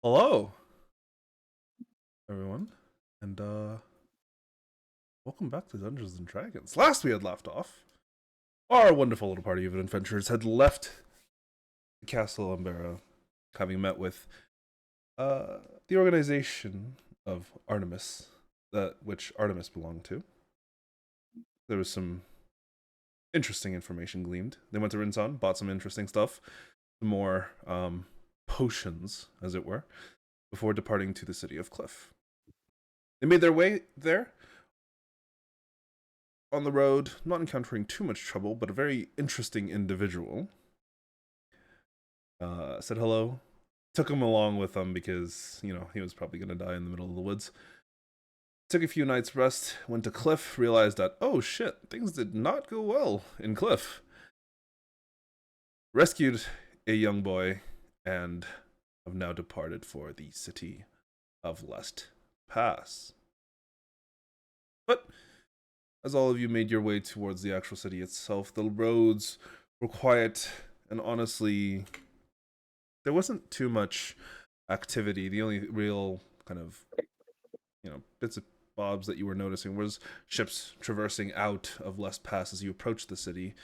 Hello, everyone, and welcome back to Dungeons and Dragons. Last we had left off, our wonderful little party of adventurers had left the castle Umbera, having met with the organization of Artemis, which Artemis belonged to. There was some interesting information gleaned. They went to Rinson, bought some interesting stuff, some more potions, as it were, before departing to the city of Cliff. They made their way there on the road, not encountering too much trouble, but a very interesting individual. Said hello, took him along with them because, he was probably going to die in the middle of the woods. Took a few nights' rest, went to Cliff, realized that, oh shit, things did not go well in Cliff. Rescued a young boy, and have now departed for the city of Lest Pass. But as all of you made your way towards the actual city itself, the roads were quiet, and honestly, there wasn't too much activity. The only real kind of, bits of bobs that you were noticing was ships traversing out of Lest Pass as you approached the city.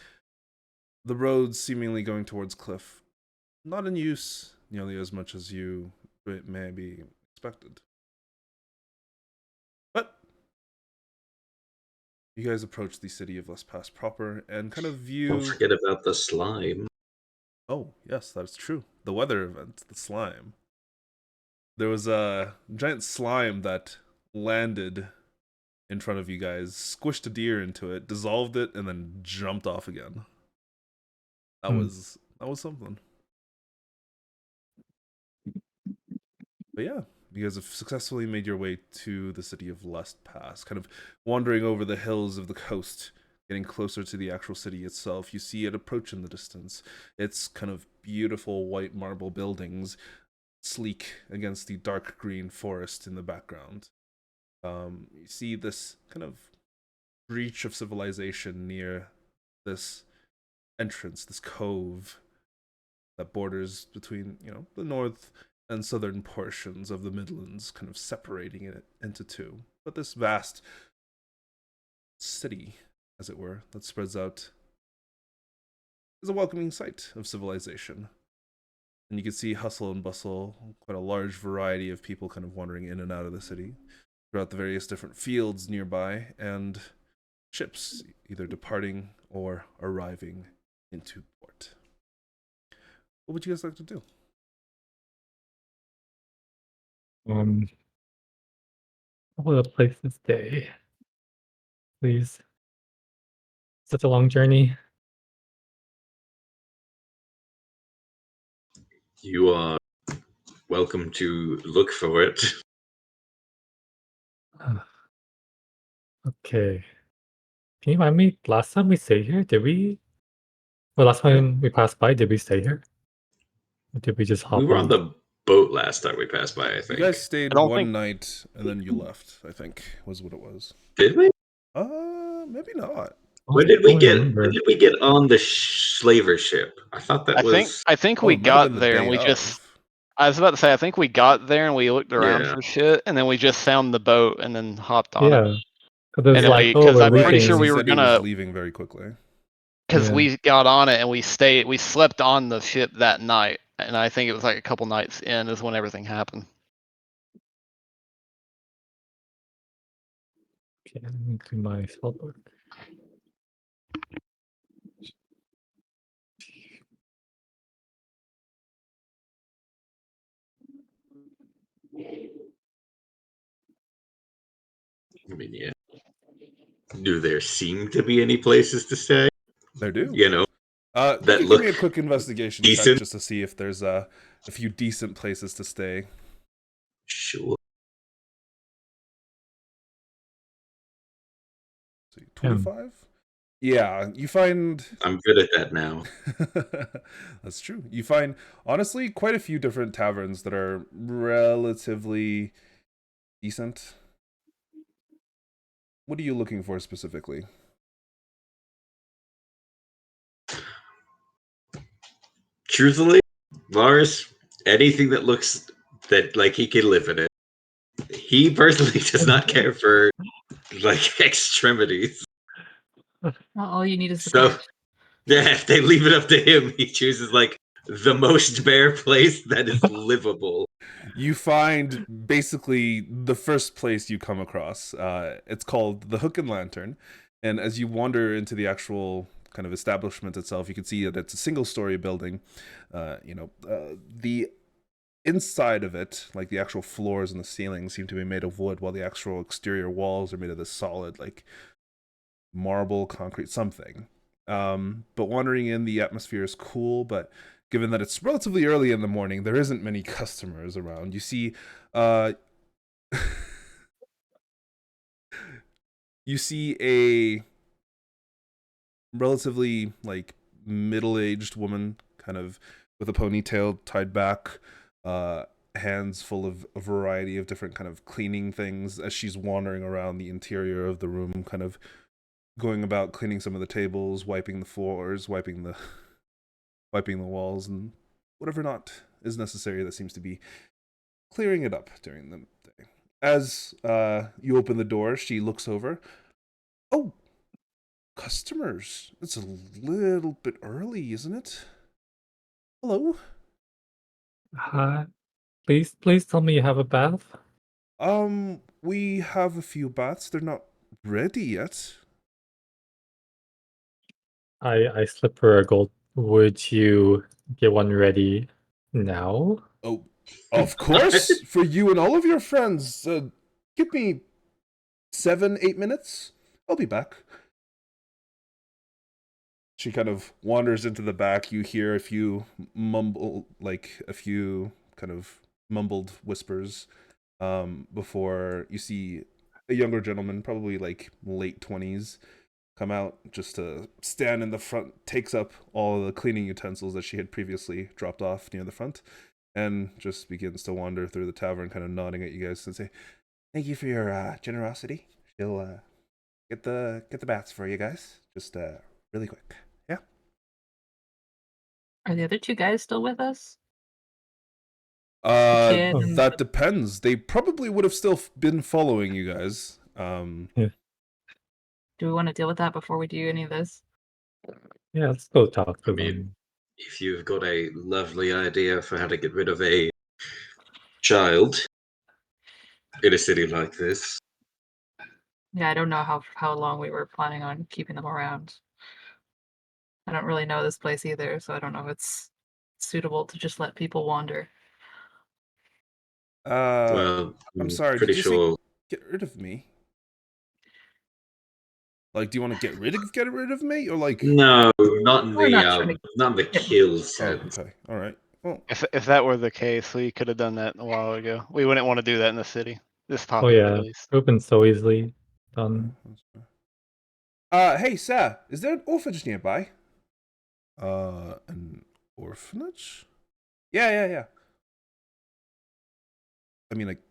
The roads seemingly going towards Cliff, not in use nearly as much as you maybe expected. But you guys approach the city of Lest Pass proper and kind of view. Don't forget about the slime. Oh, yes, that's true. The weather event, the slime. There was a giant slime that landed in front of you guys, squished a deer into it, dissolved it, and then jumped off again. That was something. But yeah, you guys have successfully made your way to the city of Lest Pass, kind of wandering over the hills of the coast, getting closer to the actual city itself. You see it approach in the distance. It's kind of beautiful white marble buildings, sleek against the dark green forest in the background. You see this kind of breach of civilization near this entrance, this cove that borders between, the north and southern portions of the Midlands, kind of separating it into two. But this vast city, as it were, that spreads out is a welcoming sight of civilization. And you can see hustle and bustle, quite a large variety of people kind of wandering in and out of the city throughout the various different fields nearby, and ships either departing or arriving into port. What would you guys like to do? Probably a place to stay. Please. Such a long journey. You are welcome to look for it. Okay. Can you remind me, last time we stayed here, last time we passed by, did we stay here? Or did we just hop We were on? on the boat last time we passed by, I think. You guys stayed one night and then you left, I think, was what it was. Did we? Maybe not. When did we get on the slaver ship? I thought that I think we got there and we just. I was about to say, I think we got there and we looked around for shit, and then we just found the boat and then hopped on it. Because I'm pretty sure we were gonna leaving very quickly. Because we got on it and we slept on the ship that night, and I think it was like a couple nights in is when everything happened. Okay, let me do my spellbook. I mean, yeah. Do there seem to be any places to stay? There do. That give me a quick investigation check just to see if there's a few decent places to stay. Sure. So 25? Yeah, you find... I'm good at that now. That's true. You find, honestly, quite a few different taverns that are relatively decent. What are you looking for specifically? Truthfully, Varus, anything that looks that like he can live in it. He personally does not care for like extremities. Well, all you need is the So torch. yeah, if they leave it up to him, he chooses like the most bare place that is livable. You find basically the first place you come across. It's called the Hook and Lantern, and as you wander into the actual kind of establishment itself, you can see that it's a single-story building. The inside of it, like the actual floors and the ceilings, seem to be made of wood, while the actual exterior walls are made of this solid, like marble, concrete, something. But wandering in, the atmosphere is cool, but given that it's relatively early in the morning, there isn't many customers around. You see, you see a relatively like middle-aged woman, kind of with a ponytail tied back, hands full of a variety of different kind of cleaning things as she's wandering around the interior of the room, kind of going about cleaning some of the tables, wiping the floors, wiping the walls, and whatever not is necessary that seems to be clearing it up during the day. As you open the door, she looks over. Oh, customers. It's a little bit early, isn't it? Hello? Hi. Please tell me you have a bath. We have a few baths. They're not ready yet. I slip her a gold. Would you get one ready now? Oh, of course. For you and all of your friends. Give me 7-8 minutes. I'll be back. She kind of wanders into the back. You hear a few kind of mumbled whispers before you see a younger gentleman, probably like late 20s, come out just to stand in the front, takes up all of the cleaning utensils that she had previously dropped off near the front, and just begins to wander through the tavern, kind of nodding at you guys and say, "Thank you for your generosity. She'll get the baths for you guys, just really quick." Yeah. Are the other two guys still with us? The kid and That depends. They probably would have still been following you guys. Yeah. Do we want to deal with that before we do any of this? Yeah, let's go talk to I mean, them. if you've got a lovely idea for how to get rid of a child in a city like this, Yeah, I don't know how long we were planning on keeping them around. I don't really know this place either, so I don't know if it's suitable to just let people wander. well, I'm sorry, pretty did you sure. say get rid of me? Like, do you want to get rid of me, or like? No, not in We're not trying to not in the get- kill Oh, sense. okay, all right. Well, If that were the case, we could have done that a while ago. We wouldn't want to do that in the city. This Oh topic, at yeah, least. open so easily. Done. hey, sir, is there an orphanage nearby? An orphanage? Yeah. I mean, like,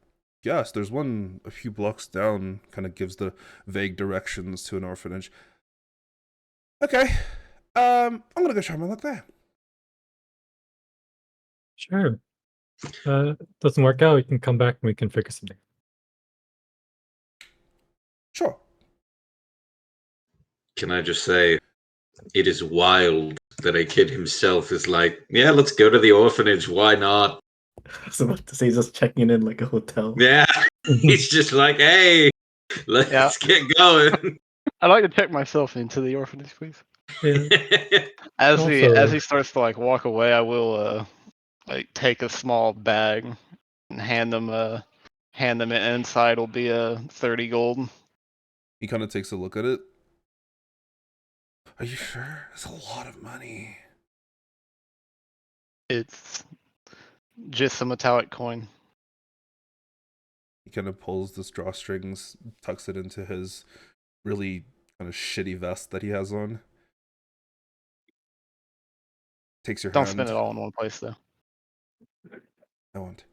yes, there's one a few blocks down, kind of gives the vague directions to an orphanage. Okay, I'm gonna go try my luck there. Sure. Doesn't work out, you can come back and we can figure something. Sure. Can I just say, it is wild that a kid himself is like, yeah, let's go to the orphanage. Why not? I was about to say he's just checking in like a hotel. Yeah, he's just like, hey, let's get going. I'd like to check myself into the orphanage, please. Yeah. As Also- he starts to like walk away, I will like take a small bag and hand them it. Inside will be a 30 gold. He kind of takes a look at it. Are you sure? It's a lot of money. It's just some metallic coin. He kind of pulls the drawstrings, tucks it into his really kind of shitty vest that he has on. Takes your Don't hand. spend it all in one place, though. I won't.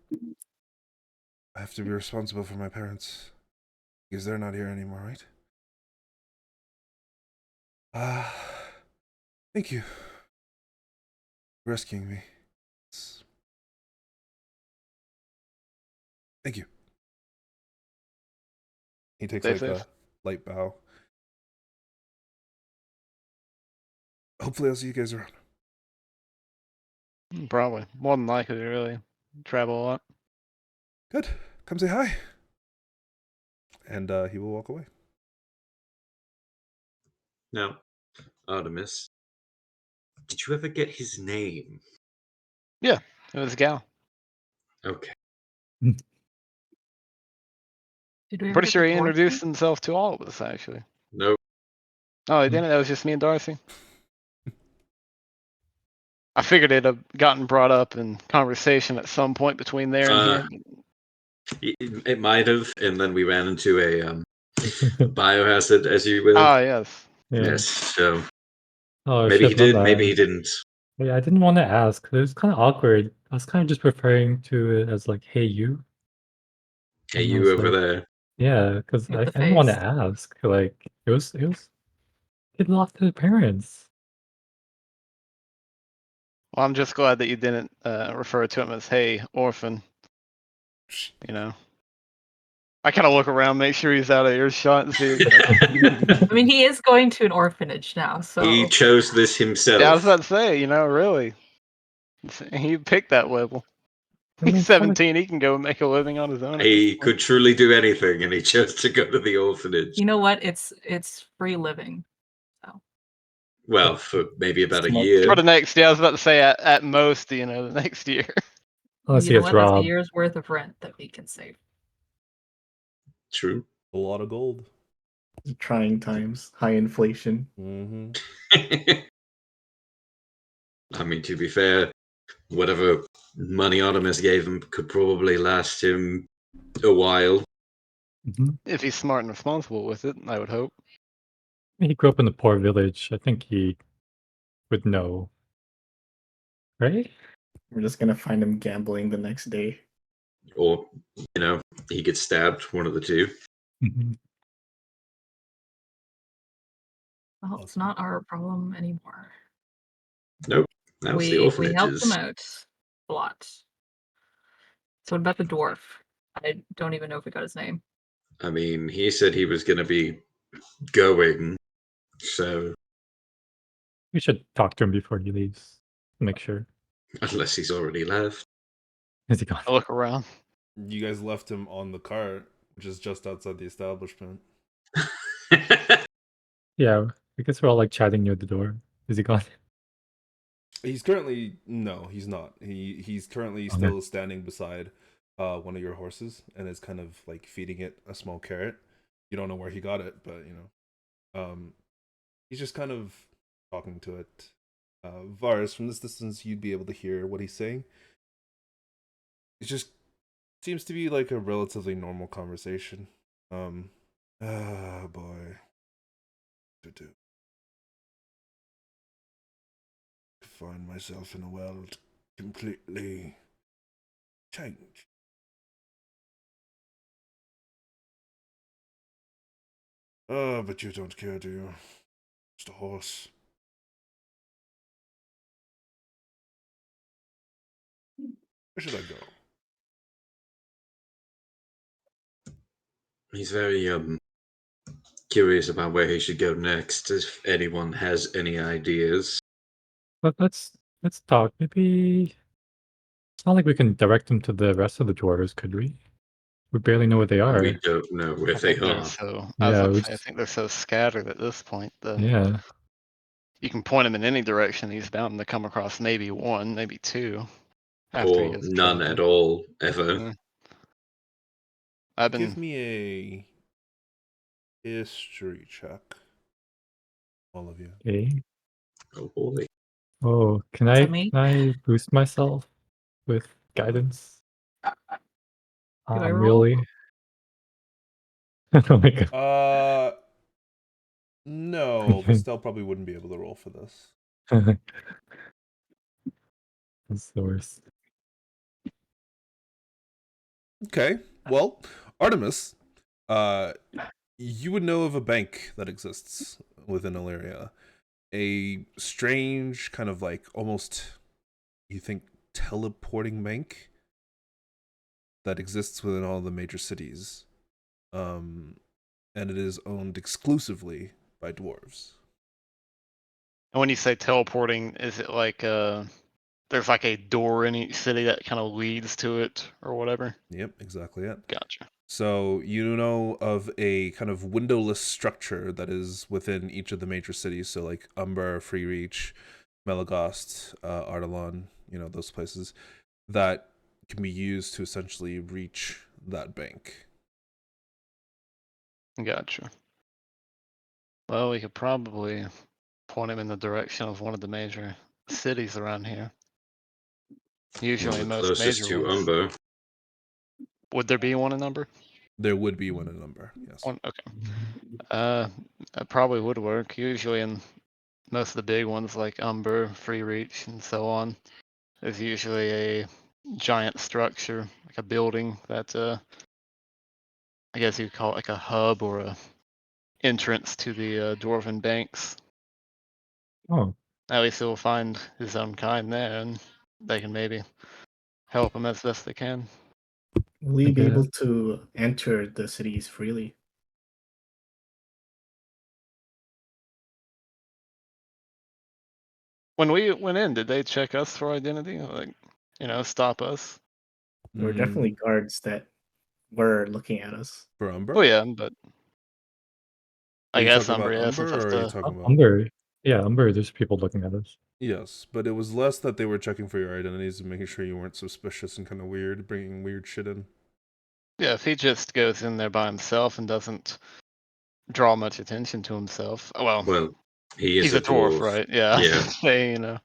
I have to be responsible for my parents. Because they're not here anymore, right? Thank you for rescuing me. Thank you. He takes Stay like safe. a light bow. Hopefully I'll see you guys around. Probably. More than likely, really. Travel a lot. Good. Come say hi. And he will walk away. Now, Artemis, did you ever get his name? Yeah, it was a gal. Okay. Did we ever Pretty get sure the he dwarf introduced name? himself to all of us, actually. No. Oh, he didn't? That was just me and Darcy? I figured it'd have gotten brought up in conversation at some point between there and here. It might have, and then we ran into a biohazard, as you will. Ah, yes. Yeah. Yes, so Oh, maybe he shit, my did, bad. maybe he didn't. Yeah, I didn't want to ask. It was kind of awkward. I was kind of just referring to it as like, "Hey, you." Hey, And I you was over like, there. yeah, because With I the didn't want to face. ask. Like, it lost to the parents. Well, I'm just glad that you didn't refer to him as, hey, orphan. You know? I kind of look around, make sure he's out of earshot and see. I mean, he is going to an orphanage now, so. He chose this himself. Yeah, I was about to say, really. He picked that level. I mean, He's it's not like 17, he can go make a living on his own. He could truly do anything, and he chose to go to the orphanage. You know what? It's free living. So. Well, for maybe about a Smart. year. For the next, yeah, I was about to say at most, the next year. unless You he know gets what? That's a robbed. year's worth of rent that we can save. True. A lot of gold. Trying times, high inflation. Mm-hmm. I mean, to be fair, whatever money Artemis gave him could probably last him a while. If he's smart and responsible with it, I would hope. He grew up in a poor village. I think he would know. Right? We're just gonna find him gambling the next day. Or, he gets stabbed, one of the two. Well, it's not our problem anymore. Nope. That was the We helped him orphanages. out a lot. So what about the dwarf? I don't even know if we got his name. I mean, he said he was going to be going, so We should talk to him before he leaves. Make sure. unless he's already left. Is he gone? I look around. You guys left him on the cart, which is just outside the establishment. Yeah, I guess we're all like chatting near the door. Is he gone? He's currently he's not. He's currently still standing beside one of your horses and is kind of like feeding it a small carrot. You don't know where he got it, but he's just kind of talking to it. Varus, from this distance, you'd be able to hear what he's saying. It just seems to be like a relatively normal conversation. Boy. To do. To find myself in a world completely changed. But you don't care, do you? Just a horse. Where should I go? He's very curious about where he should go next, if anyone has any ideas. But let's talk. Maybe it's not like we can direct him to the rest of the dwarves, could we? We barely know where they are. We don't know where I they think they're are. so. Yeah, I think they're so scattered at this point. Yeah. You can point him in any direction. He's bound to come across maybe one, maybe two. After he Or gets none traveled. at all, ever. Yeah. Give me a history check. All of you. Okay. Oh boy. Oh, can Is I that me? boost myself with guidance? Do I roll? Really? Oh my god. No, Vestelle probably wouldn't be able to roll for this. That's the worst. Okay, well, Artemis, you would know of a bank that exists within Illyria. A strange kind of like almost, you think, teleporting bank that exists within all the major cities. And it is owned exclusively by dwarves. And when you say teleporting, is it like there's like a door in each city that kind of leads to it or whatever? Yep, exactly it. Gotcha. So you know of a kind of windowless structure that is within each of the major cities. So like Umber, Free Reach, Melagast, Artelon, those places that can be used to essentially reach that bank. Gotcha. Well, we could probably point him in the direction of one of the major cities around here. Usually, the most closest major to ones. Umber. Would there be one in Umber? There would be one in Umber, yes. One, okay. That probably would work. Usually, in most of the big ones like Umber, Free Reach, and so on, there's usually a giant structure, like a building that I guess you'd call it like a hub or a entrance to the dwarven banks. Oh, At least he'll find his own kind there, and they can maybe help him as best they can. Will we be Okay. able to enter the cities freely? When we went in, did they check us for identity? Like, stop us? There were definitely guards that were looking at us. For Umber? Oh yeah, but Are I you guess talking Umber, about yeah, since Umber, that's or are you the talking about Umber. Yeah, Umber, there's people looking at us. Yes, but it was less that they were checking for your identities and making sure you weren't suspicious and kind of weird, bringing weird shit in. yeah. If he just goes in there by himself and doesn't draw much attention to himself, Well, he is he's a dwarf, right? Yeah. Yeah.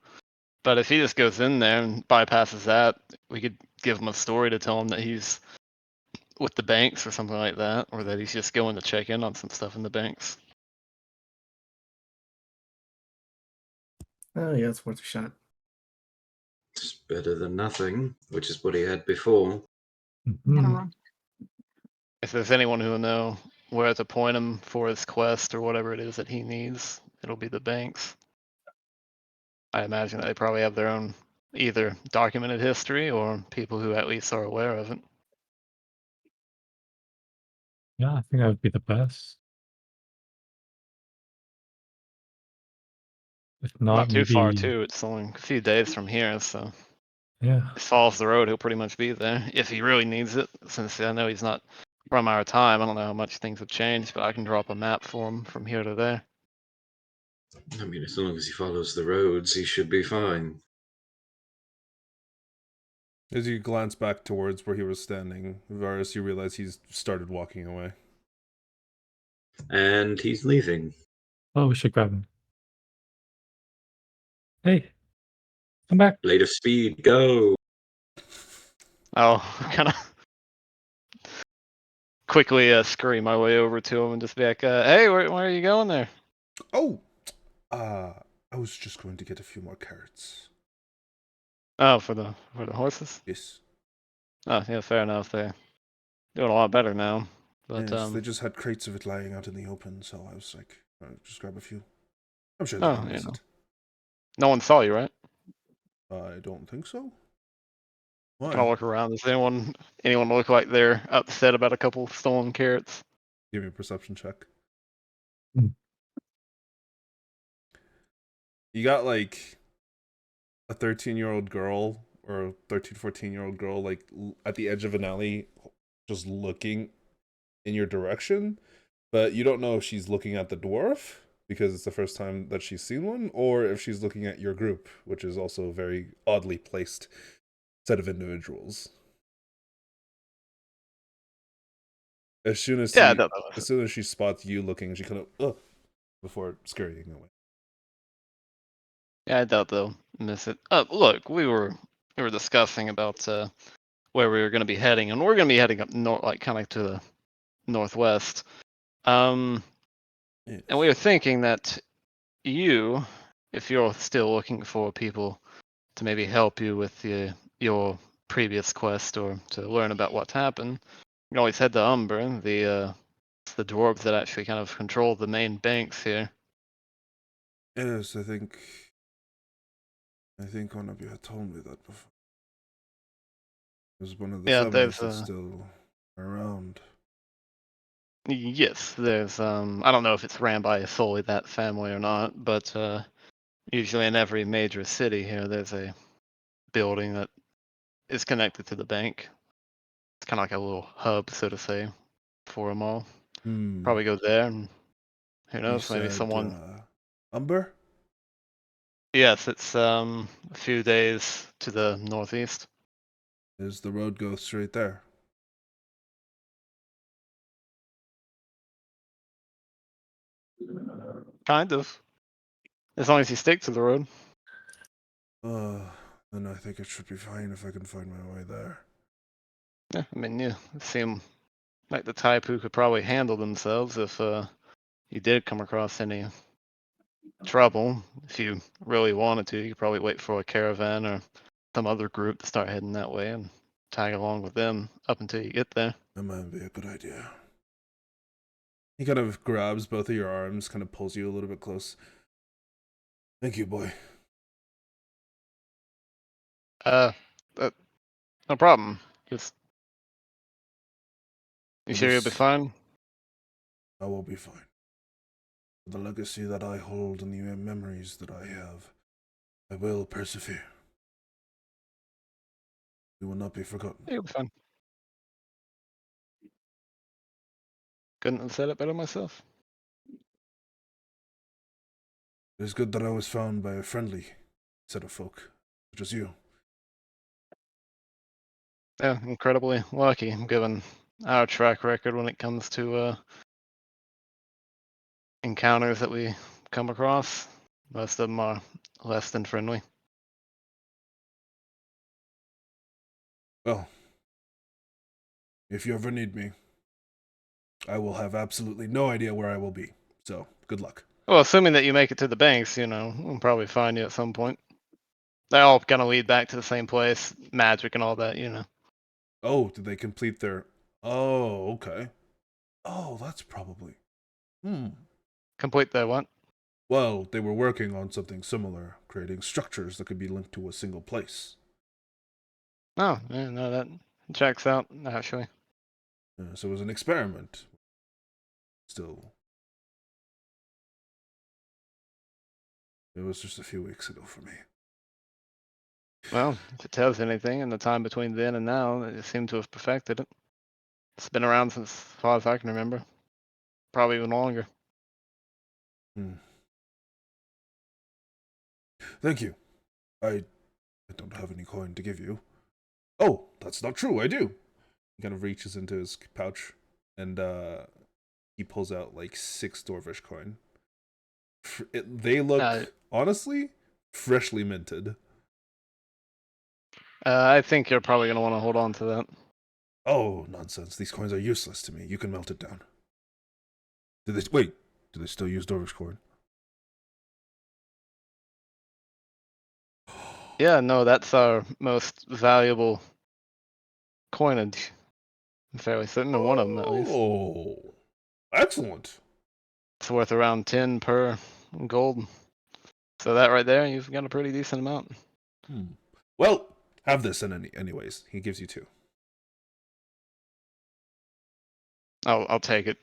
But if he just goes in there and bypasses that, we could give him a story to tell him that he's with the banks or something like that, or that he's just going to check in on some stuff in the banks. Oh yeah, it's worth a shot. It's better than nothing, which is what he had before. Mhm. If there's anyone who will know where to point him for his quest or whatever it is that he needs, it'll be the banks. I imagine they probably have their own either documented history or people who at least are aware of it. Yeah, I think that would be the best. If Not not, too far maybe. too. It's only a few days from here, so Yeah. if he follows the road, he'll pretty much be there if he really needs it. Since I know he's not from our time, I don't know how much things have changed, but I can drop a map for him from here to there. I mean, as long as he follows the roads, he should be fine. As you glance back towards where he was standing, Varus, you realize he's started walking away. And he's leaving. Oh, we should grab him. Hey, come back. Blade of speed, go! I'll kind of quickly scurry my way over to him and just be like, "Hey, where are you going there?" Oh, I was just going to get a few more carrots. Oh, for the horses. Yes. Oh, yeah, fair enough. They're doing a lot better now. But Yes, they just had crates of it lying out in the open, so I was like, just grab a few. I'm sure they oh, don't miss it. no one saw you, right? I don't think so. Kind of Why? look around. Does anyone look like they're upset about a couple stolen carrots? Give me a perception check. Hmm. You got like a 13-year-old girl or a 13, 14-year-old girl like at the edge of an alley just looking in your direction, but you don't know if she's looking at the dwarf because it's the first time that she's seen one, or if she's looking at your group, which is also a very oddly placed set of individuals. As soon as she spots you looking, she kind of before scurrying away. Yeah, I doubt they'll miss it. Look, we were discussing about where we were going to be heading, and we're going to be heading up north, like kind of to the northwest. Yes. And we were thinking that you, if you're still looking for people to maybe help you with your previous quest or to learn about what's happened, you can always head to Umber, the dwarves that actually kind of control the main banks here. Yes, I think one of you had told me that before. There's one of the Yeah, families there's that's still around. yes, there's I don't know if it's ran by solely that family or not, but usually in every major city here, there's a building that is connected to the bank. It's kind of like a little hub, so to say, for them all. Hmm. Probably go there, and who You knows, maybe said, someone. Umber? Yes, it's a few days to the northeast. Does the road go straight there? Kind of, as long as you stick to the road. Then I think it should be fine if I can find my way there. Yeah, I mean, you seem like the type who could probably handle themselves if you did come across any trouble. If you really wanted to, you could probably wait for a caravan or some other group to start heading that way and tag along with them up until you get there. That might be a good idea. He kind of grabs both of your arms, kind of pulls you a little bit close. Thank you, boy. Uh, no problem. Just you For sure you'll be this, fine? I will be fine. For the legacy that I hold and the memories that I have, I will persevere. We will not be forgotten. You'll be fine. Couldn't have said it better myself. It is good that I was found by a friendly set of folk, such as you. Yeah, incredibly lucky given our track record when it comes to encounters that we come across. Most of them are less than friendly. Well, if you ever need me, I will have absolutely no idea where I will be. So, good luck. Well, assuming that you make it to the banks, we'll probably find you at some point. They all kind of lead back to the same place, magic and all that. Oh, did they complete their... Oh, okay. Oh, that's probably... Complete their what? Well, they were working on something similar, creating structures that could be linked to a single place. Oh, yeah, no, that checks out, actually. So it was an experiment. Still, it was just a few weeks ago for me. Well, if it tells anything, in the time between then and now, they seem to have perfected it. It's been around since as far as I can remember. Probably even longer. Thank you. I don't have any coin to give you. Oh, that's not true. I do. He kind of reaches into his pouch and he pulls out like 6 dwarvish coin. They look honestly freshly minted. I think you're probably going to want to hold on to that. Oh, nonsense. These coins are useless to me. You can melt it down. Do they still use dwarvish coin? Yeah, no, that's our most valuable coinage. I'm fairly certain of one of them, at least. Oh, excellent. It's worth around 10 per gold. So that right there, you've got a pretty decent amount. Well, have this anyways. He gives you 2. I'll take it.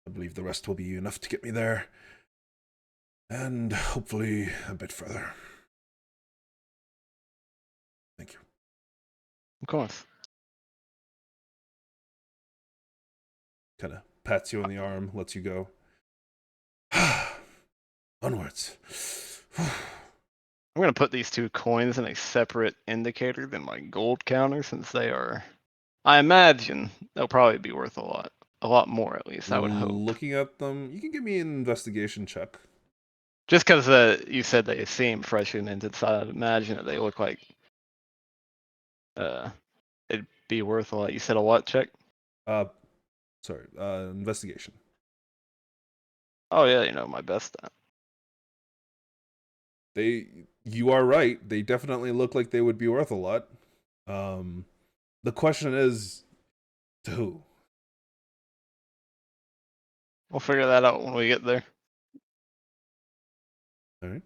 I believe the rest will be enough to get me there. And hopefully a bit further. Thank you. Of course. Kind of pats you on the arm, lets you go. Onwards. I'm going to put these 2 coins in a separate indicator than my gold counter since they are, I imagine, they'll probably be worth a lot more at least, I would hope. Looking at them, you can give me an investigation check. Just because you said they seem freshly minted, so I'd imagine that they look like it'd be worth a lot. You said a what check? Investigation. Oh yeah, my best. You are right. They definitely look like they would be worth a lot. The question is, to who? We'll figure that out when we get there. All right.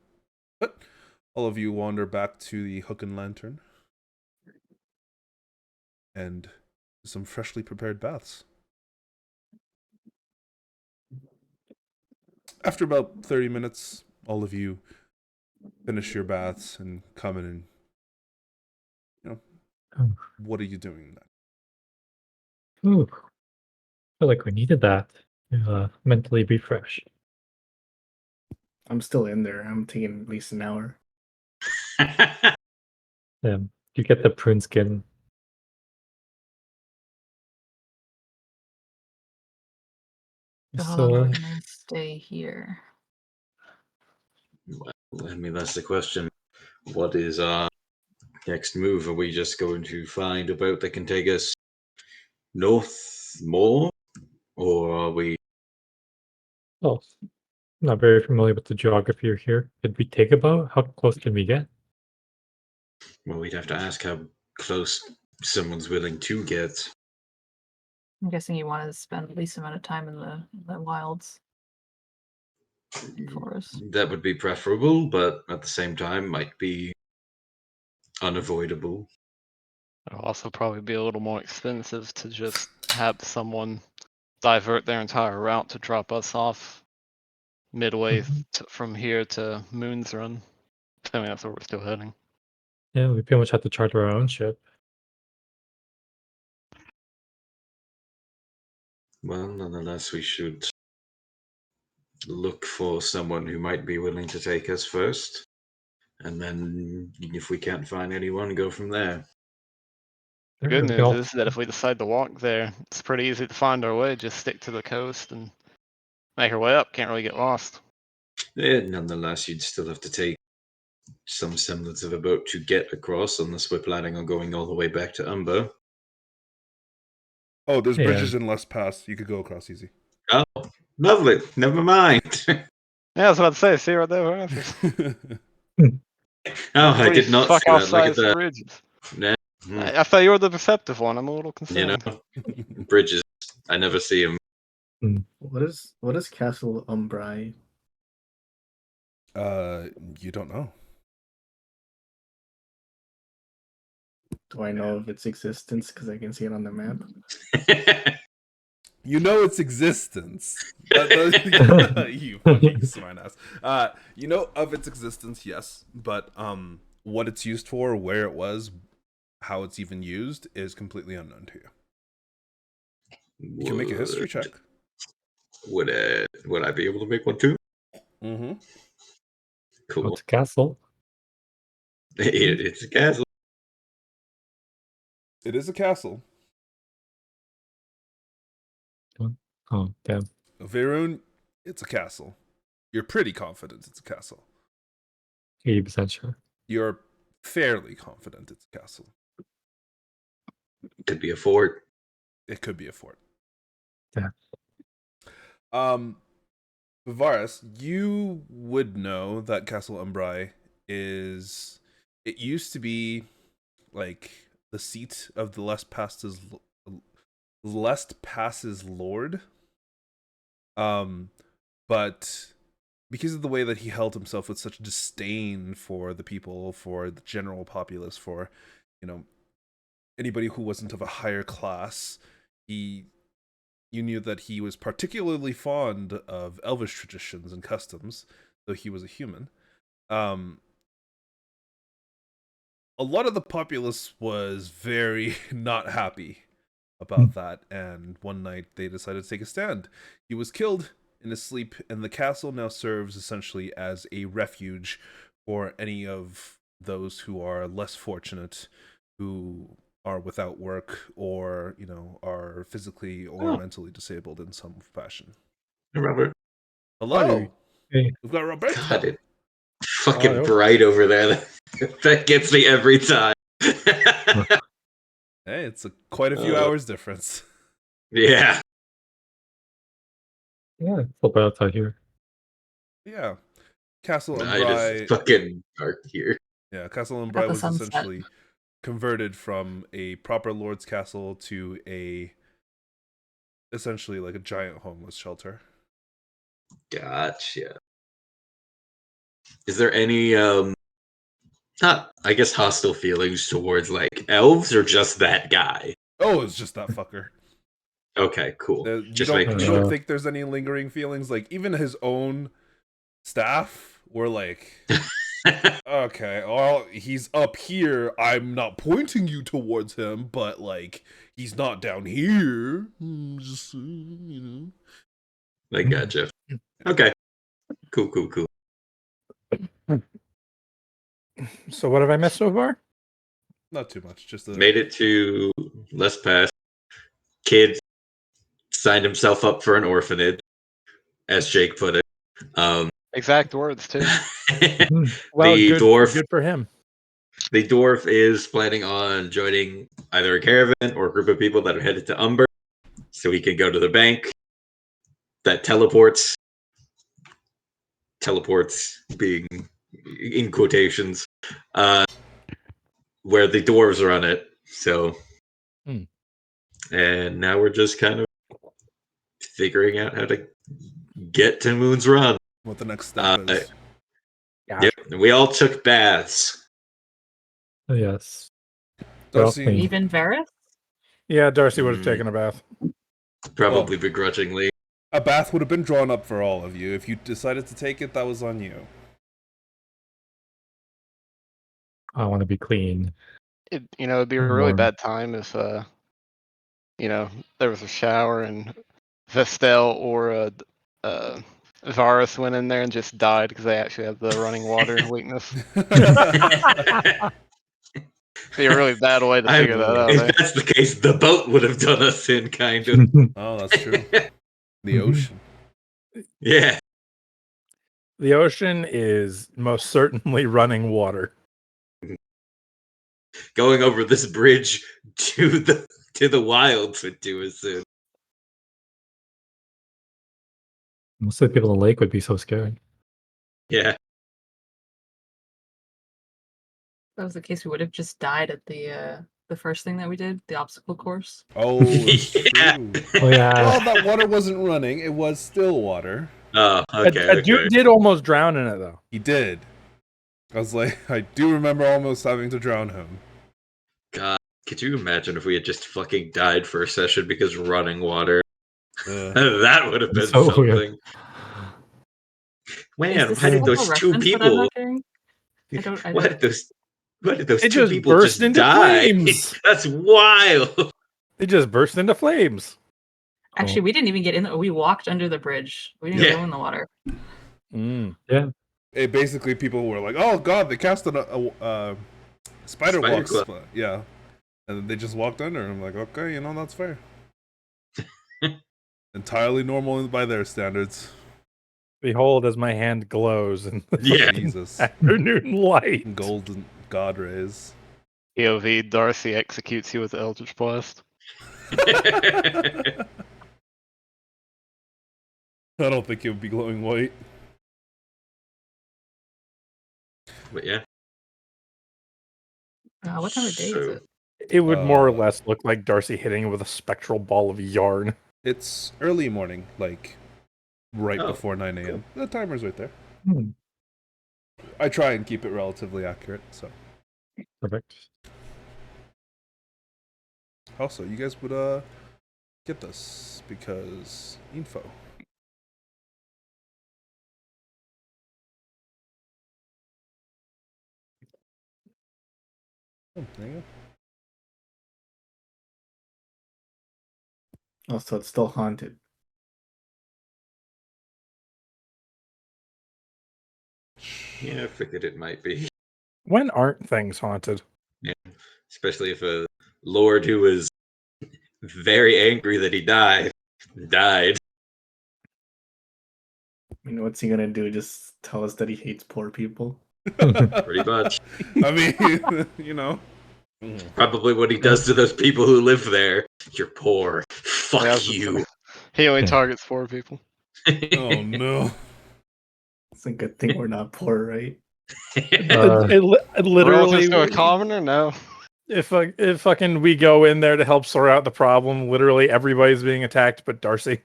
But all of you wander back to the Hook and Lantern. and some freshly prepared baths. After about 30 minutes, all of you finish your baths and come in and, what are you doing then? Ooh, feel like we needed that to mentally refresh. I'm still in there. I'm taking at least an hour. You get the prune skin. So how long are So, we gonna stay here? Well, I mean, that's the question. What is our next move? Are we just going to find a boat that can take us north more? Or are we... oh, not very familiar with the geography here. Did we take a boat? How close can we get? Well, we'd have to ask how close someone's willing to get. I'm guessing you want to spend the least amount of time in the wilds forest. That would be preferable, but at the same time might be unavoidable. It'll also probably be a little more expensive to just have someone divert their entire route to drop us off midway from here to Moon's Run. I mean, that's where we're still heading. Yeah, we pretty much have to charter our own ship. Well, nonetheless, we should look for someone who might be willing to take us first. And then, if we can't find anyone, go from there. The Sure, good we news all- is that if we decide to walk there, it's pretty easy to find our way. Just stick to the coast and make our way up. Can't really get lost. Nonetheless, you'd still have to take some semblance of a boat to get across, unless we're planning on going all the way back to Umber. Oh, there's Yeah. bridges in Less Pass. You could go across easy. Oh, lovely. Never mind. Yeah, I was about to say. See right there. Right? Oh, I did not see fuck that. Look at outside that. bridges. Nah. I thought you were the deceptive one. I'm a little You know, concerned. bridges. I never see them. What is Castle Umbrai? You don't know. Do I know of its existence because I can see it on the map? You know its existence. You fucking smartass. You know of its existence, yes, but what it's used for, where it was, how it's even used, is completely unknown to you. You can make a history check. Would I be able to make one too? Mm-hmm. Cool. It's a castle. It's a castle. It is a castle. Oh, damn. Vaerun, it's a castle. You're pretty confident it's a castle. 80% sure. You're fairly confident it's a castle. Could be a fort. It could be a fort. Yeah. Varus, you would know that Castle Umbrai is... It used to be like the seat of the Lest Passes Lord. But because of the way that he held himself with such disdain for the people, for the general populace, for, anybody who wasn't of a higher class, you knew that he was particularly fond of elvish traditions and customs, though he was a human. A lot of the populace was very not happy about that, and one night they decided to take a stand. He was killed in his sleep, and the castle now serves essentially as a refuge for any of those who are less fortunate, who are without work, or are physically or mentally disabled in some fashion. Robert. Hello, Hey. we've got Roberto. God, it's fucking Oh. bright over there. That gets me every time. Hey, it's quite a few hours difference. Yeah. Yeah, it's a little outside here. Yeah, Castle It is Umbrai. fucking dark here. Yeah, Castle Got Umbrai the was sunset. essentially converted from a proper lord's castle to essentially like a giant homeless shelter. Gotcha. Is there any not, I guess, hostile feelings towards like elves, or just that guy? Oh, it's just that fucker. Okay, cool. You Just don't making you sure. don't think there's any lingering feelings? Like even his own staff were like, okay, well, he's up here. I'm not pointing you towards him, but like he's not down here. Just you know. I gotcha. Okay. Cool. So what have I missed so far? Not too much. Just Made it to Less Pass. Kid signed himself up for an orphanage, as Jake put it. Exact words too. Well, the good for him. The dwarf is planning on joining either a caravan or a group of people that are headed to Umber, so he can go to the bank that teleports being in quotations, where the dwarves run it. So, and now we're just kind of figuring out how to get to Moon's Run. what the next step is. Yep, we all took baths. Yes. Darcy, Well, Even Varus? Yeah, Darcy would have taken a bath. Probably begrudgingly. a bath would have been drawn up for all of you. If you decided to take it, that was on you. I want to be clean. It'd be a really bad time if there was a shower and Vestelle or Varus went in there and just died because they actually have the running water weakness. Be a really bad way to figure that out. If that's the case, the boat would have done us in, kind of. Oh, that's true. The ocean. Yeah. The ocean is most certainly running water. Going over this bridge to the wilds would do us in. Most of the people in the lake would be so scary. Yeah. If that was the case, we would have just died at the first thing that we did, the obstacle course. Oh, that's Yeah. true. Oh yeah. Well, that water wasn't running. It was still water. Oh, okay. A dude did almost drown in it, though. He did. I was like, I do remember almost having to drown him. God, could you imagine if we had just fucking died for a session because running water? That would have been So something. weird. Man, Is why this did a those two reference that I'm people? not getting? Why did those It two just people burst just into die? flames. That's wild. It just burst into flames. Actually, we didn't even get in. We walked under the bridge. We didn't go in the water. Yeah. Basically, people were like, "Oh God, they cast a spider walk club. spot." Yeah, and they just walked under. I'm like, okay, that's fair. Entirely normal by their standards. Behold, as my hand glows in the Yeah. Jesus. afternoon light. Golden god rays. POV, Darcy executes you with the Eldritch Blast. I don't think it would be glowing white. But yeah. What time of day is it? It would more or less look like Darcy hitting it with a spectral ball of yarn. It's early morning, like right Oh, before 9 a.m. cool. The timer's right there. Hmm. I try and keep it relatively accurate, so. Perfect. Also, you guys would get this because info. Oh, there you go. Oh, so it's still haunted. Yeah, I figured it might be. When aren't things haunted? Yeah. Especially if a lord who was very angry that he died. I mean, what's he gonna do? Just tell us that he hates poor people? Pretty much. I mean, Probably what he does to those people who live there. You're poor. Fuck Yeah, you. He only targets 4 people. Oh no. It's a good thing we're not poor, right? It literally, Relative to a commoner? No. if fucking we go in there to help sort out the problem, literally everybody's being attacked but Darcy.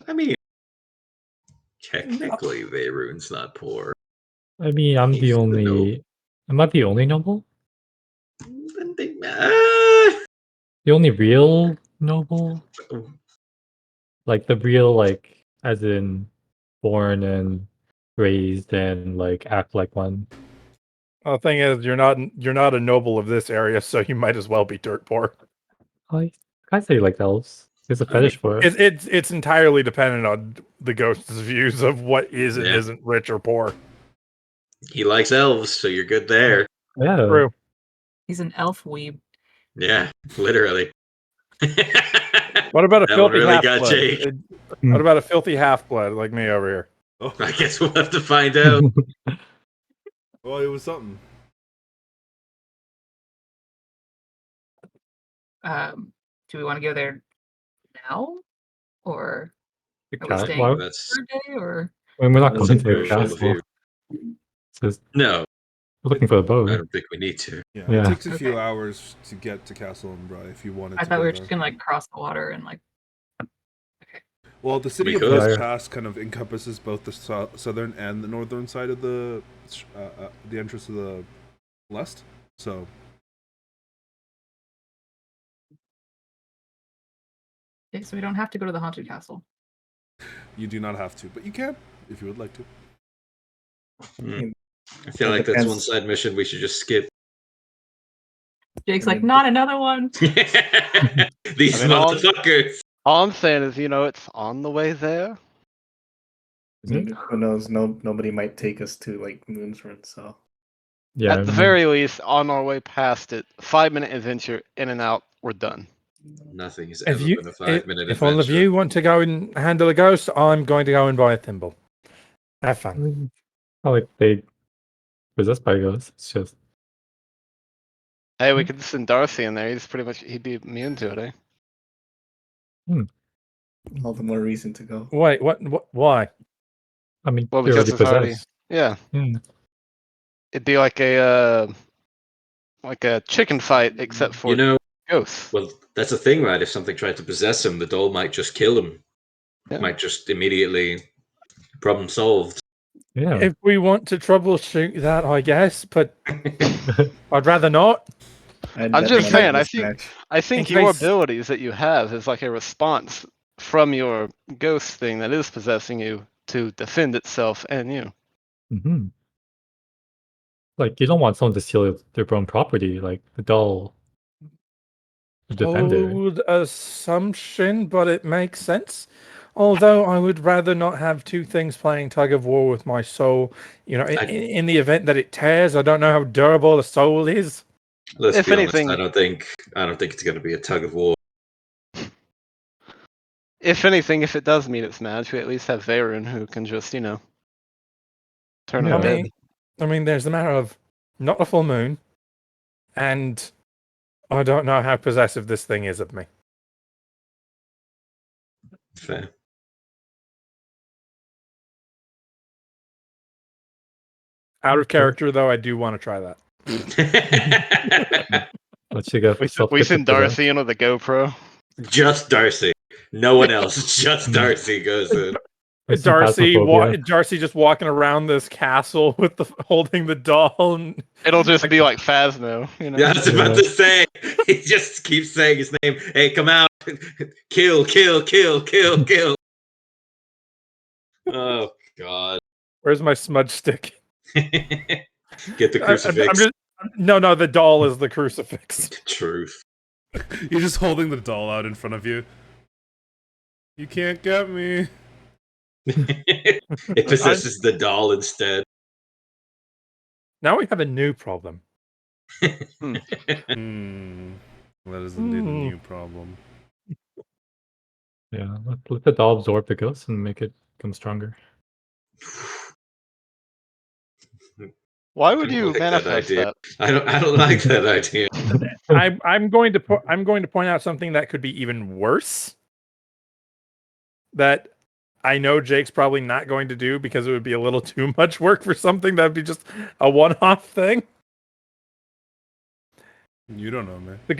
I mean, technically, Vaerun's not poor. I mean, I'm He's the the only. noble. Am I the only noble? The only real noble, like the real, like as in born and raised and like act like one. Well, the thing is, you're not a noble of this area, so you might as well be dirt poor. I say like elves. There's a fetish for it. It's entirely dependent on the ghost's views of what is and Yeah. isn't rich or poor. He likes elves, so you're good there. Yeah. True. He's an elf weeb. Yeah, literally. What about a That one filthy really half got blood? Jake. What about a filthy half blood like me over here? Oh, I guess we'll have to find out. well, it was something. Do we want to go there now, or The are we cat- staying why- That's for a day, or When we're not that's going a to the crucial castle. view. So No, we're looking for the I boat. don't think we need to. Yeah, Yeah. it takes a few Okay. hours to get to Castle Umbra if you wanted I to thought go we were there. just gonna like cross the water and like. Well, the city of could. West Yeah. Pass kind of encompasses both the southern and the northern side of the entrance of the Lest. So Okay, so we don't have to go to the haunted castle. you do not have to, but you can if you would like to. I feel It like that's depends. one side mission we should just skip. Jake's I like, mean- not another one. These I mean, motherfuckers. All I'm saying is, it's on the way there. I mean, who knows? Nobody might take us to like Moonsrun, so Yeah. At the very least, on our way past it, 5-minute adventure, in and out, we're done. Nothing has If ever you, been a 5-minute if all of adventure. you want to go and handle a ghost, I'm going to go and buy a thimble. Have fun. Not like they possessed by ghosts. It's just Hey, we could send Darcy in there. He'd be immune to it, eh? all the more reason to go. Wait, what? Why? I mean, Well, they're because already it's already possessed. yeah. Hmm. It'd be like a chicken fight, except for You know, ghosts. well, that's the thing, right? If something tried to possess him, the doll might just kill him. Yeah. Might just immediately problem solved. Yeah. If we want to troubleshoot that, I guess, but I'd rather not. I'm just saying, I think In your case- abilities that you have is like a response from your ghost thing that is possessing you to defend itself and you. Hmm. Like you don't want someone to steal their own property, like the doll. The defender. Bold assumption, but it makes sense. Although I would rather not have two things playing tug of war with my soul. In the event that it tears, I don't know how durable the soul is. Let's If be anything- honest. I don't think it's going to be a tug of war. If anything, if it does meet its match, we at least have Vaerun who can just, turn Yeah. on dead. I mean, there's the matter of not a full moon, and I don't know how possessive this thing is of me. Fair. Out of character, though, I do want to try that. Let's you go. We send Darcy in with a GoPro. Just Darcy. No one else. Just Darcy goes in. Darcy just walking around this castle with holding the doll. And... It'll just be like Phasmo, Yeah, I was about to say. He just keeps saying his name. Hey, come out. Kill, kill, kill, kill, kill. Oh, God. Where's my smudge stick? Get the crucifix. No, the doll is the crucifix. Truth. You're just holding the doll out in front of you. You can't get me. It possesses the doll instead. Now we have a new problem. That is indeed a new problem. Yeah, let the doll absorb the ghost and make it become stronger. Why would I don't you like that manifest idea. that? I don't like that idea. I'm going to point out something that could be even worse. That I know Jake's probably not going to do because it would be a little too much work for something that would be just a one-off thing. You don't know, man. The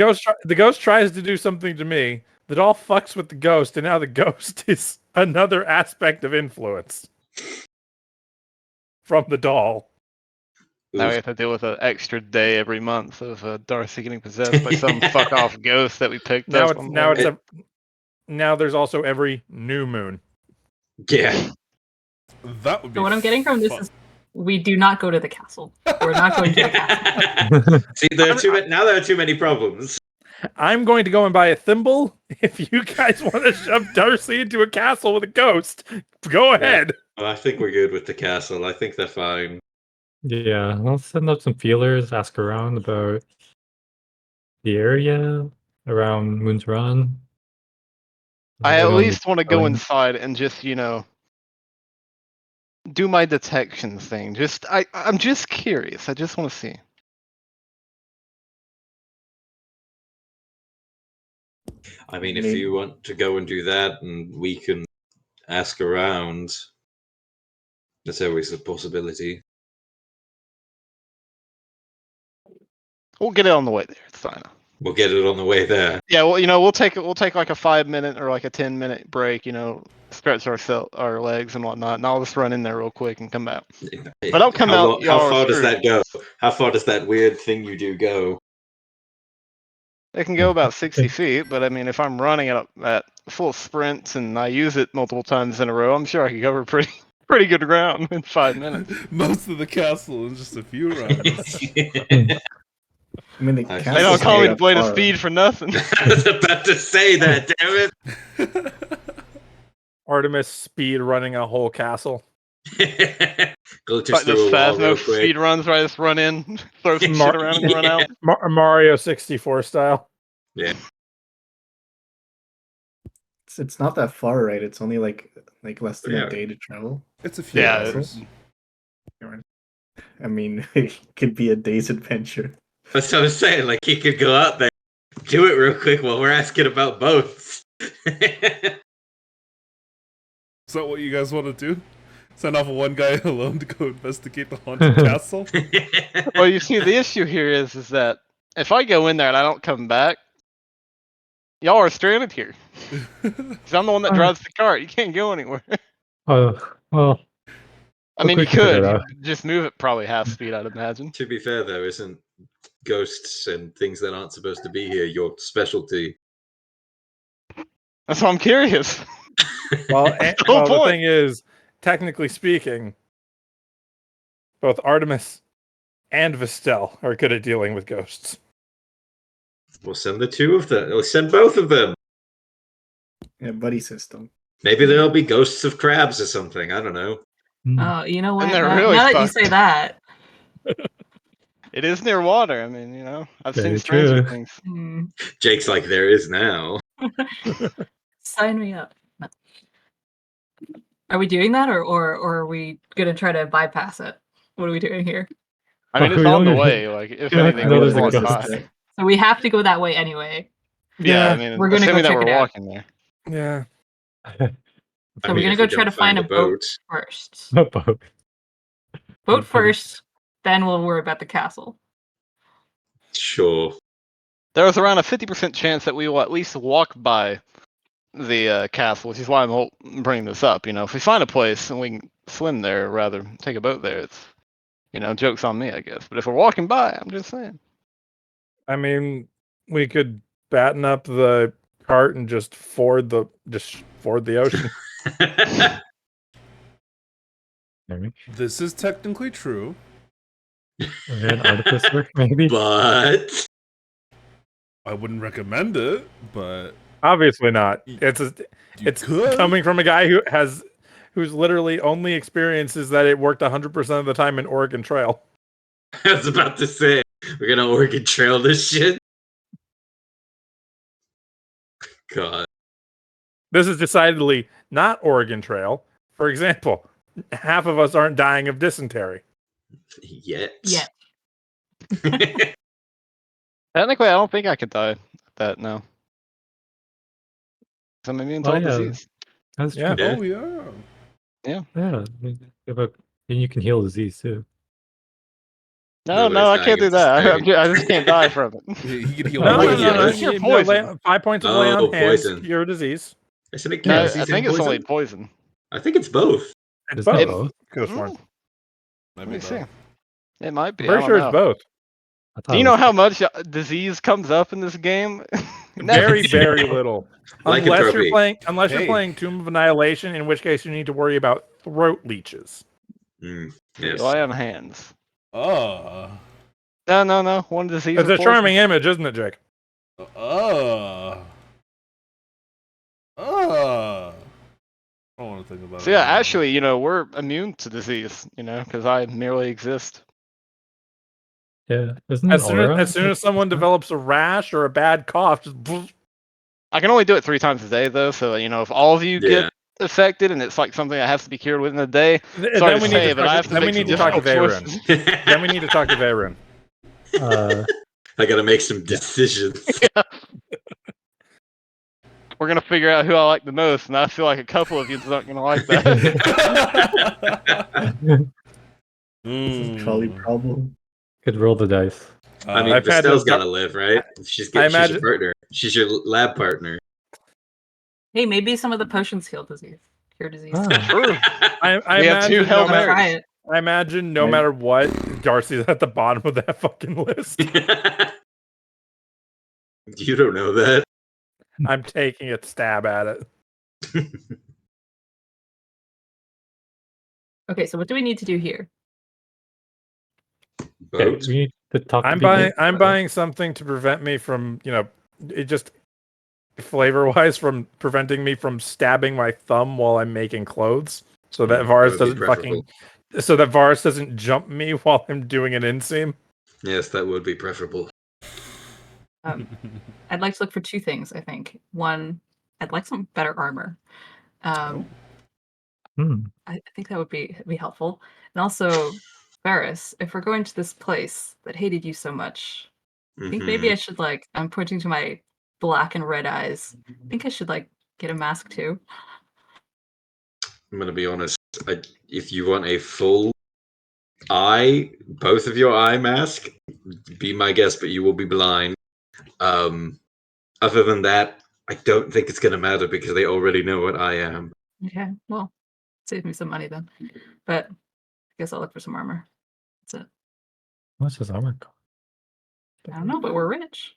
ghost tries to do something to me. The doll fucks with the ghost, and now the ghost is another aspect of influence from the doll. Now we Oof. have to deal with an extra day every month of Darcy getting possessed by some fuck off ghost that we picked Now up. now there's also every new moon. Yeah. That would be So what I'm getting from this fun. is we do not go to the castle. We're not going to the castle. See, there are too many problems. I'm going to go and buy a thimble. If you guys want to shove Darcy into a castle with a ghost, go ahead. Well, I think we're good with the castle. I think they're fine. Yeah, I'll send out some feelers, ask around about the area around Moon's Run. I at Anyone least want to go going? inside and just, do my detection thing. I'm just curious. I just want to see. I mean, if Maybe- you want to go and do that, and we can ask around, that's always a possibility. We'll get it on the way there. It's fine. We'll get it on the way there. Yeah, well, we'll take like a 5-minute or like a 10-minute break. Stretch our legs and whatnot, and I'll just run in there real quick and come back. But I'll come out. How y'all far are does screwed. that go? How far does that weird thing you do go? It can go about 60 feet, but I mean, if I'm running at full sprints and I use it multiple times in a row, I'm sure I can cover pretty good ground in 5 minutes. Most of the castle in just a few rounds. I mean, the They They castle's don't call not me that the blade of far. speed for nothing. I was about to say that, damn Artemis speed running a whole castle. it. Go just Like through those a wall fast real no quick. speed runs where I just run in, throw some shit around and run out. Mario 64 style. It's not that far, right? It's only like less than Yeah. a day to travel. It's a few Yeah, hours. I mean, it could be a day's adventure. That's what I was saying. Like, he could go out there, do it real quick while we're asking about boats. Is that what you guys want to do? Send off one guy alone to go investigate the haunted castle? Well, you see, the issue here is that if I go in there and I don't come back, y'all are stranded here. 'Cause I'm the one that drives the cart. You can't go anywhere. Well, I mean, we you can figure could. it You out. just move it probably half speed, I'd imagine. To be fair, though, isn't ghosts and things that aren't supposed to be here your specialty? That's why I'm curious. Well, That's the whole the point. thing is, technically speaking, both Artemis and Vestelle are good at dealing with ghosts. We'll send the two of them. We'll send both of them. Yeah, buddy system. Maybe there'll be ghosts of crabs or something. I don't know. Oh, you know what? And they're Now, really now that you fucked. say that, It is near water. I mean, I've seen Very stranger true. things. Jake's like, there is now. sign me up. No. Are we doing that, or are we gonna try to bypass it? What are we doing here? I mean, Oh, it's we on the don't way. Like, if Yeah, anything, I no, we'll there's a walk ghost. by. So we have to go that way anyway. Yeah, I mean, We're gonna go assuming that check we're it out. walking there. Yeah. So we're gonna if go we try don't to find a boat boat. first. A boat. Boat Okay. first, then we'll worry about the castle. Sure. There was around a 50% chance that we will at least walk by the castle, which is why I'm bringing this up. If we find a place and we can swim there, or rather take a boat there, it's joke's on me, I guess. But if we're walking by, I'm just saying. I mean, we could batten up the cart and just ford the ocean. Maybe. This is technically true. An artificer, maybe. But I wouldn't recommend it, but Obviously not. You It's could. coming from a guy whose literally only experience is that it worked 100% of the time in Oregon Trail. I was about to say, we're gonna Oregon Trail this shit. God. This is decidedly not Oregon Trail. For example, half of us aren't dying of dysentery. Yet. Yet. Technically, I don't think I could die at that now. 'Cause I'm immune to all Oh, yeah. disease. That's true. Yeah. Yeah. Oh, yeah. Yeah. And you can heal disease too. No, Nobody's I dying can't do of that. dysentery. I just can't die from it. He could heal No, Like, no, yeah, no, no. let's cure You- poison. 5 points of lay on Oh, hands, poison. cure disease. Isn't it No, cure I disease think and it's only poison? poison. I think it's both. It's Isn't it both. both? Could've sworn. Maybe Let me see. not. It might be. I'm pretty I sure don't it's know. both. I thought Do you it know was how much disease comes up in this game? Very, Never. very little. Unless you're Lycanthropy. you're playing Tomb of Annihilation, in which case you need to worry about throat leeches. Yes. Lay on hands. Uh, No. One disease. It's a of poison. charming image, isn't it, Jake? I don't want to think about it. So yeah, anymore. actually, we're immune to disease. Because I merely exist. Yeah, isn't it aura? As soon as someone develops a rash or a bad cough, just I can only do it 3 times a day though. So if all of you Yeah. get affected and it's like something that has to be cured within a day, sorry then to we say, need to but I have to then we make need some to talk to difficult Vaerun. choices. Then we need to talk to Vaerun. I gotta make some decisions. We're gonna figure out who I like the most, and I feel like a couple of you aren't gonna like that. This is a trolley problem. Could roll the dice. I mean, I've had Vestelle's to- gotta live, right? She's I she's your imagine- partner. She's your lab partner. Hey, maybe some of the potions heal disease, cure disease. Oh. True. I We have 2 imagine Hail Let's try Marys. it. I imagine no Right. matter what, Darcy's at the bottom of that fucking list. You don't know that. I'm taking a stab at it. Okay, so what do we need to do here? Okay, Boat. we need to talk to I'm people. buying something to prevent me from, it just flavor wise from preventing me from stabbing my thumb while I'm making clothes. So that Varus That would doesn't be preferable. Varus doesn't jump me while I'm doing an inseam. Yes, that would be preferable. I'd like to look for 2 things, I think. One, I'd like some better armor. Oh. I think that would be helpful. And also, Varus, if we're going to this place that hated you so much, I think maybe I should I'm pointing to my black and red eyes. I think I should get a mask too. I'm gonna be honest. If you want a full eye, both of your eye mask, be my guest, but you will be blind. Other than that, I don't think it's gonna matter because they already know what I am. Okay, well, save me some money then. But I guess I'll look for some armor. That's it. What's his armor I don't know, but we're rich.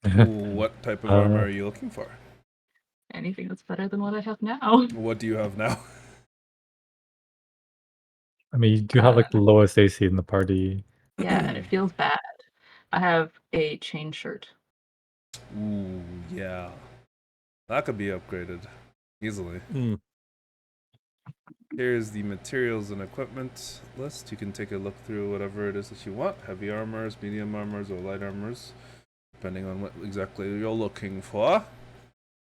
What type of armor are you looking for? Anything that's better than what I have now. What do you have now? I mean, you do have the lowest AC in the party. Yeah, and it feels bad. I have a chain shirt. Ooh, yeah. That could be upgraded easily. Here's the materials and equipment list. You can take a look through whatever it is that you want. Heavy armors, medium armors, or light armors, depending on what exactly you're looking for.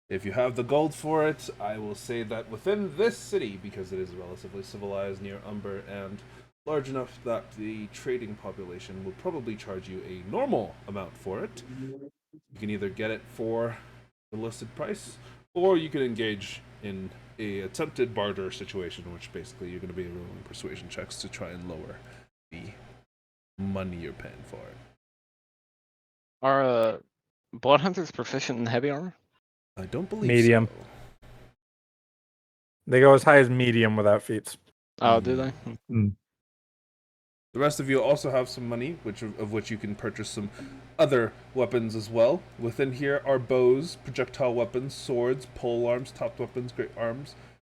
If you have the gold for it, I will say that within this city, because it is relatively civilized near Umber and large enough that the trading population will probably charge you a normal amount for it. You can either get it for the listed price, or you can engage in a attempted barter situation, which basically you're going to be rolling persuasion checks to try and lower the money you're paying for it. Are blood hunters proficient in heavy armor? I don't believe Medium. so. They go as high as medium without feats. Oh, do they? The rest of you also have some money, of which you can purchase some other weapons as well. Within here are bows, projectile weapons, swords, pole arms, topped weapons, great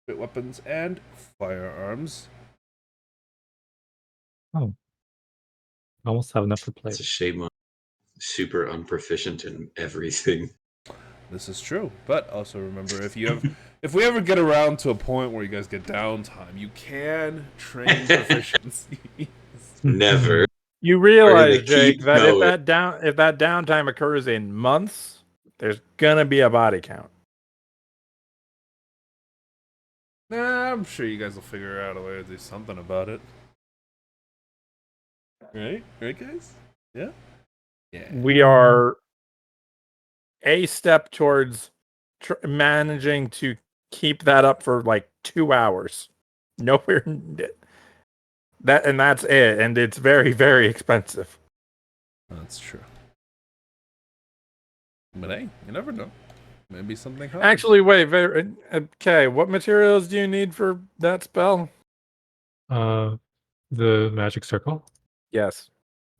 weapons, and firearms. Oh. Almost have enough to play. It's a shame I'm super unproficient in everything. This is true, but also remember, if we ever get around to a point where you guys get downtime, you can train proficiency. Never. You We're realize, gonna Jake, keep that going. if that downtime occurs in months, there's gonna be a body count. Nah, I'm sure you guys will figure out a way to do something about it. Right, guys? Yeah. We are a step towards managing to keep that up for 2 hours. Nowhere that's it, and it's very, very expensive. That's true. But hey, you never know. Maybe something happens. Actually, wait. Okay, what materials do you need for that spell? The magic circle. Yes.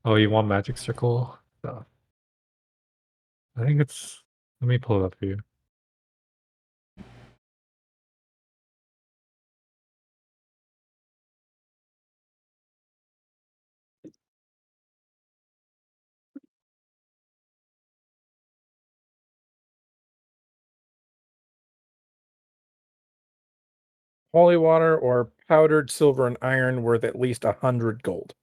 Oh, you want magic circle? No. I think it's. Let me pull it up for you. Holy water or powdered silver and iron worth at least 100 gold.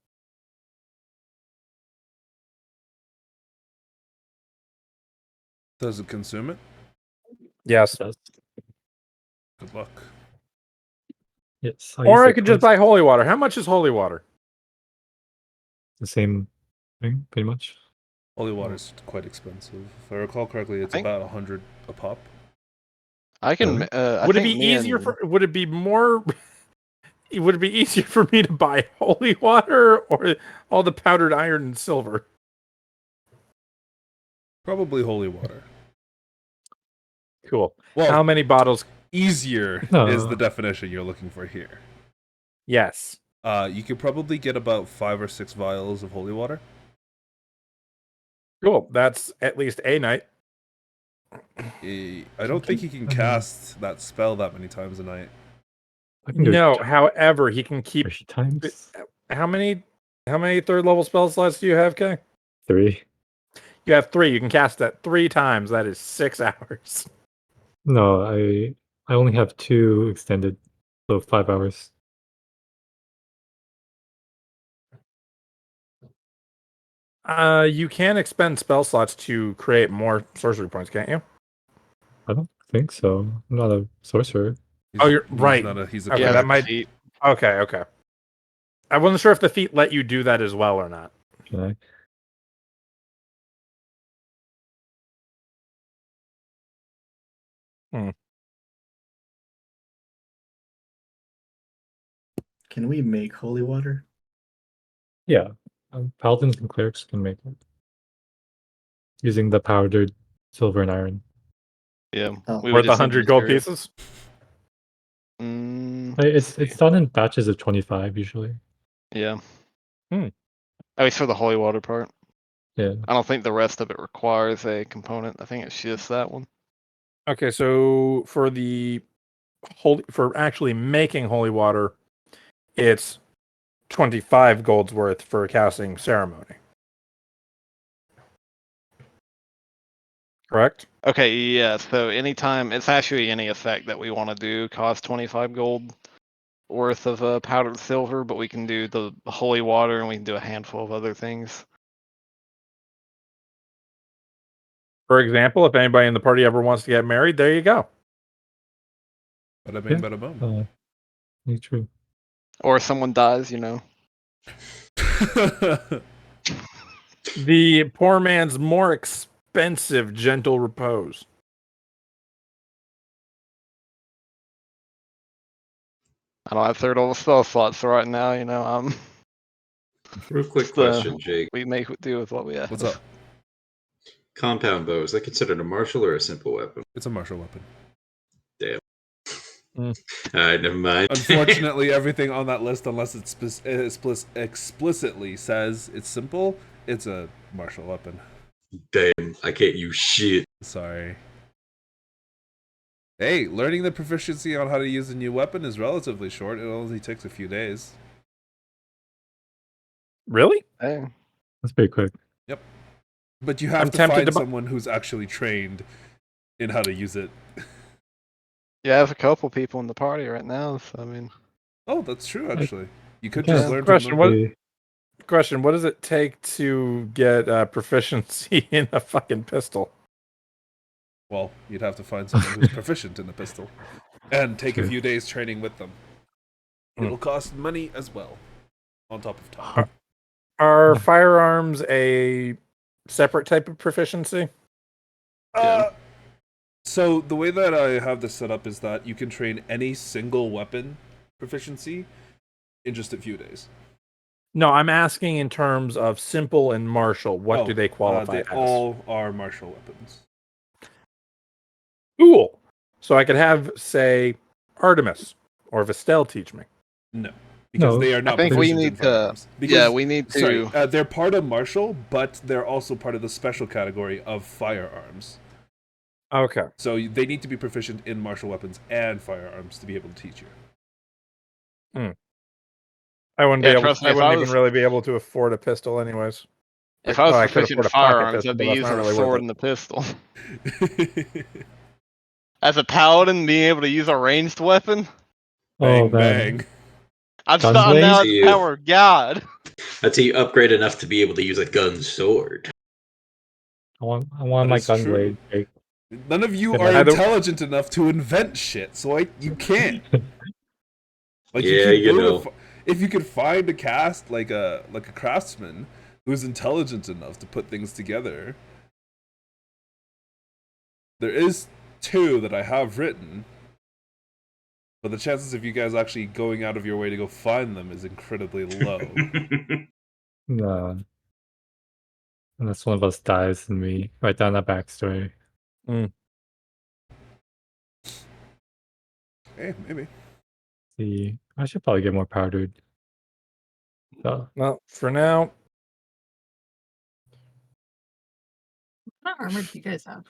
Does it consume it? Yes. It does. Good luck. Yes. Or I could just buy holy water. How much is holy water? the same thing, pretty much. Holy water's quite expensive. If I recall correctly, it's about 100 a pop. I can. Really? I Would it think be me easier and- for? Would it be more? Would it be easier for me to buy holy water or all the powdered iron and silver? Probably holy water. Cool. Well, How many bottles? easier No. is the definition you're looking for here. Yes. You could probably get about 5 or 6 vials of holy water. Cool. That's at least a night. I don't think he can cast that spell that many times a night. I can do No, it however, he can keep 3 times. how many third level spell slots do you have, Kay? 3. You have 3. You can cast that 3 times. That is 6 hours. No, I only have 2 extended, so 5 hours. You can expend spell slots to create more sorcery points, can't you? I don't think so. I'm not a sorcerer. You're right. He's a Okay, yeah, that the might- feat. Okay. I wasn't sure if the feat let you do that as well or not. Can I? Can we make holy water? Yeah. Paladins and clerics can make it. Using the powdered silver and iron. Yeah. Oh. we would Worth just need 100 gold material. pieces? It's done in batches of 25 usually. Yeah. Hmm. At least for the holy water part. Yeah. I don't think the rest of it requires a component. I think it's just that one. Okay, so for actually making holy water, it's 25 gold's worth for a casting ceremony. Correct? Okay, yeah, so anytime, it's actually any effect that we want to do costs 25 gold worth of powdered silver, but we can do the holy water and we can do a handful of other things. For example, if anybody in the party ever wants to get married, there you go. Bada bing, Yeah. bada boom. Very true. Or if someone dies, you know. The poor man's more expensive gentle repose. I don't have third level spell slots, so right now, you know, Real quick So- question, Jake. we make do with what we have. What's up? Compound bow, is that considered a martial or a simple weapon? It's a martial weapon. Alright, never mind. Unfortunately, everything on that list, unless it explicitly says it's simple, it's a martial weapon. Damn, I can't use shit. Sorry. Hey, learning the proficiency on how to use a new weapon is relatively short. It only takes a few days. Really? Hey. That's pretty quick. But you have I'm to tempted find to bu- someone who's actually trained in how to use it. Yeah, I have a couple people in the party right now, so I mean, Oh, that's true, actually. You could Yeah. just learn Question, from what- them. Question, what does it take to get proficiency in a fucking pistol? Well, you'd have to find someone who's proficient in the pistol. And take a True. few days training with them. Hmm. It'll cost money as well. On top of time. Are firearms a separate type of proficiency? So the way that I have this set up is that you can train any single weapon proficiency in just a few days. No, I'm asking in terms of simple and martial. What do they qualify They as? all are martial weapons. Cool. So I could have, say, Artemis or Vestelle teach me. No. because No, they are I not think we proficient in need to. firearms. Yeah, we need Sorry, to. they're part of martial, but they're also part of the special category of firearms. Okay. So they need to be proficient in martial weapons and firearms to be able to teach you. I wouldn't be Yeah, able. trust me, I if wouldn't I even was really be able to afford a pistol, anyways. if I was I could proficient in afford a pocket firearms, pistol, I'd but be that's using not the really worth sword it. and the pistol. As a paladin, being able to use a ranged weapon, Bang oh man, bang. I'm now Gunblade? at the power of God. Until you upgrade enough to be able to use a gun sword. I want That my is true. gunblade. Jake. None of you Can are I- intelligent enough to invent shit, so you can't. Like Yeah, you you could know. if you could find a cast like a craftsman who's intelligent enough to put things together. There is 2 that I have written, but the chances of you guys actually going out of your way to go find them is incredibly low. No. Unless one of us dies and we write down that backstory. Hey, maybe. See, I should probably get more powdered. So, Well, for now, What kind of armor do you guys have?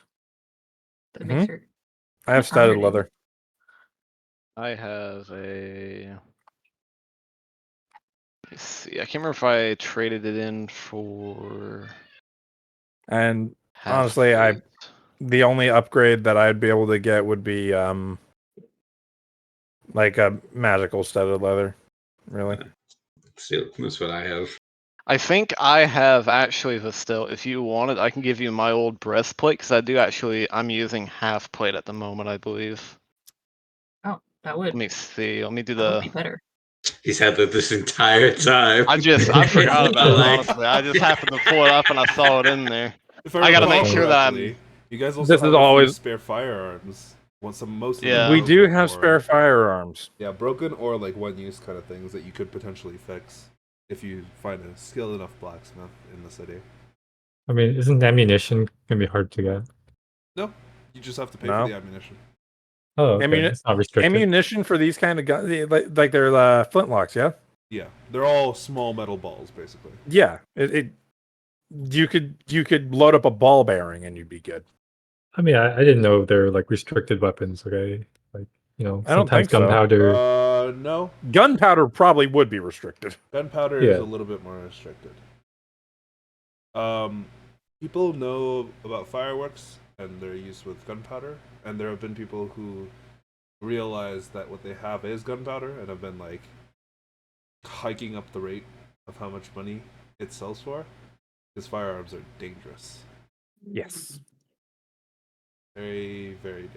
That Hmm? makes your I have what armor studded do you leather. I have a. Let's see. I can't remember if I traded it in for. And half honestly, plate. the only upgrade that I'd be able to get would be like a magical studded leather. Really. See, that's what I have. I think I have actually Vestelle. If you wanted, I can give you my old breastplate because I do actually. I'm using half plate at the moment, I believe. Oh, that Let would me see. Let me do that would the. be better. He's had that this entire time. I forgot about it Like- honestly. I just happened to pull it up and I saw it in there. If I I gotta recall make sure that correctly, you guys also This have is a few always- spare firearms. Most of them Yeah. We do broken have or- spare firearms. Yeah, broken or like one-use kind of things that you could potentially fix if you find a skilled enough blacksmith in the city. I mean, isn't ammunition gonna be hard to get? No, you just have to pay No. for the ammunition. Oh, okay. Ammuni- It's not restricted. Ammunition for these kind of guns, like they're flintlocks, yeah. Yeah, they're all small metal balls, basically. Yeah, you could load up a ball bearing and you'd be good. I mean, I didn't know they're like restricted weapons. Okay, like I don't sometimes think so. gunpowder. No. Gunpowder probably would be restricted. Gunpowder is Yeah. a little bit more restricted. People know about fireworks and their use with gunpowder, and there have been people who realize that what they have is gunpowder and have been like hiking up the rate of how much money it sells for, because firearms are dangerous. Yes. Very, very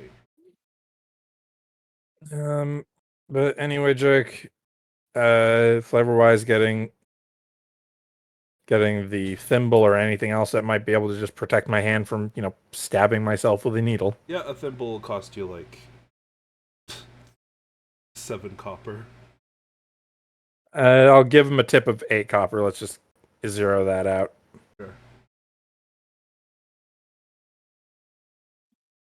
dangerous. But anyway, Jake, flavor wise, getting the thimble or anything else that might be able to just protect my hand from, stabbing myself with a needle. Yeah, a thimble will cost you like 7 copper. I'll give him a tip of 8 copper. Let's just zero that out. Sure.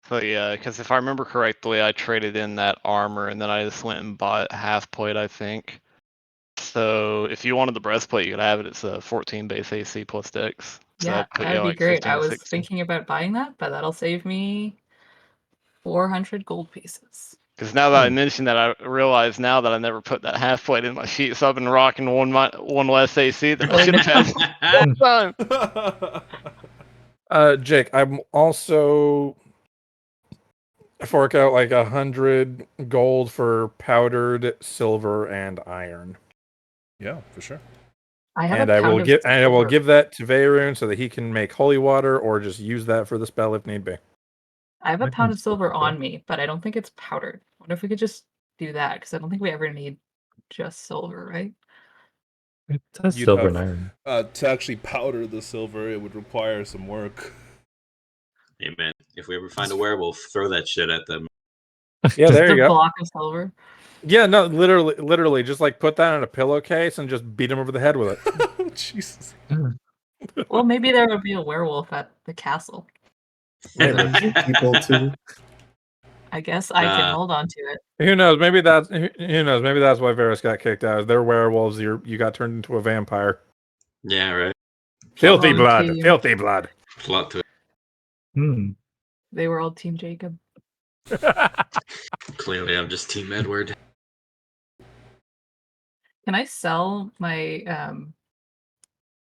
So yeah, because if I remember correctly, I traded in that armor and then I just went and bought half plate, I think. So if you wanted the breastplate, you could have it. It's a 14 base AC plus Dex. So Yeah, put that'd you be like great. 15 I to was 16. thinking about buying that, but that'll save me 400 gold pieces. Because now that I mentioned that, I realize now that I never put that half plate in my sheet, so I've been rocking one less AC than I should have had all the time. Jake, I'm also fork out like 100 gold for powdered silver and iron. Yeah, for sure. I have And a I pound will of give silver. that to Vaerun so that he can make holy water or just use that for the spell if need be. I have a I pound can of silver still- on me, but I don't think it's powdered. I wonder if we could just do that, because I don't think we ever need just silver, right? It says You'd silver have- and iron. To actually powder the silver, it would require some work. Hey man, if we ever find a werewolf, throw that shit at them. Yeah, there you a go. block of silver. Yeah, no, literally, just like put that in a pillowcase and just beat him over the head with it. Jesus. Well, maybe there would be a werewolf at the castle. Yeah, there's people too. I guess I can hold on to it. Who knows? Maybe that's why Varus got kicked out. They're werewolves. You got turned into a vampire. Yeah, right. Filthy Wrong blood. team. Filthy blood. Plot to it. They were all Team Jacob. Clearly, I'm just Team Edward. Can I sell my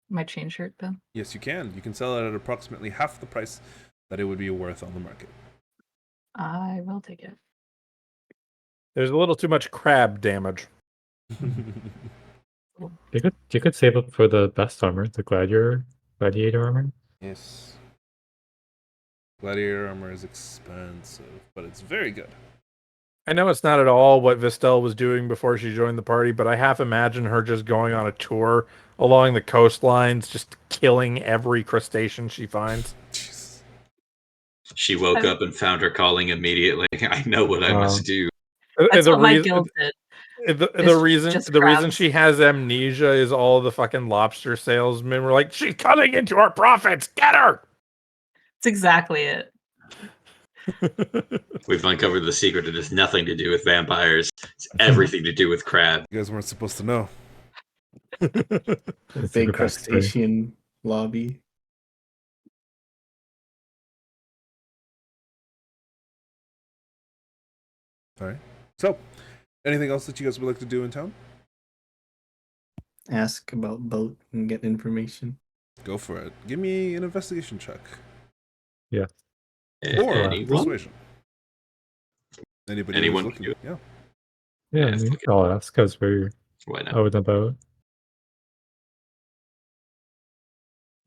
my chain shirt then? Yes, you can. You can sell it at approximately half the price that it would be worth on the market. I will take it. There's a little too much crab damage. You could save up for the best armor, the gladiator armor. Yes. Gladiator armor is expensive, but it's very good. I know it's not at all what Vestelle was doing before she joined the party, but I half imagine her just going on a tour along the coastlines, just killing every crustacean she finds. Jeez. She woke up and found her calling immediately. I know what I must do. That's what my guild did. The reason she has amnesia is all the fucking lobster salesmen were like, she's cutting into our profits. Get her. It's exactly it. We've uncovered the secret. It has nothing to do with vampires. It's everything to do with crab. You guys weren't supposed to know. The big crustacean lobby. All right. So, anything else that you guys would like to do in town? Ask about boat and get information. Go for it. Give me an investigation check. Yeah. Or Anyone? persuasion. Anybody Anyone who's looking? Yeah. Yeah, I'll ask because we're out and about.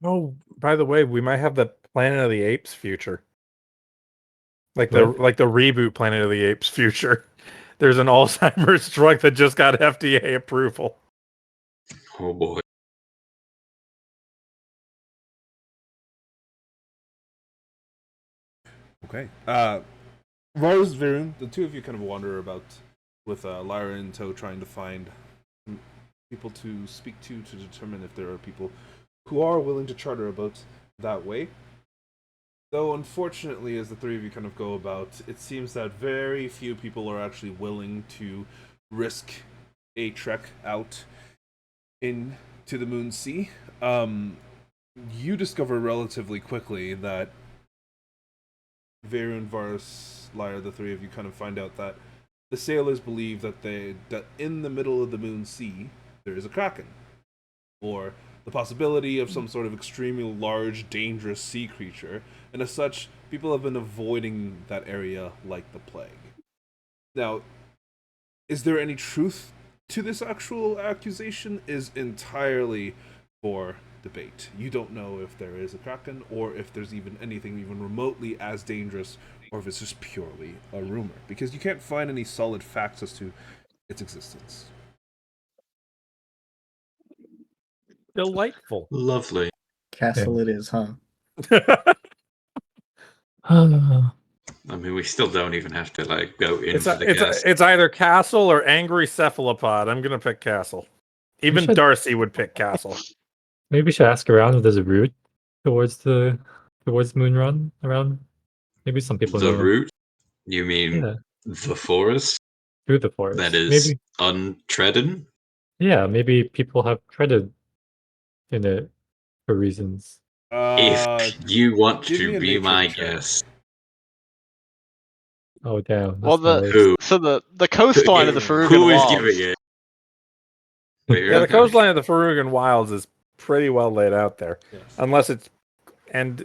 Oh, by the way, we might have the Planet of the Apes future. Like the reboot Planet of the Apes future. There's an Alzheimer's drug that just got FDA approval. Oh boy. Okay. Varus, Vaerun, the two of you kind of wander about with Lyra in tow, trying to find people to speak to determine if there are people who are willing to charter a boat that way. Though, unfortunately, as the three of you kind of go about, it seems that very few people are actually willing to risk a trek out into the Moon Sea. You discover relatively quickly that Vaerun, Varus, Lyra, the three of you kind of find out that the sailors believe that in the middle of the Moon Sea there is a kraken, or the possibility of some sort of extremely large, dangerous sea creature, and as such, people have been avoiding that area like the plague. Now, is there any truth to this actual accusation? Is entirely for debate. You don't know if there is a kraken, or if there's even anything even remotely as dangerous, or if it's just purely a rumor, because you can't find any solid facts as to its existence. Delightful. Lovely. Castle it is, huh? I mean, we still don't even have to go into the castle. It's either castle or angry cephalopod. I'm gonna pick castle. Even Darcy would pick castle. Maybe we should ask around if there's a route towards Moonrun around. Maybe some people know. The route? You mean the forest? Through the forest. That is maybe untreaded? Yeah, maybe people have treaded in it for reasons. If you want to be my guest. Oh damn. Well, Who? the coastline of the Farugan Who is Wilds. giving it? Yeah, the coastline of the Farugan Wilds is pretty well laid out there. Yes. Unless it's... And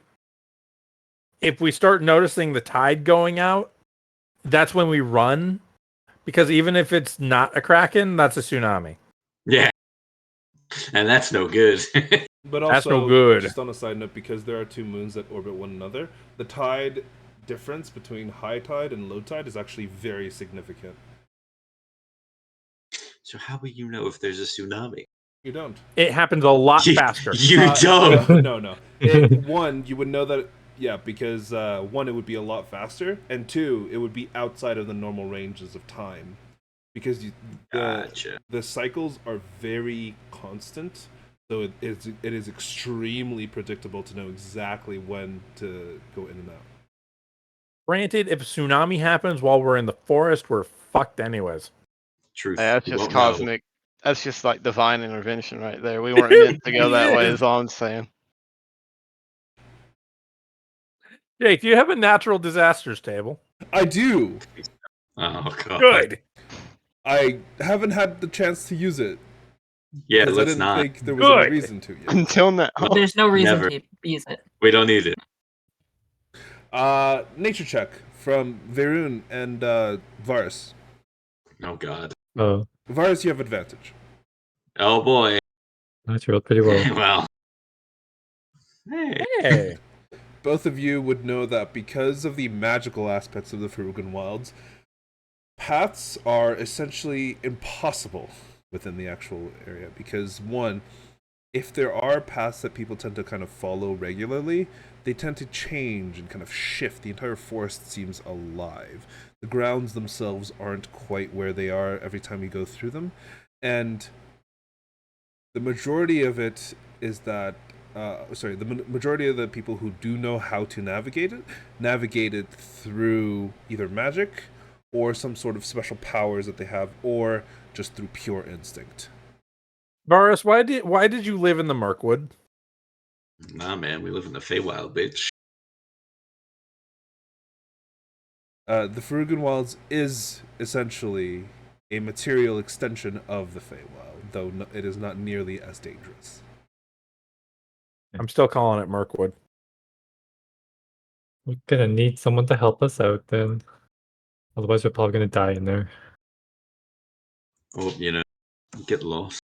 if we start noticing the tide going out, that's when we run. Because even if it's not a kraken, that's a tsunami. Yeah. And that's no good. But also, that's no good. Just on a side note, because there are two moons that orbit one another, the tide difference between high tide and low tide is actually very significant. So how will you know if there's a tsunami? You don't. It happens a lot faster. You don't. No. One, you would know that, because one, it would be a lot faster, and two, it would be outside of the normal ranges of time. Because the cycles are very constant, so it is extremely predictable to know exactly when to go in and out. Granted, if a tsunami happens while we're in the forest, we're fucked anyways. Truth. Yeah, that's we just won't know. cosmic. That's just like divine intervention right there. We weren't meant to go that way. Is all I'm saying. Jake, do you have a natural disasters table? I do. Oh god. Good. I haven't had the chance to use it Yeah, because I let's didn't not. think there was any Good. reason to yet. Until now. There's no reason Never. to use it. We don't need it. Nature check from Vaerun and Varus. Oh god. Oh, Varus, you have advantage. Oh boy. that's rolled pretty well. Well. Hey. Hey. Both of you would know that because of the magical aspects of the Furugan Wilds, paths are essentially impossible within the actual area. Because, one, if there are paths that people tend to kind of follow regularly, they tend to change and kind of shift. The entire forest seems alive. The grounds themselves aren't quite where they are every time you go through them. And the majority of it is that the majority of the people who do know how to navigate it through either magic or some sort of special powers that they have, or just through pure instinct. Varus, why did you live in the Mirkwood? Nah, man, we live in the Feywild, bitch. The Furugan Wilds is essentially a material extension of the Feywild, though it is not nearly as dangerous. I'm still calling it Mirkwood. We're gonna need someone to help us out then. Otherwise, we're probably gonna die in there. Or, get lost.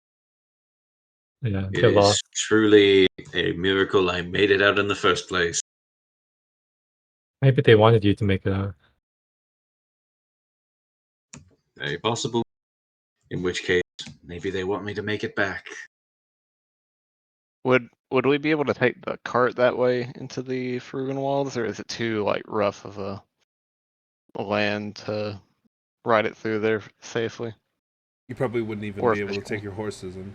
Yeah, It get is lost. truly a miracle I made it out in the first place. Maybe they wanted you to make it out. Very possible. In which case, maybe they want me to make it back. Would we be able to take the cart that way into the Frugan Wilds, or is it too like rough of a land to ride it through there safely? You probably wouldn't even Or be able to efficiently. take your horses in.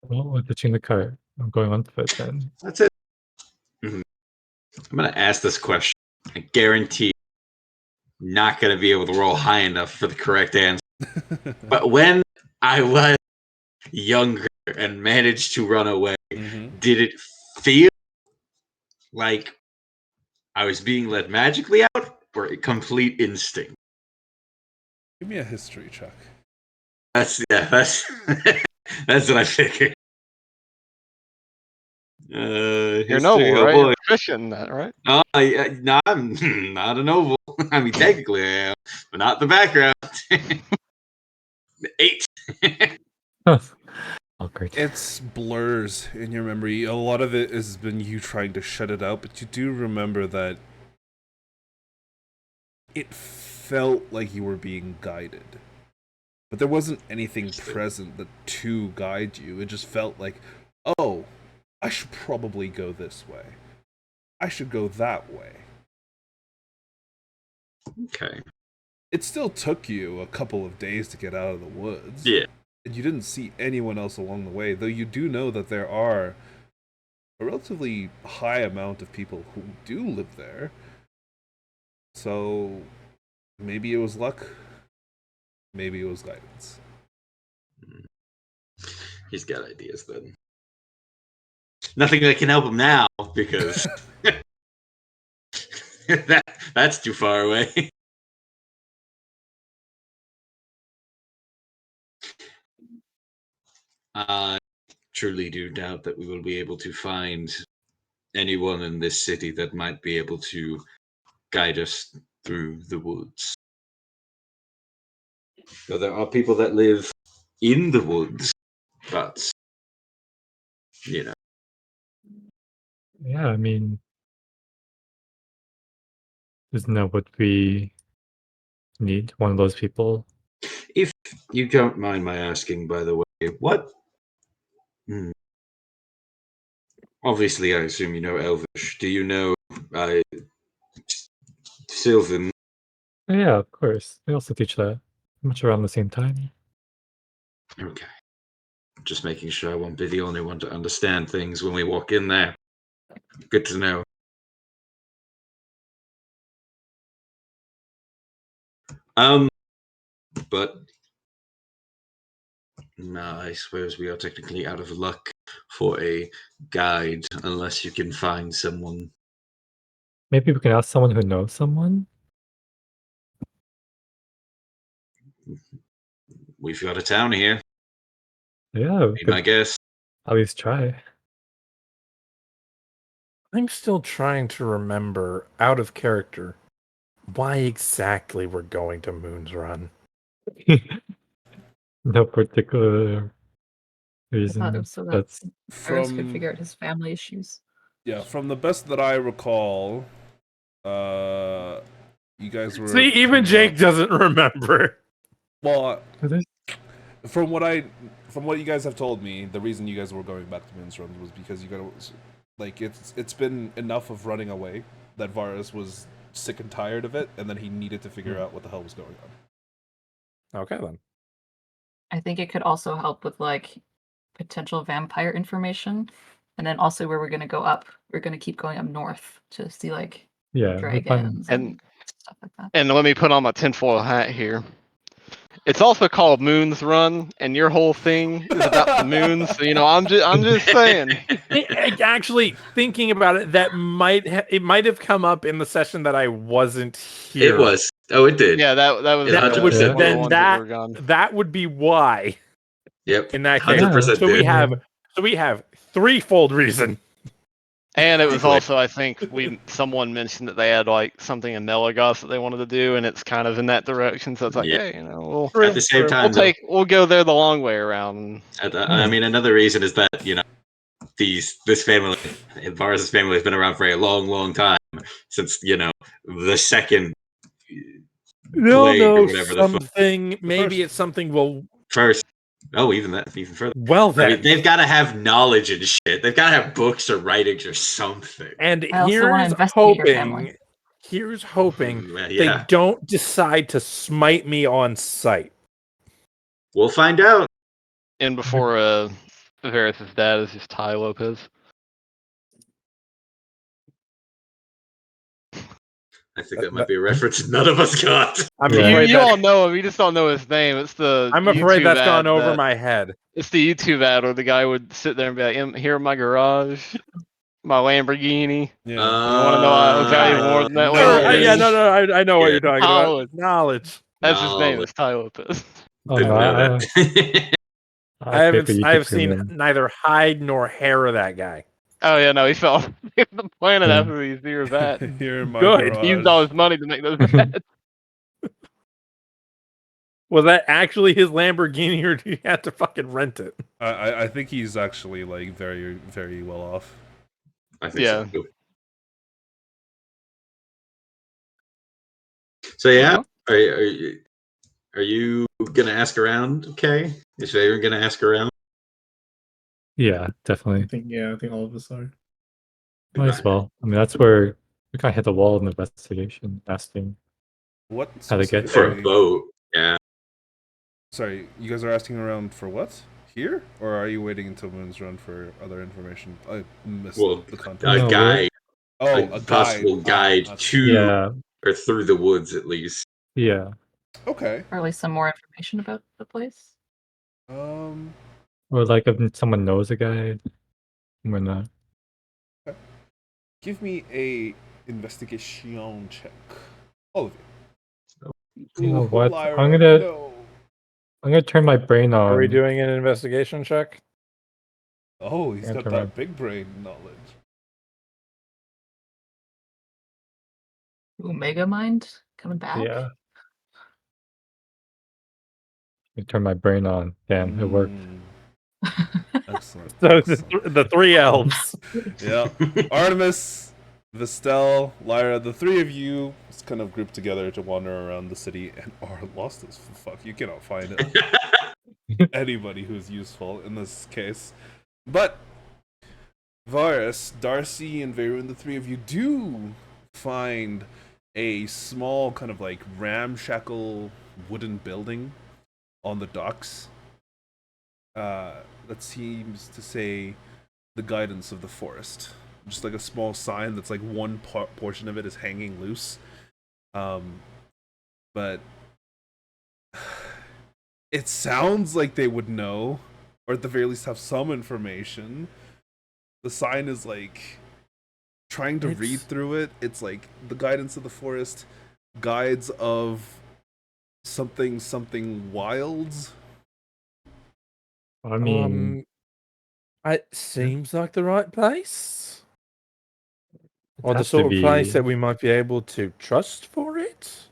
Well, we're pitching the cart. I'm going on foot then. That's it. I'm going to ask this question. I guarantee not going to be able to roll high enough for the correct answer. But when I was younger and managed to run away, did it feel like I was being led magically out, or a complete instinct? Give me a history check. That's that's what I figured. You're noble, right? You're proficient in that, right? No, I'm not a noble. I mean, technically I am, but not the background. 8. Awkward. It's blurs in your memory. A lot of it has been you trying to shut it out, but you do remember that it felt like you were being guided. But there wasn't anything present to guide you. It just felt like, oh, I should probably go this way. I should go that way. Okay. It still took you a couple of days to get out of the woods. Yeah. And you didn't see anyone else along the way, though you do know that there are a relatively high amount of people who do live there. So maybe it was luck, maybe it was guidance. He's got ideas then. Nothing that can help him now because that's too far away. I truly do doubt that we will be able to find anyone in this city that might be able to guide us through the woods. So there are people that live in the woods, but Yeah, I mean, isn't that what we need? One of those people? if you don't mind my asking, by the way, what? Obviously, I assume you know Elvish. Do you know Sylvan? Yeah, of course. They also teach that. Much around the same time. Okay. Just making sure I won't be the only one to understand things when we walk in there. Good to know. But no, I suppose we are technically out of luck for a guide unless you can find someone. Maybe we can ask someone who knows someone. We've got a town here. Yeah, we Be could my guess. at least try. I'm still trying to remember, out of character, why exactly we're going to Moon's Run. No particular I thought it reason. was so that That's Varus could From figure out his family issues. yeah, from the best that I recall, you guys were See, even coming Jake up- doesn't remember. Well, there's- from what you guys have told me, the reason you guys were going back to Moon's Run was because you got like it's been enough of running away that Varus was sick and tired of it, and then he needed to figure out what the hell was going on. Okay, then. I think it could also help with like potential vampire information. And then also where we're gonna go up, we're gonna keep going up north to see like yeah, we find dragons and And stuff like that. and let me put on my tinfoil hat here. It's also called Moon's Run, and your whole thing is about the moon. So I'm just saying. Actually, thinking about it, that it might have come up in the session that I wasn't here. It was. Oh, it did. Yeah, that was Yeah, That Yeah. would Yeah. one of the then ones that were gone. that would be why. Yep. In that case, 100% so we did. have threefold reason. And it was Exactly. also, I think, someone mentioned that they had like something in Melagos that they wanted to do, and it's kind of in that direction. So it's like, Yeah. hey, we'll At the same time, we'll go there the long way around. I mean, another reason is that this family, Varus' family, has been around for a long, long time since the second They'll plague or know whatever the fuck. something. Maybe first. it's something we'll. First. Oh, even further. Well, I then. mean, they've got to have knowledge and shit. They've got to have books or writings or something. And I also wanna investigate your family. Here's hoping they Yeah, don't decide to smite me on sight. we'll find out. And before Varus' dad is just Ty Lopez. I think that might be a reference none of us got. I'm Yeah. afraid You that, all know him. You just don't know his name. It's the. I'm afraid YouTube that's ad gone over that- my head. It's the YouTube ad where the guy would sit there and be like, "Here in my garage, my Lamborghini." Yeah. You wanna know I value more than that No, Lamborghini? Yeah, no, I know what Yeah. you're talking Knowledge. about. Knowledge. That's his name. Knowledge. It's Ty Lopez. oh Didn't no, know that. I pay haven't. for YouTube I have seen Premium. neither hide nor hair of that guy. Oh yeah, no, he fell off the planet Yeah. after these years that. Here in my Good. garage. He used all his money to make those ads. Was that actually his Lamborghini, or do you have to fucking rent it? I think he's actually like very, very well off. I think Yeah. so too. So yeah, are you gonna ask around? Okay, is Vaerun gonna ask around? Yeah, definitely. I think all of us are. Might as well. I mean, that's where we kind of hit the wall in the investigation, asking. What? How to get For a specifically- boat? Yeah. Sorry, you guys are asking around for what? Here? Or are you waiting until Moon's Run for other information? I missed Well, the a context. No, we're- guide, Oh, a a possible guide that's- to Yeah, or through the woods at least. yeah. Okay. Or at least some more information about the place. Um. Or like if someone knows a guy, we're not. Give me a investigation check. All of you. You know Ooh, what? Lyra, I'm gonna no. turn my brain on. Are we doing an investigation check? Oh, he's Yeah, got turn that my- big brain knowledge. Ooh, Mega Mind coming back. Yeah. I turn my brain on. Damn, it worked. Excellent. So excellent. the three elves. Yeah. Artemis, Vestelle, Lyra, the three of you just kind of grouped together to wander around the city and are lost as fuck. You cannot find anybody who's useful in this case. But Varus, Darcy, and Vaerun, the three of you do find a small kind of like ramshackle wooden building on the docks that seems to say the guidance of the forest. Just like a small sign that's like one portion of it is hanging loose. But It sounds like they would know, or at the very least have some information. The sign is like trying to read through it. It's like the guidance of the forest, guides of something wilds. I mean, it seems like the right place, it or the has to sort of place be. that we might be able to trust for it.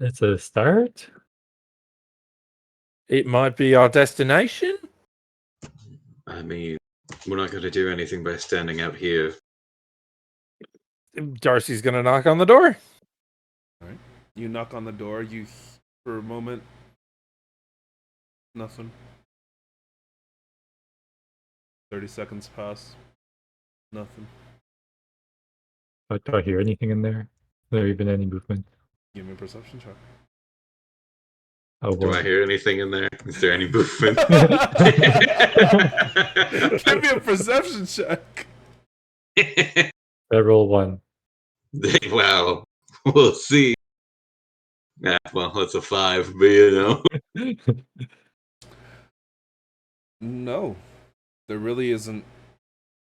It's a start. It might be our destination. I mean, we're not going to do anything by standing out here. Darcy's gonna knock on the door. All right. You knock on the door. You, for a moment, nothing. 30 seconds pass. Nothing. Do I hear anything in there? Is there even any movement? Give me a perception check. Oh Do boy. I hear anything in there? Is there any movement? Give me a perception check. I roll 1. Well, we'll see. Yeah, well, that's a 5, but you know. No, there really isn't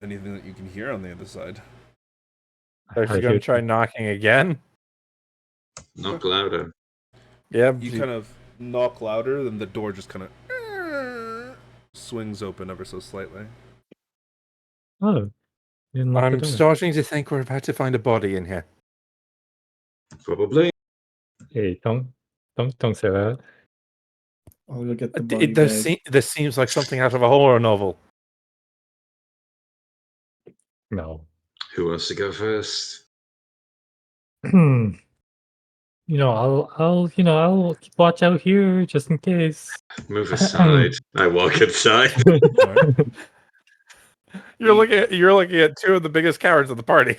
anything that you can hear on the other side. Darcy's gonna try knocking again. Knock louder. Yeah, You kind of knock louder, then the door just kind of swings open ever so slightly. Oh, you didn't lock the I'm door. starting to think we're about to find a body in here. Probably. Hey, don't say that. I'll go get the body bag. This seems like something out of a horror novel. No. Who wants to go first? I'll watch out here just in case. Move aside. I walk inside. You're looking at two of the biggest cowards of the party.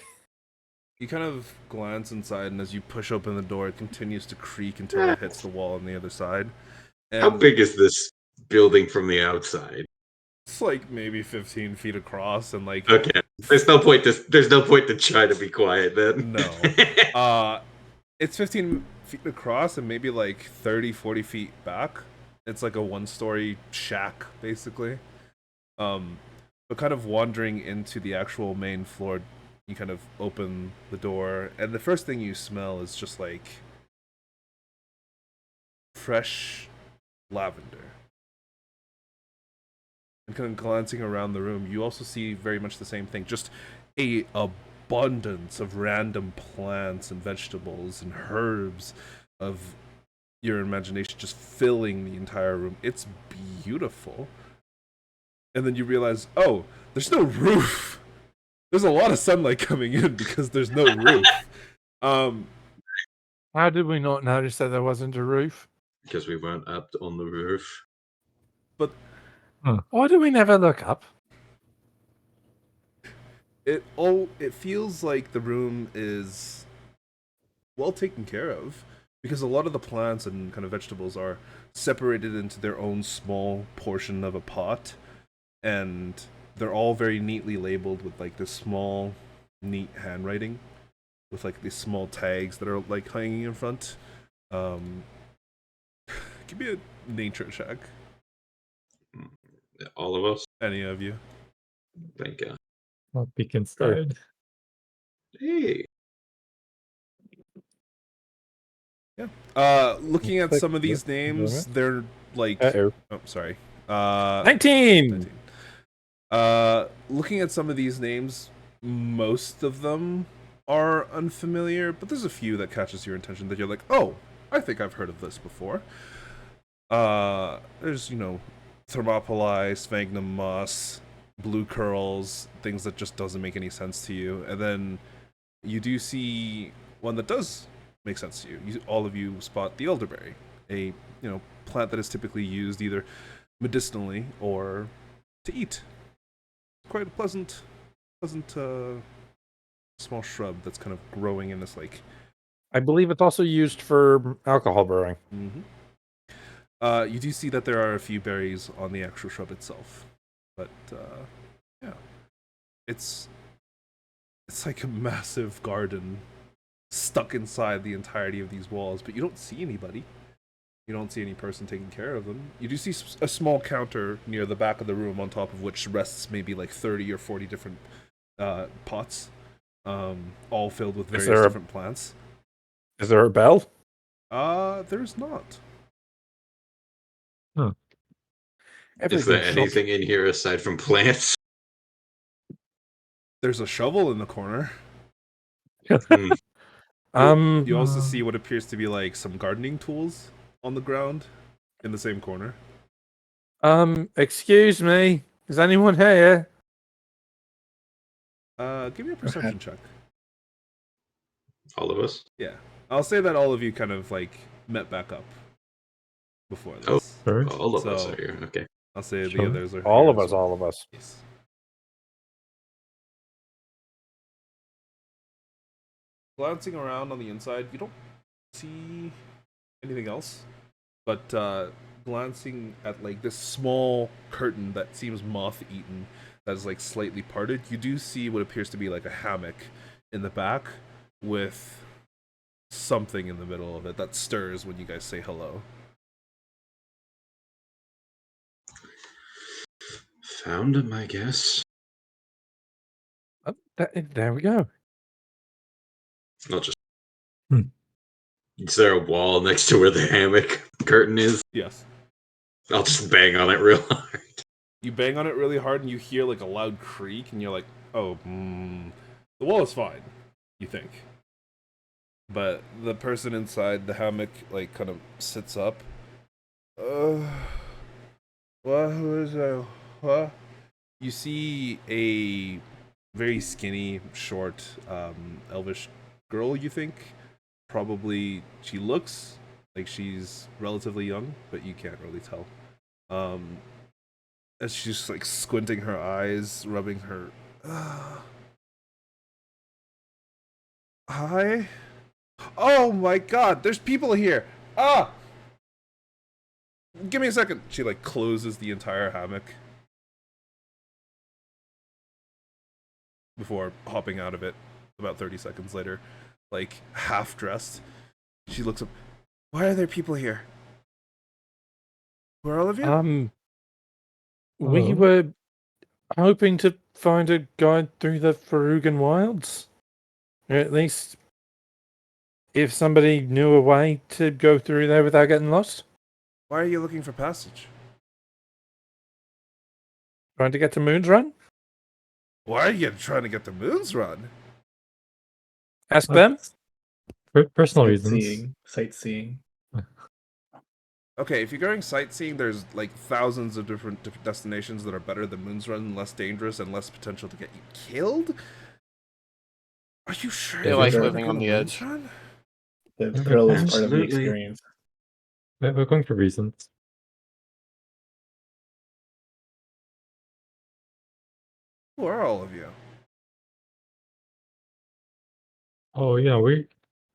You kind of glance inside, and as you push open the door, it continues to creak until it hits the wall on the other side. And How big is this building from the outside? it's like maybe 15 feet across, and like Okay. There's no point to try to be quiet then. no. It's 15 feet across and maybe like 30, 40 feet back. It's like a one-story shack, basically. But kind of wandering into the actual main floor, you kind of open the door, and the first thing you smell is just like fresh lavender. And kind of glancing around the room, you also see very much the same thing. Just a abundance of random plants and vegetables and herbs of your imagination just filling the entire room. It's beautiful. And then you realize, oh, there's no roof. There's a lot of sunlight coming in because there's no roof. How did we not notice that there wasn't a roof? Because we weren't up on the roof. But why do we never look up? It feels like the room is well taken care of because a lot of the plants and kind of vegetables are separated into their own small portion of a pot, and they're all very neatly labeled with like this small, neat handwriting with like these small tags that are like hanging in front. Give me a nature check. All of us? Any of you? Thank God. I'll peek inside. Hey. Yeah. Looking at some of these names, they're like. Oh, sorry. 19. Looking at some of these names, most of them are unfamiliar, but there's a few that catches your attention that you're like, oh, I think I've heard of this before. There's Thermopylae, sphagnum moss, blue curls, things that just doesn't make any sense to you, and then you do see one that does make sense to you. All of you spot the elderberry, a plant that is typically used either medicinally or to eat. Quite a pleasant small shrub that's kind of growing in this like. I believe it's also used for alcohol brewing. Mm-hmm. You do see that there are a few berries on the actual shrub itself, but yeah, it's like a massive garden stuck inside the entirety of these walls, but you don't see anybody. You don't see any person taking care of them. You do see a small counter near the back of the room, on top of which rests maybe like 30 or 40 different pots, all filled with various different plants. Is there a bell? There's not. Huh. Is there anything in here aside from plants? There's a shovel in the corner. Hmm. You also see what appears to be like some gardening tools on the ground in the same corner. Excuse me. Is anyone here? Give me a perception check. All of us? Yeah. I'll say that all of you kind of like met back up before this. Sure. All of us are here. Okay. I'll say Sure. the others are All here of as us, well. all of us. Yes. Glancing around on the inside, you don't see anything else, but glancing at like this small curtain that seems moth-eaten, that is like slightly parted, you do see what appears to be like a hammock in the back with something in the middle of it that stirs when you guys say hello. Found him, I guess. Oh, there we go. I'll just. Hmm. Is there a wall next to where the hammock curtain is? Yes. I'll just bang on it real hard. You bang on it really hard and you hear like a loud creak and you're like, oh, the wall is fine, you think. But the person inside the hammock like kind of sits up. What? Who is that? What? You see a very skinny, short, elvish girl, you think. Probably she looks like she's relatively young, but you can't really tell. As she's like squinting her eyes, rubbing her. Hi? Oh my god, there's people here! Ah! Give me a second. She like closes the entire hammock before hopping out of it about 30 seconds later, like half dressed. She looks up. Why are there people here? Who are all of you? We were hoping to find a guide through the Farugan wilds. Or at least if somebody knew a way to go through there without getting lost. Why are you looking for passage? Trying to get to Moon's Run? Why are you trying to get to Moon's Run? Ask them. For personal reasons. Sightseeing. Okay, if you're going sightseeing, there's like thousands of different destinations that are better than Moon's Run, less dangerous, and less potential to get you killed. Are you sure? They you're like trying to living go on to the Moon's edge. Run? The thrill is part of the Absolutely. experience. We're going for reasons. Who are all of you? Oh yeah, we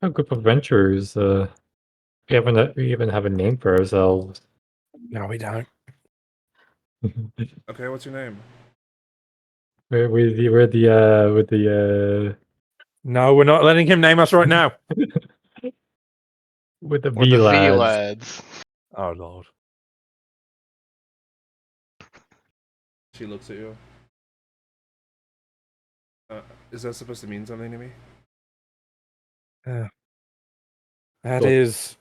a group of adventurers. We even have a name for ourselves. No, we don't. Okay, what's your name? We're the No, we're not letting him name us right now. with the Or V the V lads. lads. Oh lord. She looks at you. Is that supposed to mean something to me? That Cool. is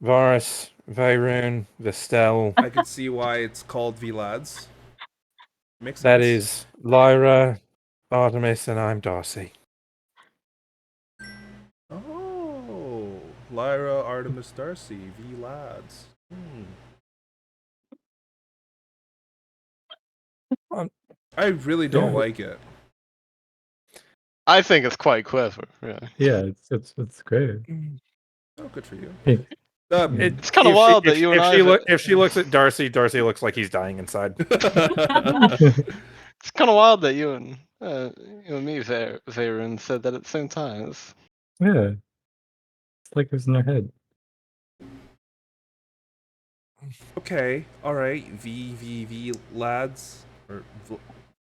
Varus, Vaerun, Vestelle. I could see why it's called V-Lads. Makes sense. That is Lyra, Artemis, and I'm Darcy. Oh, Lyra, Artemis, Darcy, V-Lads. I really don't Yeah. like it. I think it's quite clever. Yeah. Yeah, it's great. Oh, good for you. Hey, It's kind of wild that you and I. If she looks at Darcy, Darcy looks like he's dying inside. It's kind of wild that you and me, Vaerun, said that at the same time. yeah, it's like it was in their head. Okay, all right. V lads or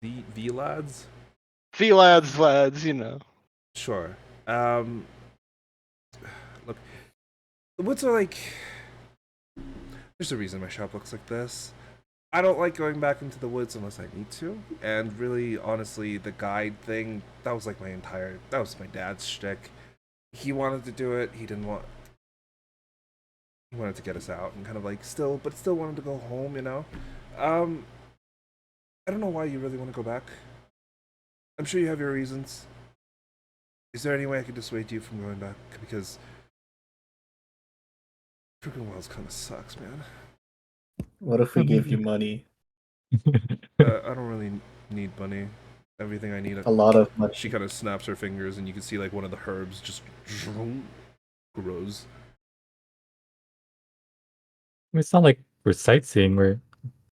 V lads. V lads, you know. Sure. Look, what's like? There's a reason my shop looks like this. I don't like going back into the woods unless I need to. And really, honestly, the guide thing, that was like that was my dad's shtick. He wanted to do it. He wanted to get us out and kind of like still wanted to go home, you know? I don't know why you really want to go back. I'm sure you have your reasons. Is there any way I could dissuade you from going back? Because Crooked Wells kind of sucks, man. What if we give you money? I don't really need money. Everything I need. A lot of money. She kind of snaps her fingers, and you can see like one of the herbs just grows. It's not like we're sightseeing, we're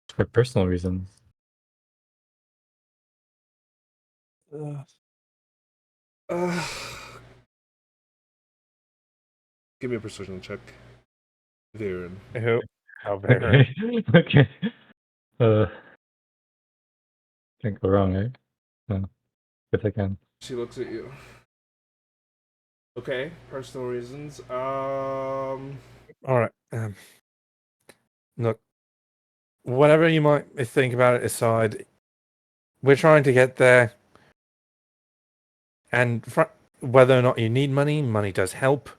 for personal reasons. Give me a persuasion check. Vaerun. How very. Okay. Can't go wrong, right? No. If I can. She looks at you. Okay, personal reasons. All right. Look, whatever you might think about it aside, we're trying to get there. And whether or not you need money, money does help.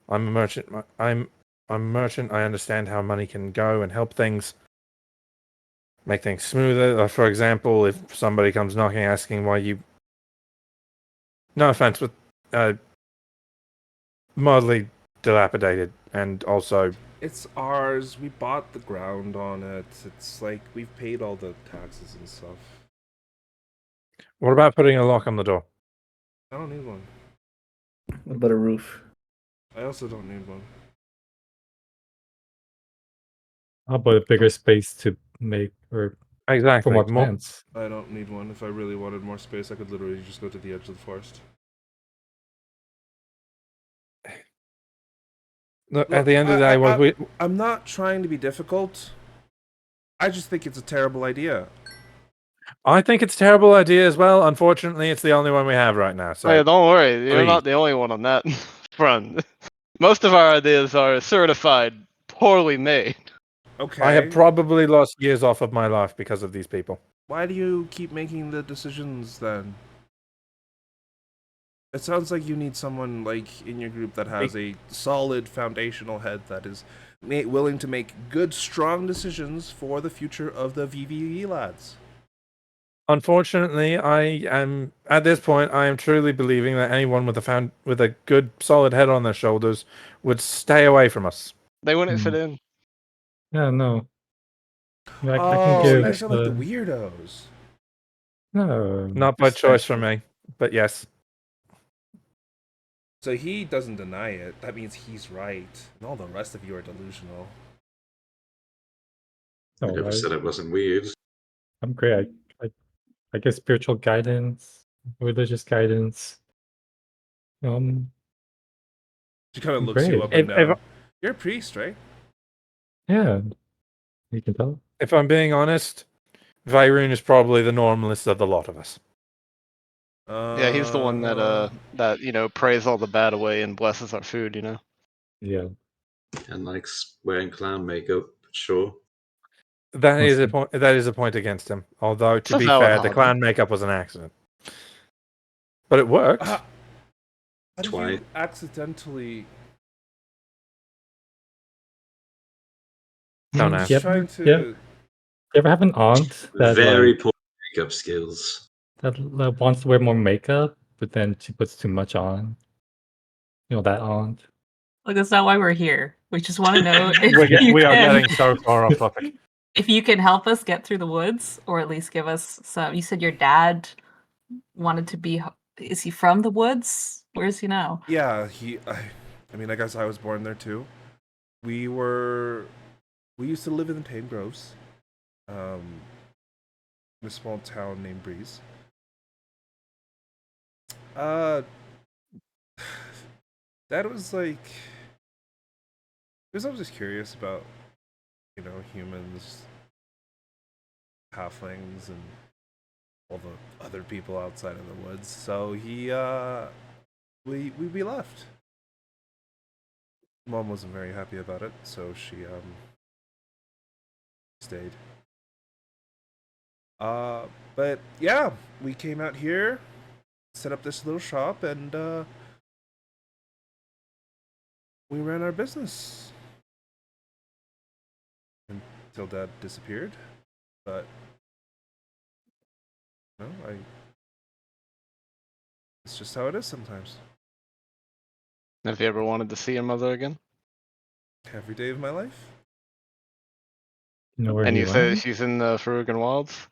I'm a merchant. I'm a merchant. I understand how money can go and help things, make things smoother. For example, if somebody comes knocking asking why you, no offense, but mildly dilapidated, and also it's ours. We bought the ground on it. It's like we've paid all the taxes and stuff. what about putting a lock on the door? I don't need one. What about a roof? I also don't need one. How about a bigger space to make or Exactly. for more plants? I don't need one. If I really wanted more space, I could literally just go to the edge of the forest. Look, at the end of the day, I'm not trying to be difficult. I just think it's a terrible idea. I think it's a terrible idea as well. Unfortunately, it's the only one we have right now. So Hey, don't worry, you're not the only one on that front. Most of our ideas are certified poorly made. Okay. I have probably lost years off of my life because of these people. Why do you keep making the decisions then? It sounds like you need someone like in your group that has a solid foundational head that is willing to make good, strong decisions for the future of the VVE lads. Unfortunately, I am at this point. I am truly believing that anyone with a good, solid head on their shoulders would stay away from us. They wouldn't fit in. Yeah, no. I Oh, can give. you guys are like the weirdos. No, Not by choice for me, but yes. So he doesn't deny it. That means he's right, and all the rest of you are delusional. I never said it wasn't weird. I'm great. I guess spiritual guidance, religious guidance. She kind of looks great. you up and down. You're a priest, right? Yeah, you can tell. If I'm being honest, Vaerun is probably the normalist of the lot of us. Yeah, he's the one that prays all the bad away and blesses our food. Yeah. And likes wearing clown makeup, sure. That is a point. That is a point against him. Although, to be fair, the clown makeup was an accident, but it worked. How did you accidentally? Don't ask. Trying to. You ever have an aunt that very poor makeup skills that wants to wear more makeup, but then she puts too much on? You know that aunt. Look, that's not why we're here. We just want to know if we are getting so far off topic. If you can help us get through the woods, or at least give us some. You said your dad wanted to be. Is he from the woods? Where is he now? Yeah, I mean, I guess I was born there too. We used to live in the Tame Groves, in a small town named Breeze. Dad was like, he was always curious about, humans, halflings, and all the other people outside of the woods. So we left. Mom wasn't very happy about it, so she stayed. But yeah, we came out here, set up this little shop, and we ran our business until Dad disappeared. But no, it's just how it is sometimes. Have you ever wanted to see your mother again? Every day of my life. You know where And he you say went? she's in the Farugan Wilds?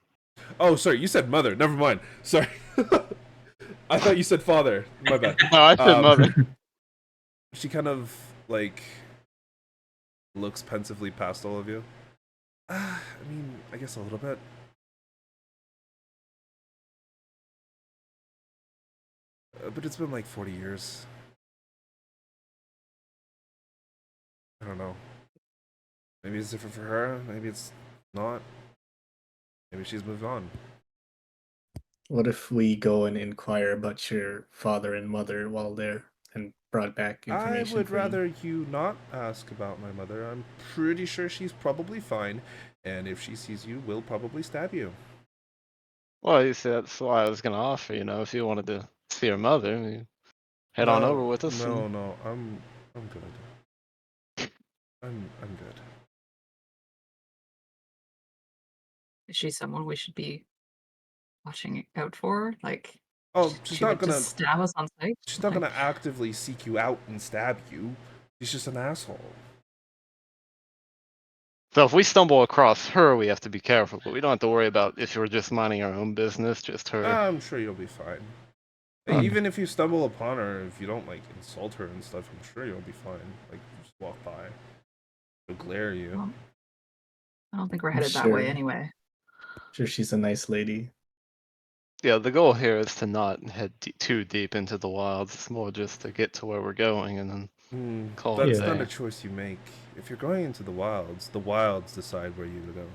Oh, sorry, you said mother. Never mind. Sorry. I thought you said father. My bad. No, I said mother. She kind of like looks pensively past all of you. I mean, I guess a little bit. But it's been like 40 years. I don't know. Maybe it's different for her. Maybe it's not. Maybe she's moved on. What if we go and inquire about your father and mother while there and brought back I information? would for you? rather you not ask about my mother. I'm pretty sure she's probably fine. And if she sees you, will probably stab you. Well, you see, that's why I was gonna offer. If you wanted to see your mother, you head on over with us. No, no, I'm good. I'm good. Is she someone we should be watching out for? Like, Oh, she's she not would gonna. just stab us on sight? She's not gonna Like, actively seek you out and stab you. She's just an asshole. So if we stumble across her, we have to be careful. But we don't have to worry about if we're just minding our own business, just her. I'm sure you'll be fine. Okay. Even if you stumble upon her, if you don't like insult her and stuff, I'm sure you'll be fine. Like just walk by, she'll glare at you. well, I don't think we're I'm headed that way sure. anyway. Sure, she's a nice lady. Yeah, the goal here is to not head too deep into the wilds. It's more just to get to where we're going and then call it a That's day. not a choice you make. If you're going into the wilds decide where you go.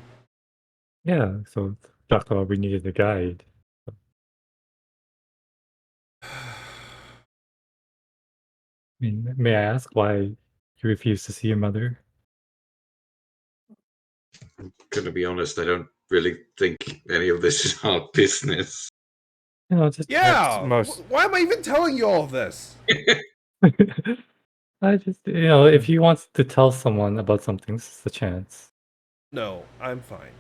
Yeah, so talked about we needed a guide. I mean, may I ask why you refuse to see your mother? Gonna be honest, I don't really think any of this is our business. You know, just Yeah. most- Why am I even telling you all this? I just, if he wants to tell someone about something, this is a chance. No, I'm fine.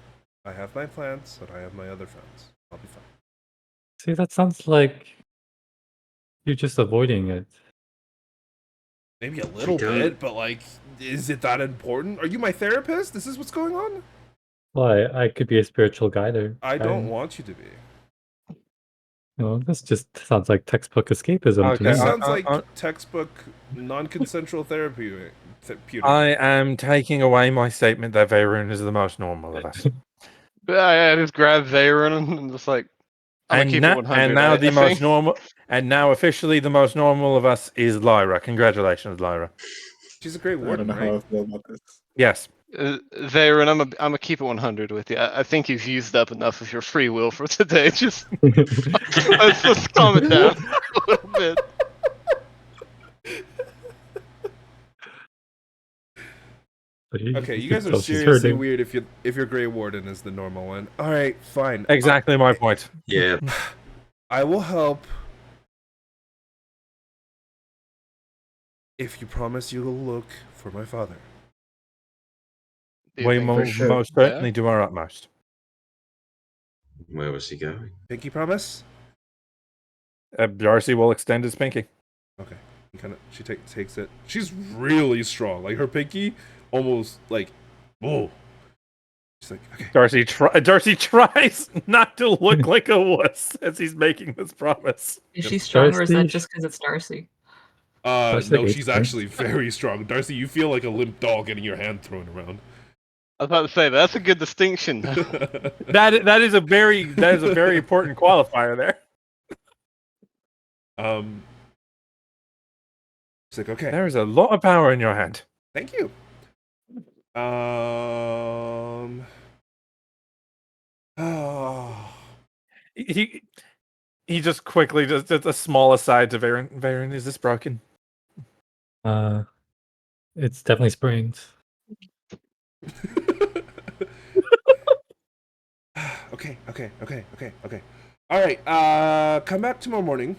I have my plans, and I have my other friends. I'll be fine. See, that sounds like you're just avoiding it. Maybe a little don't- bit, but like, is it that important? Are you my therapist? This is what's going on? Well, I could be a spiritual guide. I don't want you to be. This just sounds like textbook escapism to Okay, me. This I- sounds like I- textbook non-consensual therapy. I am taking away my statement that Vaerun is the most normal of us. I just grab Vaerun and just like, I'm gonna keep it 100. And now the I most think. normal, and now officially the most normal of us is Lyra. Congratulations, Lyra. She's a great I don't warden, know how I right? feel about this. Yes. Vaerun, I'm gonna keep it 100 with you. I think you've used up enough of your free will for today. Just let's calm it down a little bit. Okay, you guys are So she's seriously hurting. weird if your Grey Warden is the normal one. All right, fine. Exactly my point. Yeah, I will help if you promise you will look for my father. Do you We think will for sure- most certainly do our utmost. where was he going? Pinky promise? Darcy will extend his pinky. Okay. She takes it. She's really strong. Like her pinky, almost like, whoa. She's like, okay. Darcy tries not to look like a wuss as he's making this promise. Is Yep. she strong, or is that Darcy? just because it's Darcy? Darcy No, hates she's her. actually very strong. Darcy, you feel like a limp dog getting your hand thrown around. I was about to say that's a good distinction. That is a very important qualifier there. She's like, okay. There is a lot of power in your hand. Thank you. Oh. He just quickly just a small aside to Vaerun. Vaerun, is this broken? It's definitely sprained. Okay. All right. Come back tomorrow morning.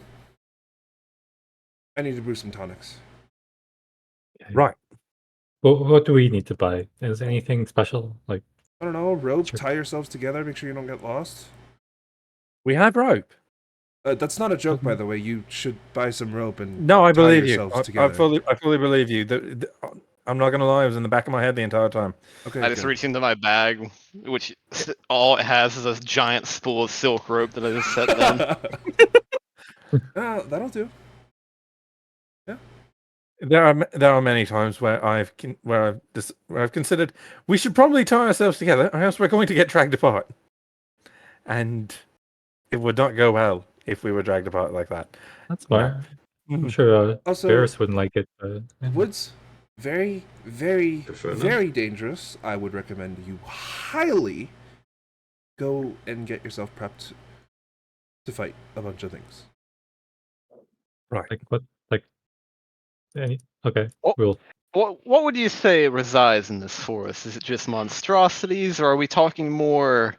I need to brew some tonics. Right. What do we need to buy? Is there anything special? Like, I don't know. Rope. Sure. Tie yourselves together. Make sure you don't get lost. We have rope. That's not a joke, by the way. You should buy some rope and No, I tie believe you. yourselves I together. fully believe you. I'm not gonna lie, it was in the back of my head the entire time. Okay. I just good. reach into my bag, which all it has is a giant spool of silk rope that I just set down. That'll do. There are many times where I've considered we should probably tie ourselves together, or else we're going to get dragged apart, and it would not go well if we were dragged apart like that. that's smart. I'm Mhm. sure Also, Varus wouldn't like it, but woods, very, Prefer not. very dangerous. I would recommend you highly go and get yourself prepped to fight a bunch of things. Right. like what? Like, okay, Oh. we'll. What would you say resides in this forest? Is it just monstrosities, or are we talking more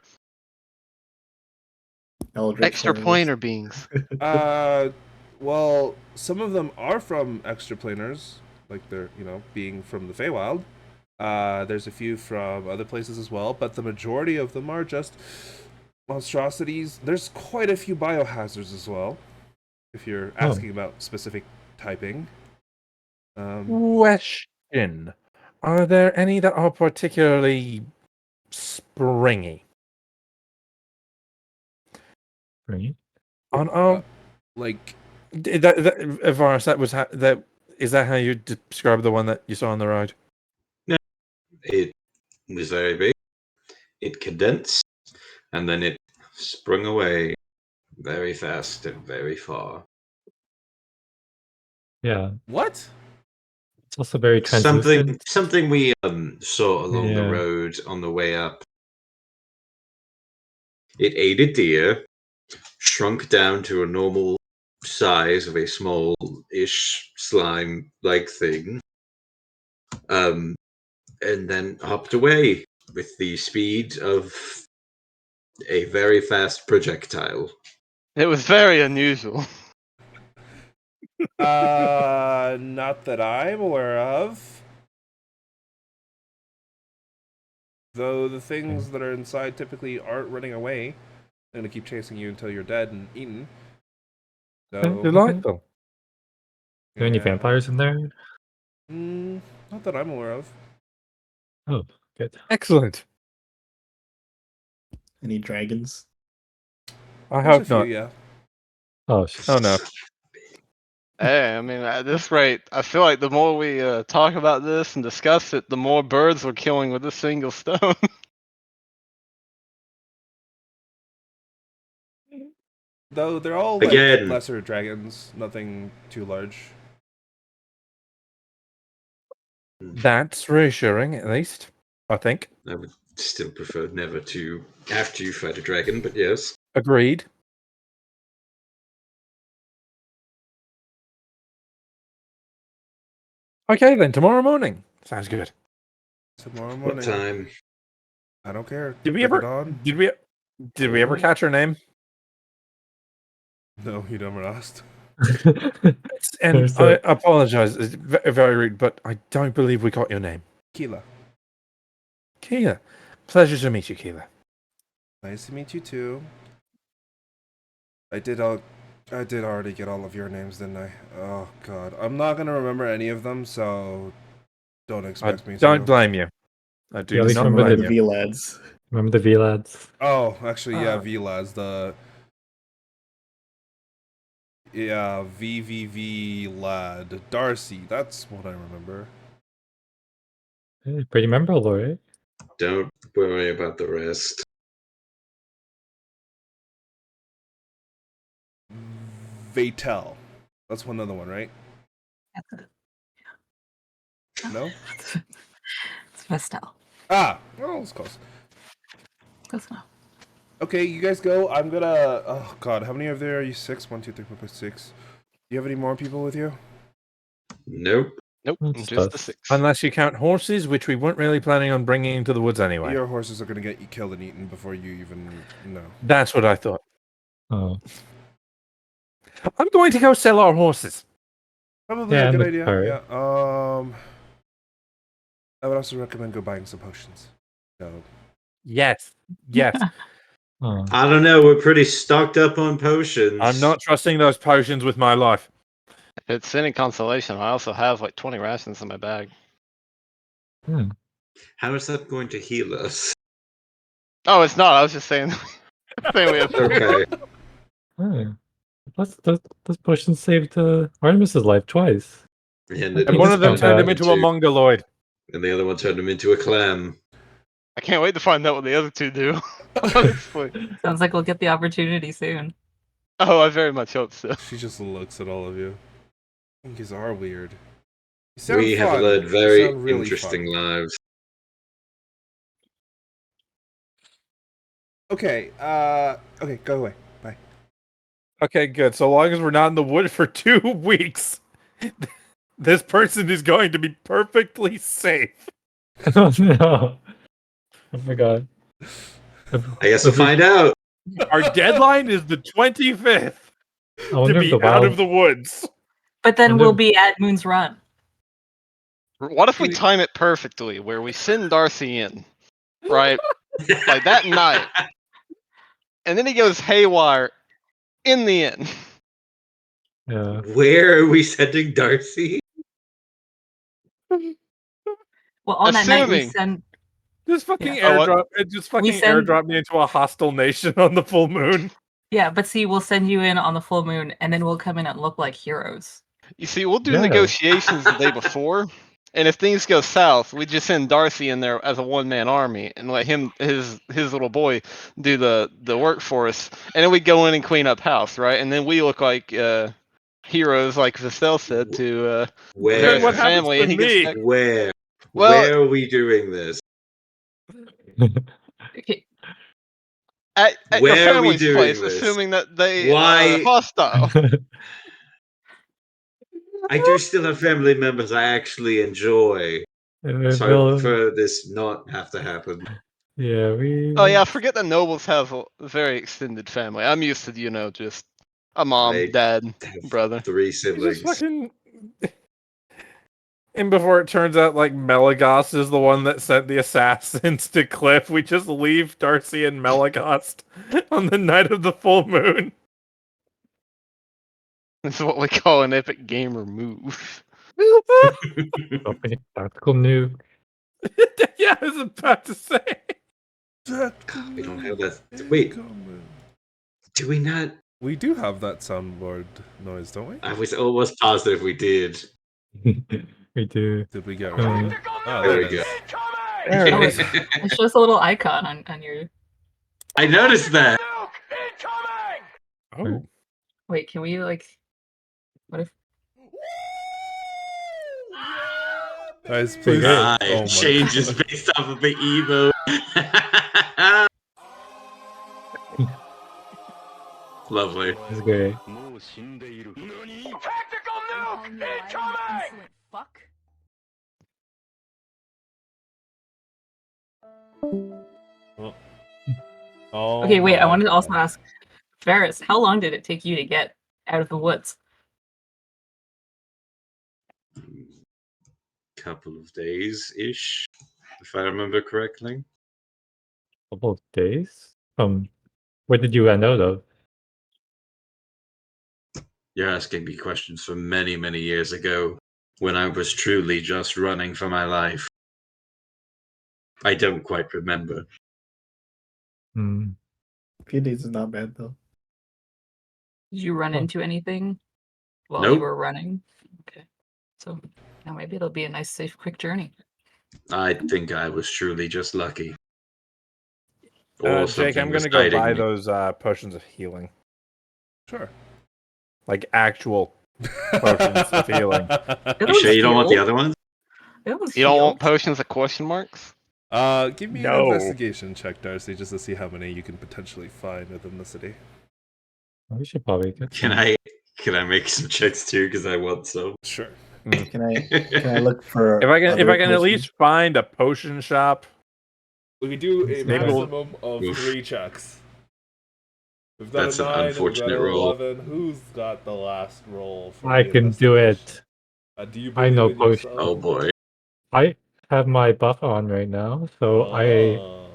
Eldritch extraplanar beings? Well, some of them are from extraplaners, like they're, being from the Feywild. There's a few from other places as well, but the majority of them are just monstrosities. There's quite a few biohazards as well, if you're asking about specific typing. Question: are there any that are particularly springy? Right? On Like, Varus, that is that how you describe the one that you saw on the road? It was very big. It condensed, and then it sprung away very fast and very far. Yeah, what? it's also very translucent. Something we saw along the Yeah. road on the way up. It ate a deer, shrunk down to a normal size of a small-ish slime-like thing, and then hopped away with the speed of a very fast projectile. It was very unusual. Not that I'm aware of. Though the things that are inside typically aren't running away. They're gonna keep chasing you until you're dead and eaten. So, Delightful. Are there any vampires in there? Not that I'm aware of. Oh, good. Excellent. Any dragons? I There's a hope few, not. yeah. Oh, Oh no. Hey, I mean, at this rate, I feel like the more we talk about this and discuss it, the more birds we're killing with a single stone. Though they're all Again. lesser dragons, nothing too large. That's reassuring, at least. I think. I would still prefer never to have to fight a dragon, but yes. Agreed. Okay then, tomorrow morning. Sounds good. Tomorrow What morning. time? I don't care. Did we Break it ever on? did we ever catch her name? No, you never asked. And There's I a- apologize, it's very rude, but I don't believe we got your name. Keela. Keela. Pleasure to meet you, Keela. Nice to meet you too. I did already get all of your names, didn't I? Oh god. I'm not gonna remember any of them, so don't I expect me to. don't blame you. I do Yeah, at least not remember blame The you. V lads. Remember the V lads? Oh, actually, yeah, Ah. V-Lads, yeah, VVV lad. Darcy, that's what I remember. Pretty memorable, right? Don't worry about the rest. Vestelle. That's one other one, right? No? It's Vestelle. Ah! Oh, it's close. Close enough. Okay, you guys go. I'm gonna... Oh, God. How many of there are you? 6? 1, 2, 3, 4, 5, 6. Do you have any more people with you? Nope. Nope, That's just the tough. 6. Unless you count horses, which we weren't really planning on bringing into the woods anyway. Your horses are going to get you killed and eaten before you even know. That's what I thought. Oh, I'm going to go sell our horses. Probably Yeah, a and good the idea. cart. Yeah. I would also recommend go buying some potions. So Yes. Yes. oh. I don't know. We're pretty stocked up on potions. I'm not trusting those potions with my life. If it's any consolation, I also have like 20 rations in my bag. How is that going to heal us? Oh, it's not. I was just saying, saying we have. Okay. Oh. Those potions saved Artemis's life twice. And, And And one of them discount turned that. him into a mongoloid. and the other one turned him into a clam. I can't wait to find out what the other two do. Honestly. Sounds like we'll get the opportunity soon. Oh, I very much hope so. she just looks at all of you. I think these are weird. You sound We have fun. led You very sound really interesting fun. lives. Okay. Okay. Go away. Bye. Okay, good. So long as we're not in the wood for 2 weeks, this person is going to be perfectly safe. Oh no! Oh my god! I guess we'll find out. Our deadline is the 25th I to wonder if be the out wild. of the woods. But then Wonder- we'll be at Moon's Run. What if we time it perfectly, where we send Darcy in, right, like that night, and then he goes haywire in the end. Yeah. Where are we sending Darcy? Well, on that night we Assuming- send. Just fucking Yeah. Oh, what? airdrop. Just fucking send- airdrop me into a hostile nation on the full moon. Yeah, but see, we'll send you in on the full moon, and then we'll come in and look like heroes. You see, we'll do Yeah. negotiations the day before, and if things go south, we just send Darcy in there as a one-man army and let him, his little boy, do the work for us, and then we go in and clean up house, right? And then we look like heroes, like Vestelle said, to Where? Then what Varus' happens family, to and he gets me? back. Where? Well- Where are we doing this? Okay, At your Where are we family's doing place, this? assuming that they Why- are hostile. I do still have family members I actually enjoy. So I prefer this not have to happen. Yeah, we. Oh yeah, I forget that nobles have a very extended family. I'm used to, just a mom, I dad, have brother. 3 Just siblings. fucking. And before it turns out like Melagos is the one that sent the assassins to Cliff, we just leave Darcy and Melagos on the night of the full moon. This is what we call an epic gamer move. Tactical nuke. Yeah, I was about to say. We don't have that. Wait. Do we not? We do have that soundboard noise, don't we? I was almost positive we did. We do. Did we get rid of it? Oh, There there we it go. is. There it is. it shows a little icon on your. I noticed that. Oh. Wait, can we like? What if? Guys, please. Yeah. Oh my It changes God. based off of the emo. Lovely. It's great. Fuck. Oh Okay, wait. I my wanted to also God. ask, Varus, how long did it take you to get out of the woods? Couple of days ish, if I remember correctly. Couple of days. Where did you end out of? You're asking me questions from many, many years ago when I was truly just running for my life. I don't quite remember. Hmm. Few days is not bad though. Did you run Oh. into anything while Nope. you were running? Okay, so now maybe it'll be a nice, safe, quick journey. I think I was truly just lucky. Jake, something I'm was gonna go guiding buy me. those potions of healing. Sure. Like actual potions of healing. You sure you don't want the other ones? It was You don't want healed. potions with question marks? Give me No. an investigation check, Darcy, just to see how many you can potentially find within the city. We should probably get Can some. I make some checks too? Because I want some. Sure. Can I look for If I can other at potions? least find a potion shop. We can do a Maybe we'll- maximum of Oof. 3 checks. We've got That's a an 9, we've got unfortunate an roll. 11. Who's got the last roll for I the can do investigation? it. Do you I believe know in potion. yourself? Oh boy. I have my buff on right now, so I Oh.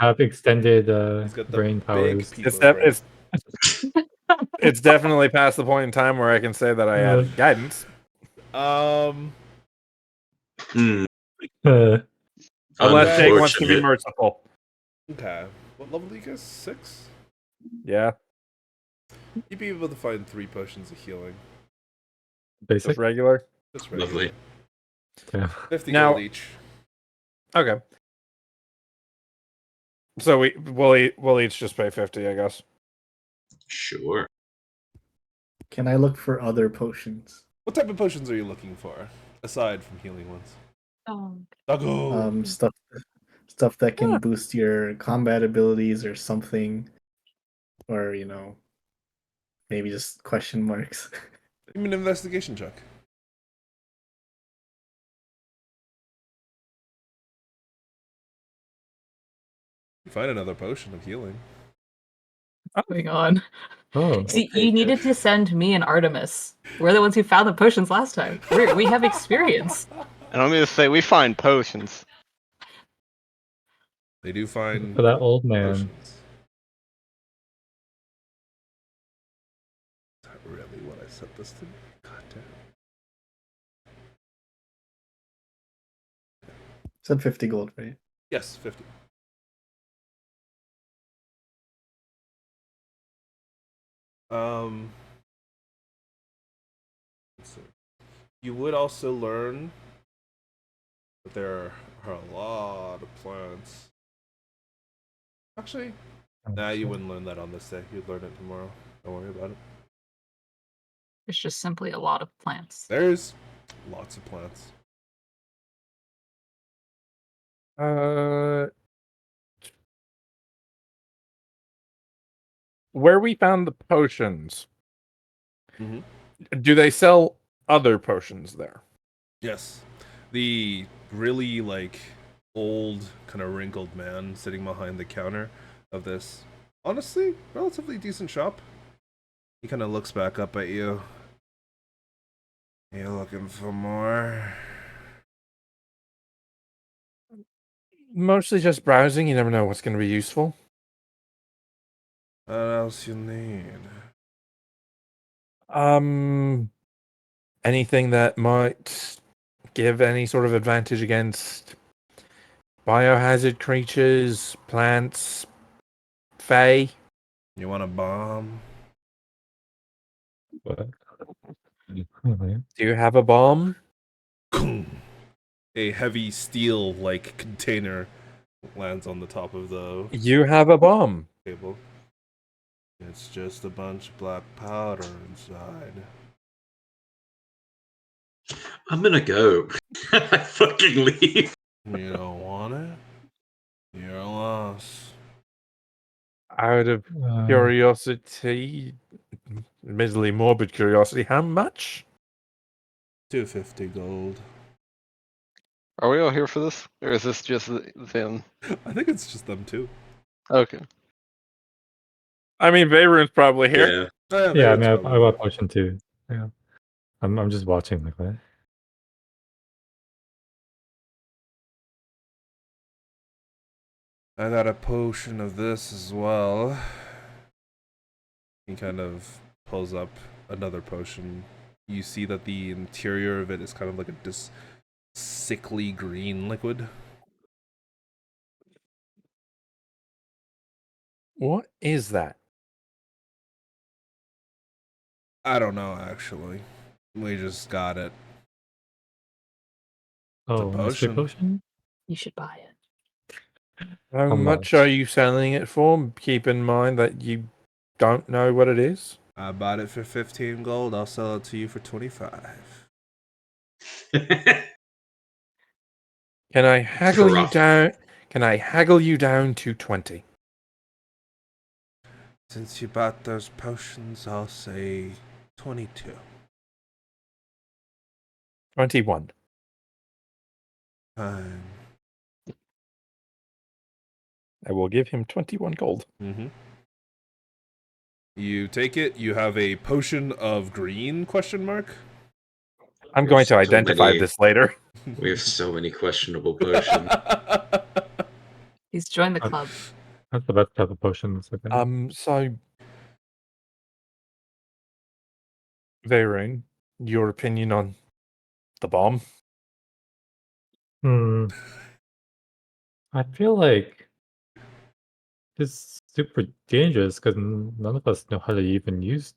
have extended He's got the brain big powers. people It's def- brain. it's definitely past the point in time where I can say that I added guidance. Hmm. Unless Jake wants to be Unfortunate. merciful. Okay. What level do you guys? 6? Yeah, You'd be able to find 3 potions of healing. just Basic. regular. That's regular. Lovely. Yeah. 50 Now- gold each. Okay. So we'll each just pay 50, I guess. Sure. Can I look for other potions? What type of potions are you looking for, aside from healing ones? Oh, Doggo! Stuff that can boost your combat abilities or something, or maybe just question marks. Give me an investigation check. You find another potion of healing. going on. Oh, See, Okay, you needed to send me and Artemis. We're the ones who found the potions last time. We have experience. And I'm gonna say we find potions. They do find for that old man. potions. Is that really what I set this to be? God damn. Said 50 gold, right? Yes, 50. Let's see. You would also learn that there are a lot of plants. Actually, nah, you wouldn't learn that on this day. You'd learn it tomorrow. Don't worry about it. It's just simply a lot of plants. There's lots of plants. Where we found the potions, Mhm. do they sell other potions there? Yes. The really old, kind of wrinkled man sitting behind the counter of this honestly relatively decent shop. He kind of looks back up at you. You looking for more? Mostly just browsing. You never know what's going to be useful. What else you need? Anything that might give any sort of advantage against biohazard creatures, plants, fae. You want a bomb? But, Do you have a bomb? A heavy steel container lands on the top of the You have a bomb. table. It's just a bunch of black powder inside. I'm gonna go. I fucking leave. You don't want it? You're a loss. Out of curiosity, admittedly morbid curiosity, how much? 250 gold. Are we all here for this, or is this just them? I think it's just them too. Okay. I mean, Vaerun's probably here. Yeah. Oh, yeah, I Vaerun's mean, I probably- want potion too. Yeah, I'm just watching like that. I got a potion of this as well. He kind of pulls up another potion. You see that the interior of it is kind of like a sickly green liquid. What is that? I don't know, actually. We just got it. Oh, mystery potion. potion. You should buy it. How How much much? are you selling it for? Keep in mind that you don't know what it is. I bought it for 15 gold. I'll sell it to you for 25. Can I haggle you rough. down? Can I haggle you down to 20? Since you bought those potions, I'll say 22. 21. Fine. I will give him 21 gold. Mm-hmm. You take it. You have a potion of green? Question mark. I'm going to identify this later. We have so many questionable potions. He's joined the club. That's the best type of potions. Okay. So, Vaerun, your opinion on the bomb? I feel like it's super dangerous because none of us know how to even use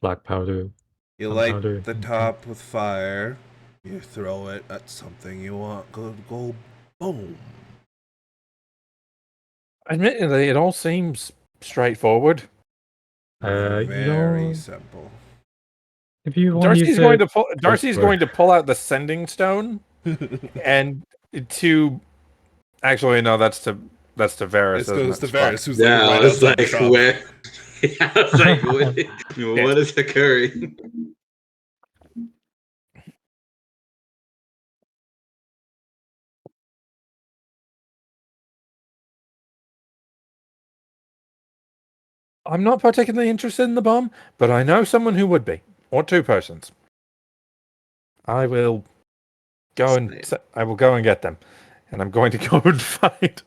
black powder. You light the top with fire. You throw it at something you want. Go boom. Admittedly, it all seems straightforward. Very simple. If you want Darcy's to going to pull. Darcy's going to pull out the sending stone, and to actually no, that's to Varus. It goes to Varus, who's yeah, like right I was outside the like, shop. where? I was like, what is occurring? I'm not particularly interested in the bomb, but I know someone who would be, or two persons. I will go and get them, and I'm going to go and find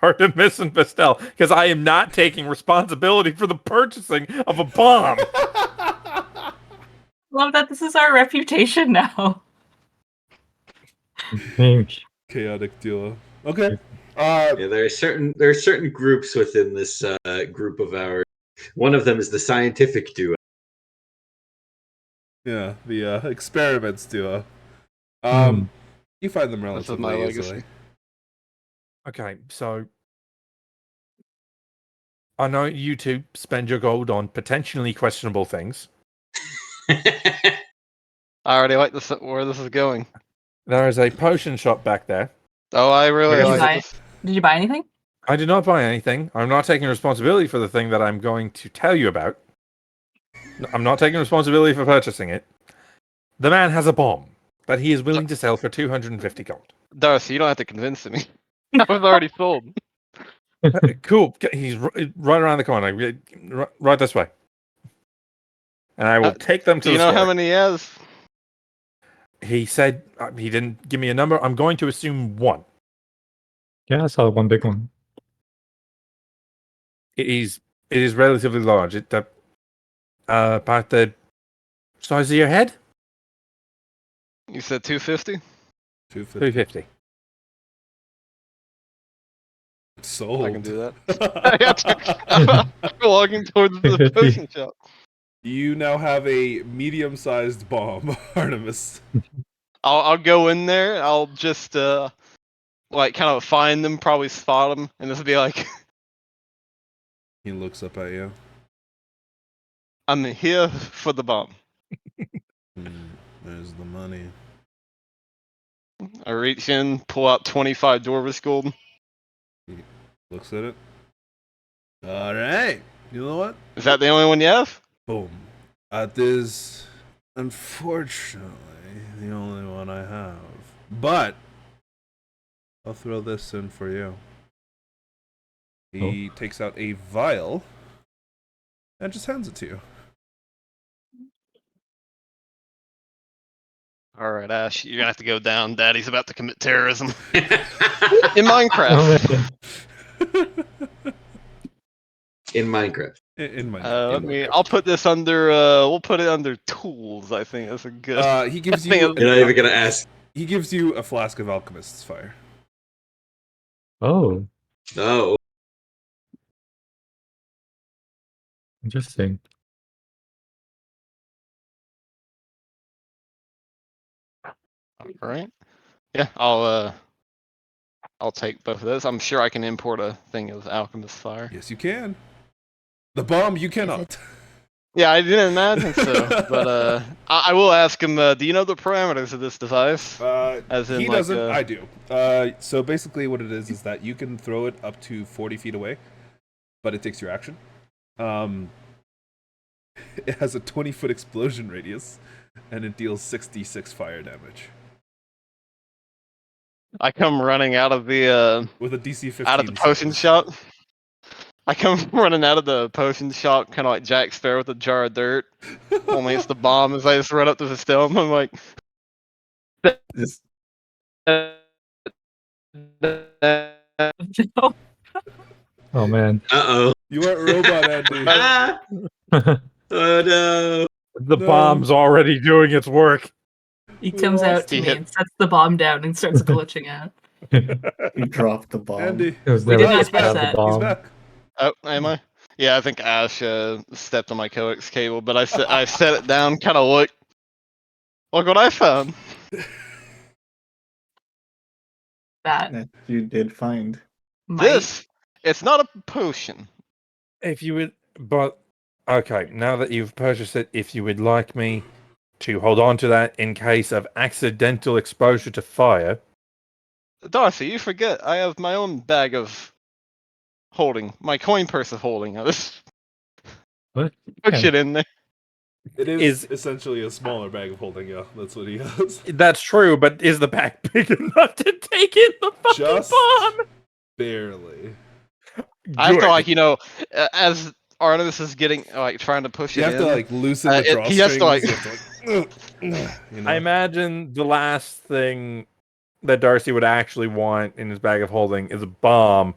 Artemis and Vestelle because I am not taking responsibility for the purchasing of a bomb. Love that this is our reputation now. Chaotic duo. Okay. Yeah, there are certain groups within this group of ours. One of them is the scientific duo. Yeah, the experiments duo. You find them relatively easily. Okay, so I know you two spend your gold on potentially questionable things. I already like this where this is going. There is a potion shop back there. Oh, I really like this. Did you buy anything? I did not buy anything. I'm not taking responsibility for the thing that I'm going to tell you about. I'm not taking responsibility for purchasing it. The man has a bomb that he is willing to sell for 250 gold. Darcy, you don't have to convince me. I was already sold. Cool. He's right around the corner. Right this way. And I will take them to Do you the know store. how many he has? He said he didn't give me a number. I'm going to assume one. Yeah, I saw one big one. It is relatively large. It about the size of your head. You said 250? 250. Sold. I can do that. I'm walking towards the potion shop. You now have a medium-sized bomb, Artemis. I'll go in there. I'll just like kind of find them, probably spot them, and this will be like. He looks up at you. I'm here for the bomb. There's the money. I reach in, pull out 25 Dwarvish gold. He looks at it. All right. You know what? Is that the only one you have? Boom. That is, unfortunately, the only one I have. But I'll throw this in for you. He takes out a vial and just hands it to you. All right, Ash, you're gonna have to go down. Daddy's about to commit terrorism in Minecraft. In Minecraft. In Minecraft. I'll put this under. We'll put it under tools. I think that's a good. He gives you. You're not even gonna ask. He gives you a flask of alchemist's fire. Oh. No. Interesting. All right. Yeah, I'll take both of those. I'm sure I can import a thing of alchemist fire. Yes, you can. The bomb, you cannot. Yeah, I didn't imagine so, but I will ask him. Do you know the parameters of this device? As in, he like, doesn't. I do. So basically, what it is that you can throw it up to 40 feet away, but it takes your action. It has a 20-foot explosion radius, and it deals 66 fire damage I come running out of the with a DC 15. out of the potion size. shop. I come running out of the potion shop, kind of like Jack Sparrow with a jar of dirt. Only it's the bomb. As I just run up to Vestelle, and I'm like, Just Oh man. Uh-oh. You are robot, Andy. Ah! The Oh no. No. bomb's already doing its work. He We comes out lost to you. me Hit- and sets the bomb down and starts glitching out. you dropped the bomb. Andy. It was We never did not supposed to catch have the that. He's bomb. back. oh, am I? Yeah, I think Ash stepped on my coax cable, but I set it down, kind of look what I found. That You did find. might. This, it's not a potion. If you would, but okay, now that you've purchased it, if you would like me to hold on to that in case of accidental exposure to fire, Darcy, you forget I have my own bag of holding, my coin purse of holding. I just What? push it in there. It Is- is essentially a smaller bag of holding, yeah. That's what he has. that's true. But is the bag big enough to take in the fucking Just bomb? barely. I have to, Good. like, as Artemis is getting, like, trying to push You it have in. to like loosen the he has to, like- drawstrings. You have to, you know? I imagine the last thing that Darcy would actually want in his bag of holding is a bomb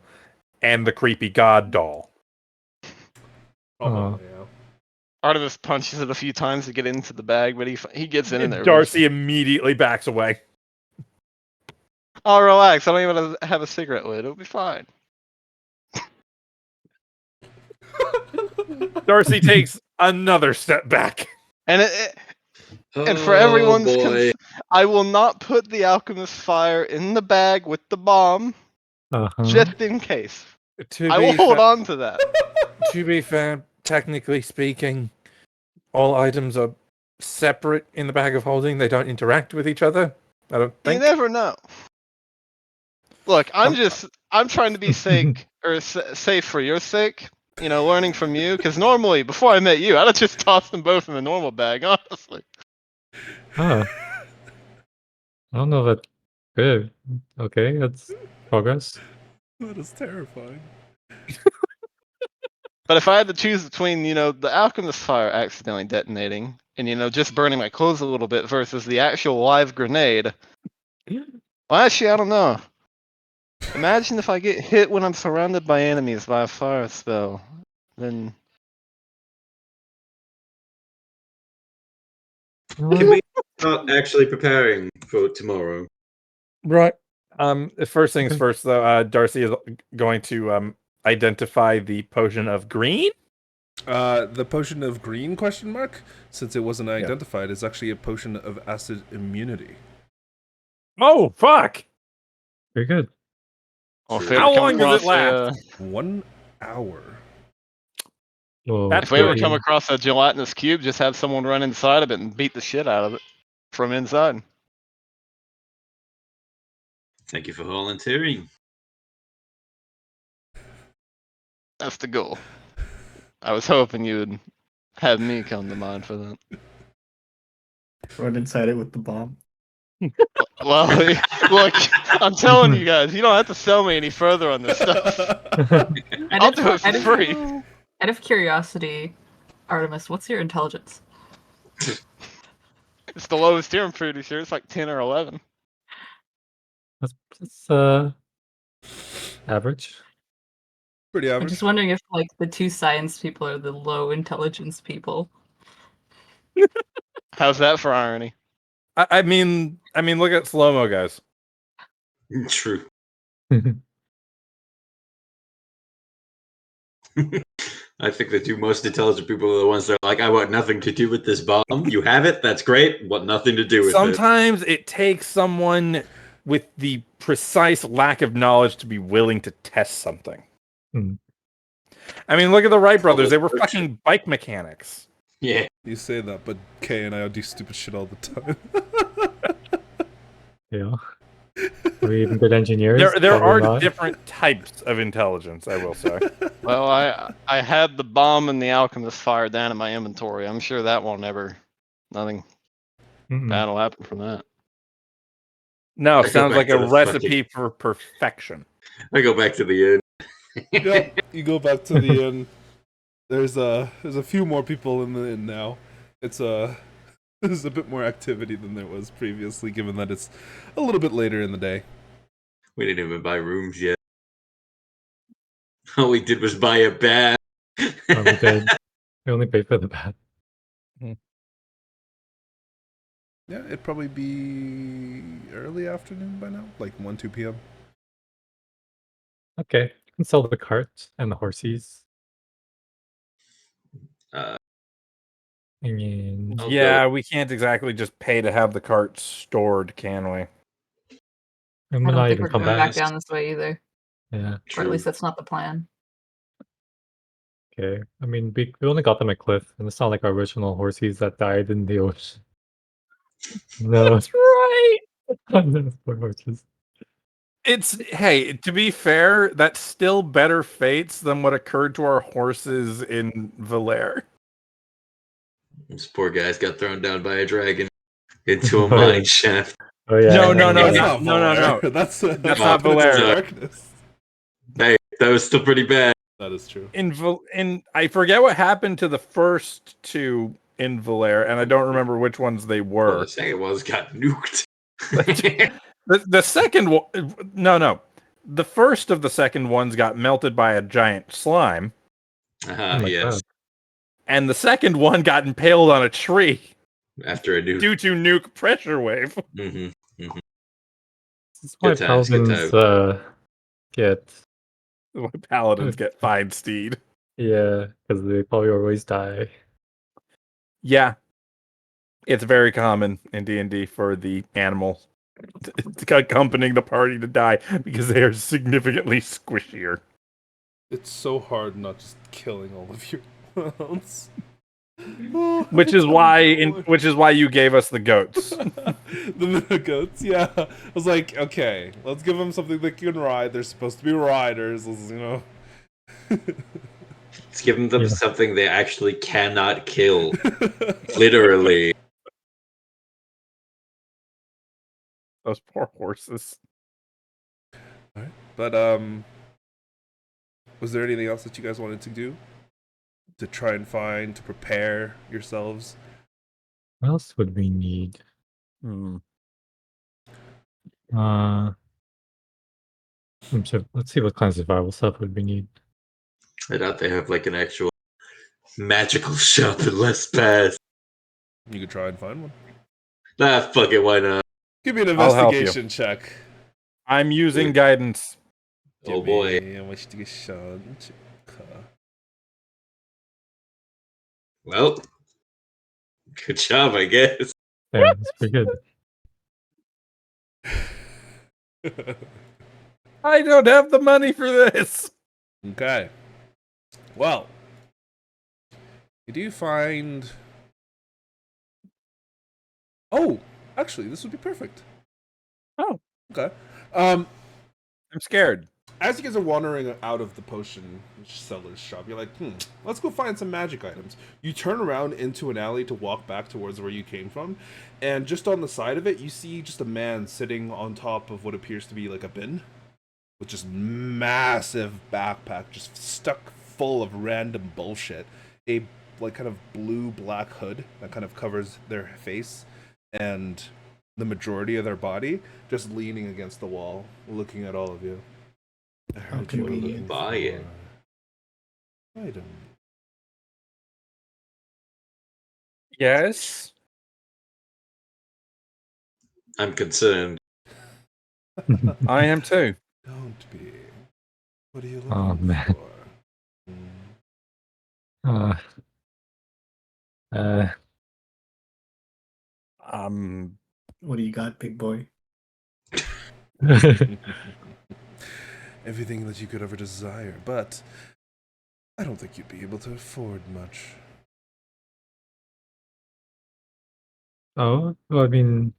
and the creepy god doll. Probably, yeah. Artemis punches it a few times to get into the bag, but he gets in there. Darcy immediately backs away. Oh, relax. I don't even have a cigarette lid. It'll be fine. Darcy takes another step back. And and for everyone's boy. I will not put the alchemist fire in the bag with the bomb, Uh-huh. just in case. To I will be hold fa- on to that. To be fair, technically speaking, all items are separate in the bag of holding. They don't interact with each other. I don't You think. never know. Look, I'm trying to be safe for your sake. You know, learning from you. Because normally, before I met you, I'd have just tossed them both in the normal bag. Honestly. Huh. I don't know that. Good. Okay, that's progress. That is terrifying. But if I had to choose between, the alchemist fire accidentally detonating and, just burning my clothes a little bit versus the actual live grenade, well, actually, I don't know. Imagine if I get hit when I'm surrounded by enemies by a fire spell, then Can we start actually preparing for tomorrow? Right. First things first, though. Darcy is going to identify the potion of green. The potion of green ? Since it wasn't identified, is actually a potion of acid immunity. Oh fuck! Very good. well, if True. we How ever come long does it across last? 1 hour. Whoa, That's if we ever good. come across a gelatinous cube, just have someone run inside of it and beat the shit out of it from inside. Thank you for volunteering. That's the goal. I was hoping you would have me come to mind for that. Run inside it with the bomb. Well, look, I'm telling you guys, you don't have to sell me any further on this stuff. I'll do it for free. Out of curiosity, Artemis, what's your intelligence? It's the lowest here, I'm pretty sure. It's like 10 or 11. That's average. Pretty I'm average. just wondering if like the two science people are the low intelligence people. How's that for irony? I mean, look at slow-mo, guys. True. I think the two most intelligent people are the ones that are like, I want nothing to do with this bomb. You have it, that's great. Want nothing to do with it. Sometimes it takes someone with the precise lack of knowledge to be willing to test something. Hmm. I mean, look at the Wright brothers. They were fucking bike mechanics. Yeah. You say that, but Kay and I do stupid shit all the time. Yeah. Are we even good engineers? There Probably are not. different types of intelligence, I will say. Well, I had the bomb and the alchemist fire down in my inventory. I'm sure that won't ever, nothing. That'll happen from that. No, I go sounds back like to a the recipe for perfection. I go back to the inn. Yep, you go back to the inn. There's a few more people in the inn now. There's a bit more activity than there was previously, given that it's a little bit later in the day. We didn't even buy rooms yet. All we did was buy a bath. Oh, we did. We only paid for the bath. Yeah, it'd probably be early afternoon by now, like 1, 2 p.m. Okay, you can sell the cart and the horses. Uh, I mean, I'll Yeah, we can't exactly just pay to have the cart stored, can we? we I might don't not think even we're come coming back back. down this way either. Yeah, Or true. at least that's not the plan. okay. I mean, we only got them at Cliff, and it's not like our original horses that died in the ocean. No. That's right. Those poor horses. Hey, to be fair, that's still better fates than what occurred to our horses in Valer. This poor guy's got thrown down by a dragon into a Oh, yeah. mine shaft. Oh yeah. No, That's not- not Valer. That's not Prince of Valer. Darkness. Hey, that was still pretty bad. That is true. In I forget what happened to the first two in Valer, and I don't remember which ones they Well, were. the second one's got nuked. The second one, no. The first of the second ones got melted by a giant slime, Oh my Yes. God. and the second one got impaled on a tree After a nuke. due to nuke pressure wave. hmm This is why Good times, good paladins get Why paladins get fine steed. yeah, because they probably always die. Yeah, it's very common in D&D for the animal accompanying the party to die because they are significantly squishier. It's so hard not just killing all of your clowns. Which is why you gave us the goats. The goats, yeah. I was like, okay, let's give them something they can ride. They're supposed to be riders, Let's give them Yeah. something they actually cannot kill. Literally. Those poor horses. Alright. But was there anything else that you guys wanted to do? To try and find, to prepare yourselves? What else would we need? Let's see what kind of survival stuff would we need. I doubt they have like an actual magical shop in Less Pass. You could try and find one. Ah, fuck it, why not? Give me an I'll help you. investigation check. I'm using guidance. Oh boy. Give me an investigation check. Well, good job, I guess. Yeah, that's pretty good. I don't have the money for this. Okay. Well, you do find. Oh, actually, this would be perfect. Oh. Okay. I'm scared. As you guys are wandering out of the potion seller's shop, you're like, let's go find some magic items. You turn around into an alley to walk back towards where you came from, and just on the side of it, you see just a man sitting on top of what appears to be like a bin, with just massive backpack, just stuck full of random bullshit. A like kind of blue-black hood that kind of covers their face, and the majority of their body, just leaning against the wall, looking at all of you. I How heard you were convenient. looking Buy it. for item. Yes. I'm concerned. I am too. Don't be. What are you looking Oh, man. for? What do you got, big boy? Everything that you could ever desire, but I don't think you'd be able to afford much. Oh, well, I mean,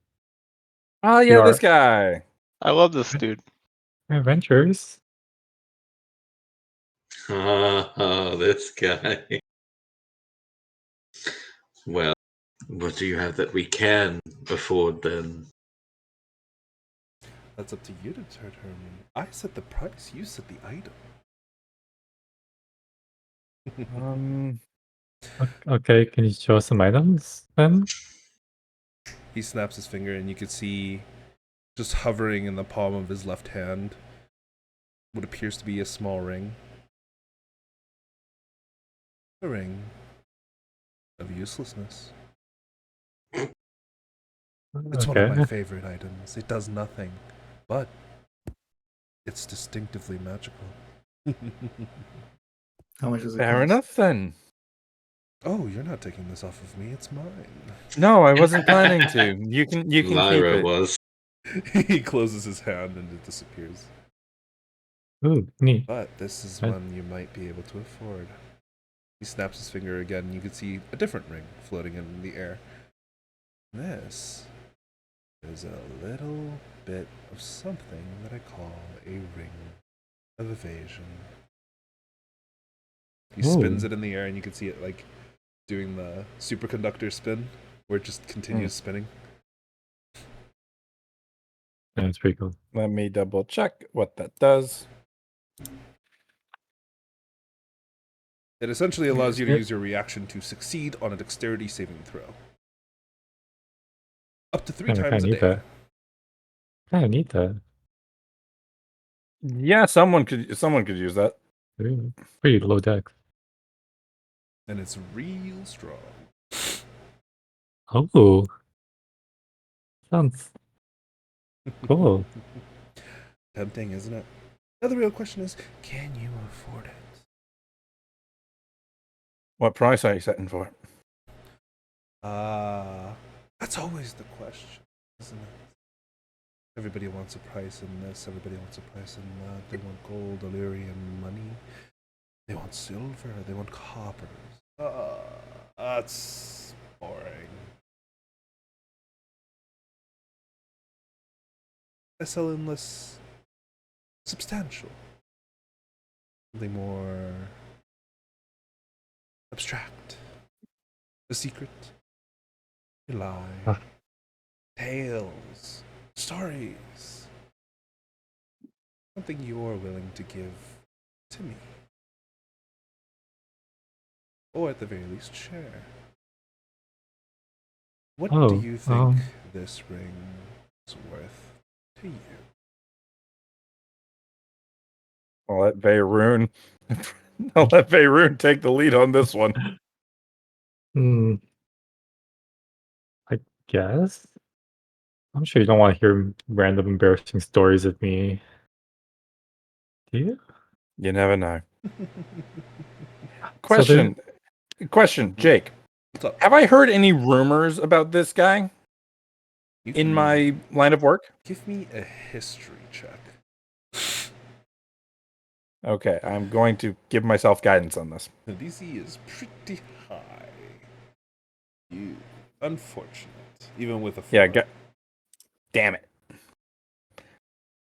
Oh We yeah, are- this guy. I love this dude. adventures. Oh, this guy. Well, What do you have that we can afford then? That's up to you to determine. I set the price, you set the item. Okay, can you show us some items then? He snaps his finger, and you can see, just hovering in the palm of his left hand, what appears to be a small ring. A ring of uselessness. It's one of my Okay. favorite items. It does nothing, but it's distinctively magical. How much does it Fair cost? enough then. Oh, you're not taking this off of me. It's mine. No, I wasn't planning to. You can keep Lyra it. was. He closes his hand and it disappears. Ooh, neat. But this is Right. one you might be able to afford. He snaps his finger again. You can see a different ring floating in the air. This is a little bit of something that I call a ring of evasion. He spins Ooh. it in the air, and you can see it like doing the superconductor spin, where it just continues spinning. That's pretty cool. Let me double check what that does. It essentially allows you to use your reaction to succeed on a dexterity saving throw. Up to 3 times a need day. that. I need that. Yeah, someone could use that. Pretty low dex. And it's real strong. Oh. Sounds cool. Tempting, isn't it? Now the real question is, can you afford it? What price are you setting for it? That's always the question, isn't it? Everybody wants a price in this, everybody wants a price in that. They want gold, Illyrian money. They want silver, they want coppers. That's boring. I sell in less substantial. Something more abstract. A secret. A lie. Tales. Stories. Something you're willing to give to me. Or at the very least, share. What do you think this ring is worth to you? I'll let Vaerun take the lead on this one. I guess. I'm sure you don't want to hear random embarrassing stories of me. Do you? You never know. Question, Jake. What's up? Have I heard any rumors about this guy You in can my line of work? give me a history check. Okay, I'm going to give myself guidance on this. The DC is pretty high. You unfortunate, even with a 4. Yeah, damn it.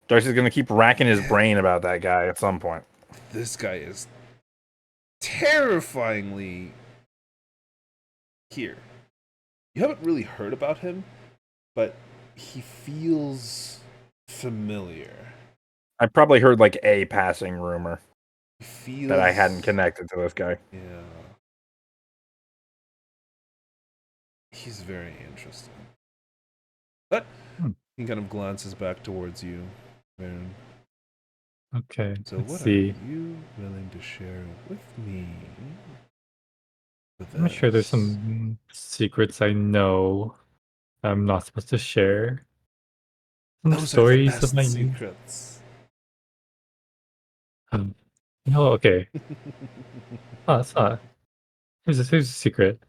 Darcy's gonna keep racking his brain about that guy at some point. This guy is terrifyingly here. You haven't really heard about him, but he feels familiar. I probably heard like a passing rumor He feels that I hadn't connected to this guy. Yeah. He's very interesting. But he kind of glances back towards you, Vaerun. Okay. So let's what see. are you willing to share with me? I'm sure there's some secrets I know I'm not supposed to share. Some Those stories are the of my best secrets. No, okay. It's not. Here's a secret.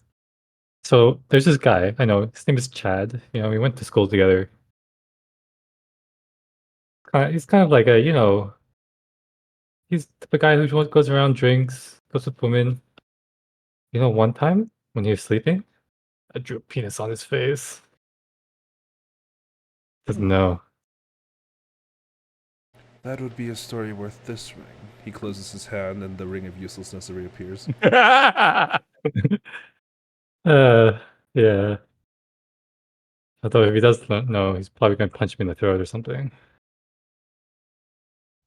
So there's this guy I know. His name is Chad. We went to school together. He's kind of like he's the guy who goes around, drinks, goes with women. One time when he was sleeping, I drew a penis on his face. Doesn't know. That would be a story worth this ring. He closes his hand and the ring of uselessness reappears. Yeah. Although if he does not know, he's probably gonna punch me in the throat or something.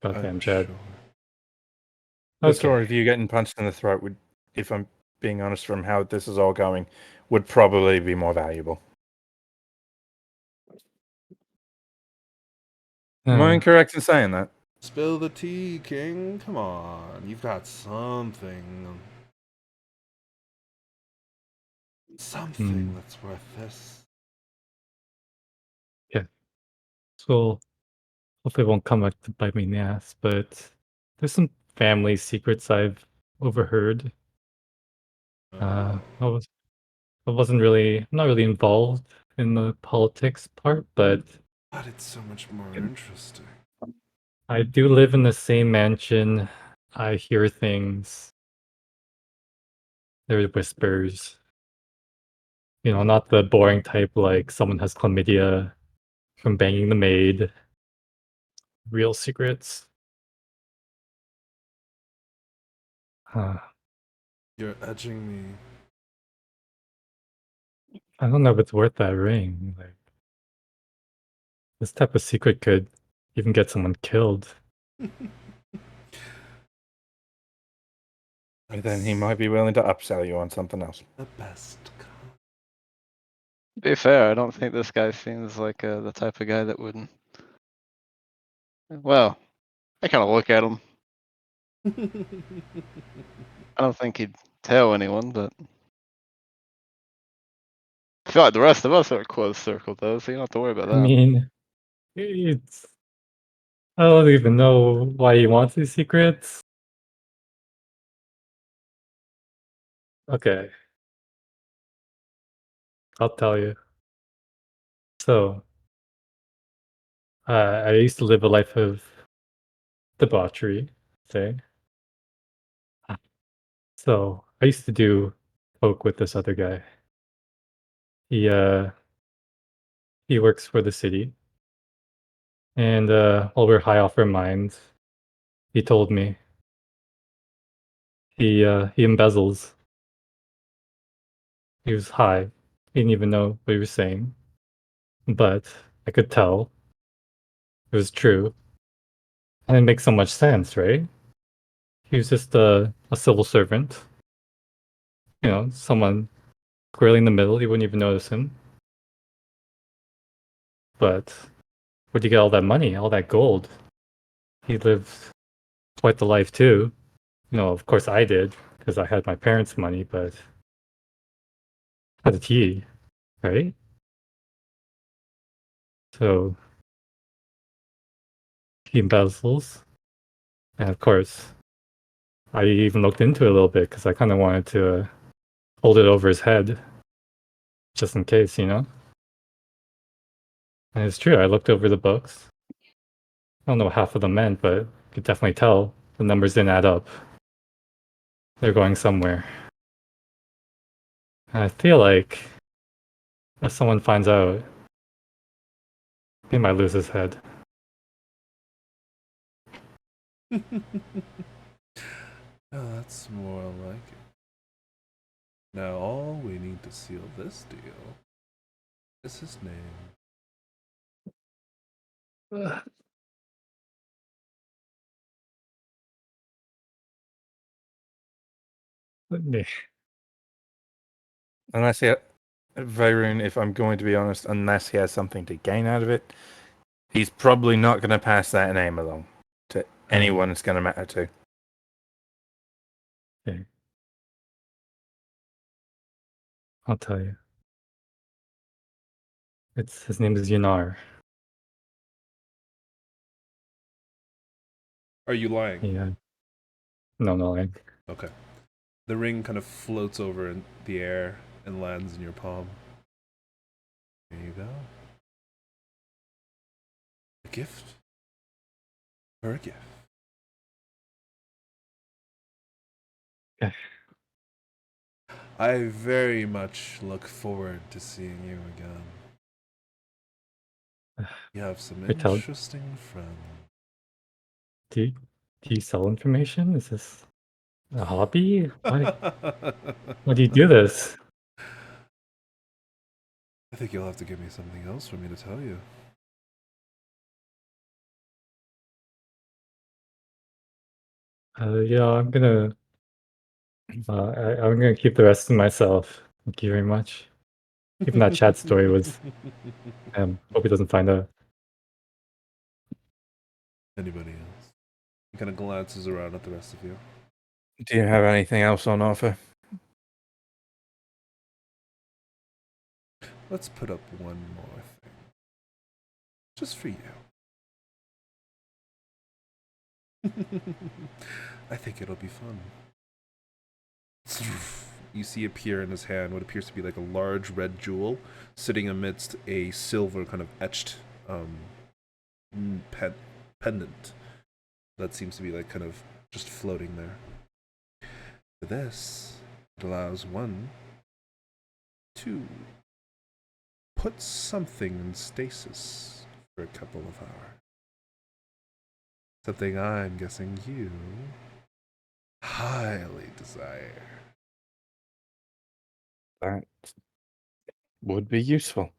Goddamn I'm Chad. sure. The story Okay. of you getting punched in the throat would, if I'm being honest from how this is all going, would probably be more valuable. Am I incorrect in saying that? Spill the tea, King. Come on. You've got something. Something that's worth this. Yeah. So hopefully it won't come back to bite me in the ass, but there's some family secrets I've overheard. Oh. I wasn't really, I'm not really involved in the politics part, but But it's so much more interesting. I do live in the same mansion. I hear things. There are whispers. You know, not the boring type like someone has chlamydia from banging the maid. Real secrets. Uh, You're edging me. I don't know if it's worth that ring. Like, this type of secret could even get someone killed. And then he might be willing to upsell you on something else. The best. To be fair, I don't think this guy seems like the type of guy that would. Well, I kind of look at him. I don't think he'd tell anyone, but I feel like the rest of us are close circle though, so you don't have to worry about I that. mean, it's. I don't even know why he wants these secrets. Okay. I'll tell you. So, I used to live a life of debauchery, say. So, I used to do coke with this other guy. He, uh, he works for the city. And, while we're high off our minds, he told me he embezzles. He was high. He didn't even know what he was saying. But I could tell it was true. And it makes so much sense, right? He was just a civil servant. You know, someone squarely in the middle, you wouldn't even notice him. But where'd you get all that money, all that gold? He lived quite the life too. You know, of course I did, because I had my parents' money, but how did he, right? So he embezzles. And of course, I even looked into it a little bit because I kind of wanted to hold it over his head, just in case, you know? And it's true, I looked over the books. I don't know what half of them meant, but I could definitely tell the numbers didn't add up. They're going somewhere. And I feel like if someone finds out, he might lose his head. Oh, that's more like it. Now all we need to seal this deal is his name. Unless he, Vaerun, if I'm going to be honest, unless he has something to gain out of it, he's probably not going to pass that name along to anyone it's going to matter to. Okay. I'll tell you. His name is Yanar. Are you lying? Yeah. No, Okay. The ring kind of floats over in the air and lands in your palm. There you go. A gift. Or a gift. Okay. I very much look forward to seeing you again. You have some interesting friends. Do you sell information? Is this a hobby? Why do you do this? I think you'll have to give me something else for me to tell you. Yeah, I'm gonna I'm gonna keep the rest to myself. Thank you very much. Even that chat story was hope he doesn't find out. Anybody else? He kind of glances around at the rest of you. Do you have anything else on offer? Let's put up one more thing. Just for you. I think it'll be fun. You see appear in his hand what appears to be like a large red jewel sitting amidst a silver kind of etched pendant that seems to be like kind of just floating there. For this, it allows one to put something in stasis for a couple of hours. Something I'm guessing you highly desire. That would be useful.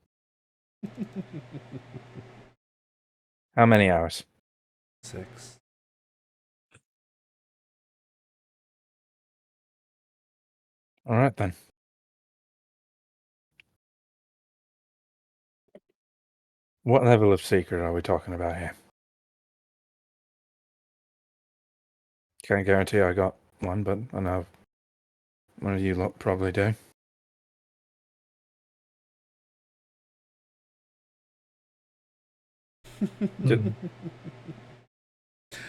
How many hours? 6. All right, then. What level of secret are we talking about here? Can't guarantee I got one, but I know one of you lot probably do.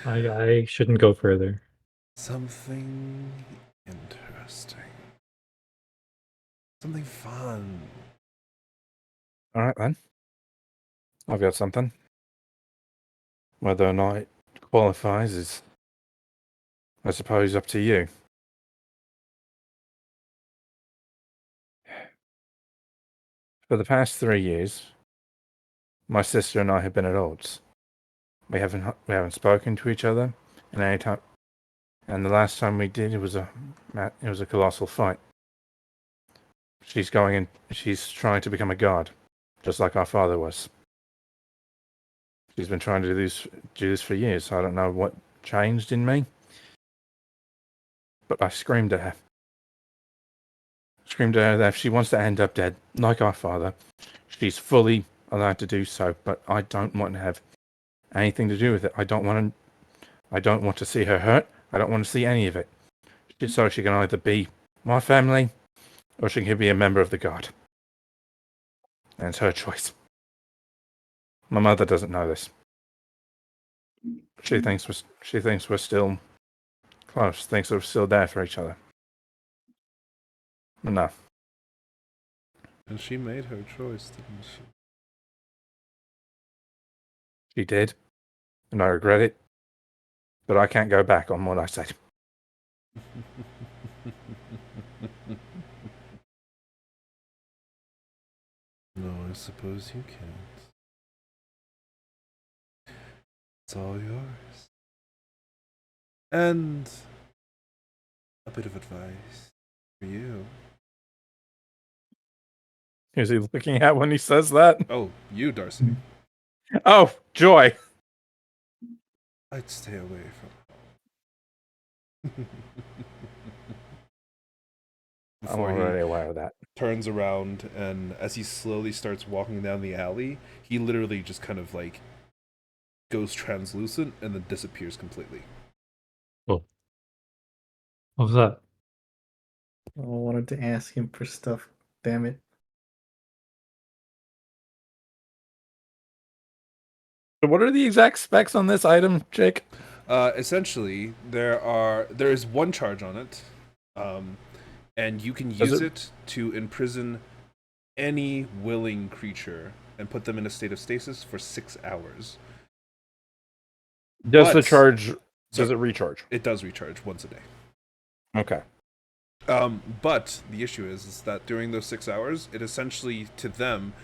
I shouldn't go further. Something interesting. Something fun. All right, then. I've got something. Whether or not it qualifies is, I suppose, up to you. For the past 3 years, my sister and I have been at odds. We haven't spoken to each other in any time, and the last time we did, it was a colossal fight. She's trying to become a god, just like our father was. She's been trying to do this for years. So I don't know what changed in me, but I screamed at her. Screamed at her that if she wants to end up dead, like our father, she's fully allowed to do so. But I don't want to have anything to do with it. I don't want to see her hurt. I don't want to see any of it. So she can either be my family, or she can be a member of the god. And it's her choice. My mother doesn't know this. She thinks we're still close. Thinks we're still there for each other. No. And she made her choice, didn't she? She did, and I regret it. But I can't go back on what I said. No, I suppose you can't. It's all yours. And a bit of advice for you. Who's he looking at when he says that? Oh, you, Darcy. Oh, joy. I'd stay away from I'm before already he aware of that. turns around, and as he slowly starts walking down the alley, he literally just kind of like goes translucent and then disappears completely. Oh. What was that? I wanted to ask him for stuff. Damn it. So what are the exact specs on this item, Jake? Essentially, there is one charge on it, and you can use it to imprison any willing creature and put them in a state of stasis for 6 hours. Does the charge? Does it recharge? It does recharge once a day. Okay. But the issue is that during those 6 hours, it essentially, to them,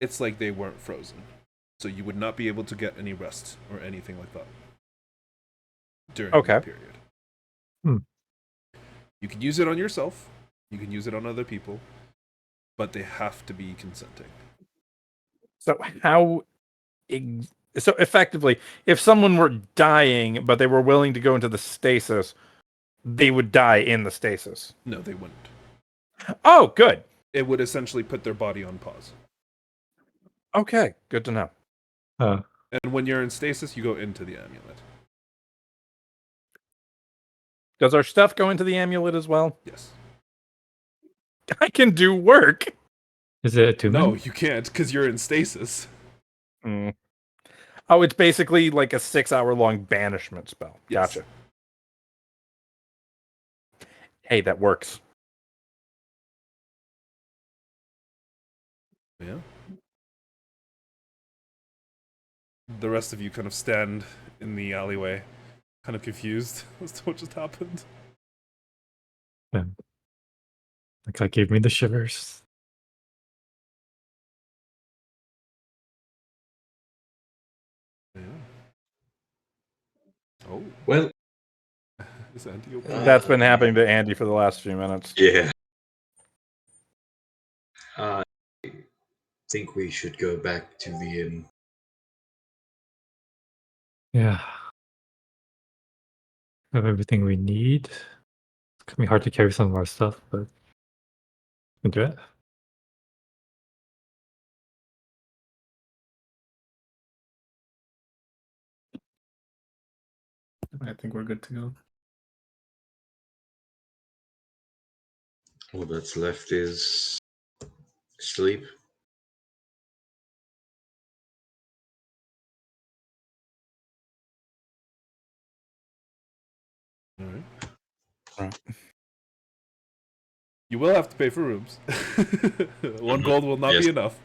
it's like they weren't frozen. So you would not be able to get any rest or anything like that during that period. You can use it on yourself. You can use it on other people. but they have to be consenting. So so effectively, if someone were dying but they were willing to go into the stasis, they would die in the stasis. No, they wouldn't. Oh, good. It would essentially put their body on pause. Okay, good to know. And when you're in stasis, you go into the amulet. Does our stuff go into the amulet as well? Yes. I can do work. Is it attunement? No, you can't, because you're in stasis. Mm. Oh, it's basically like a 6-hour-long banishment spell. Yes. Gotcha. Hey, that works. Yeah. The rest of you kind of stand in the alleyway, kind of confused as to what just happened. Like that gave me the shivers. Yeah. Oh, Well, is Andy okay? That's been happening to Andy for the last few minutes. yeah. I think we should go back to the inn. Yeah. We have everything we need. It's gonna be hard to carry some of our stuff, but we can do it. I think we're good to go. All that's left is sleep. All right. Right. You will have to pay for rooms. 1 gold will not Yes. be enough.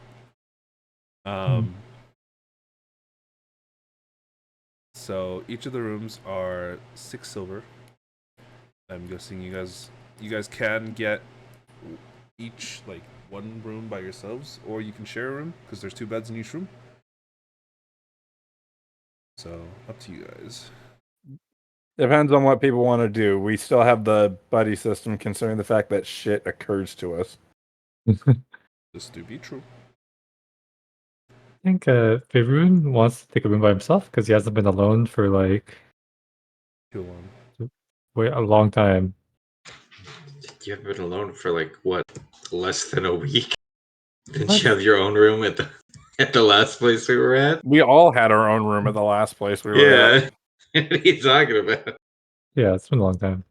So each of the rooms are 6 silver. I'm guessing you guys can get each like 1 room by yourselves, or you can share a room because there's 2 beds in each room. So up to you guys. Depends on what people want to do. We still have the buddy system, considering the fact that shit occurs to us. This do be true. I think Vaerun wants to take a room by himself because he hasn't been alone for like Too long. a long time. You haven't been alone for like what, less than a week? Didn't What? you have your own room at the last place we were at? We all had our own room at the last place we were at. Yeah. What are you talking about? Yeah, it's been a long time.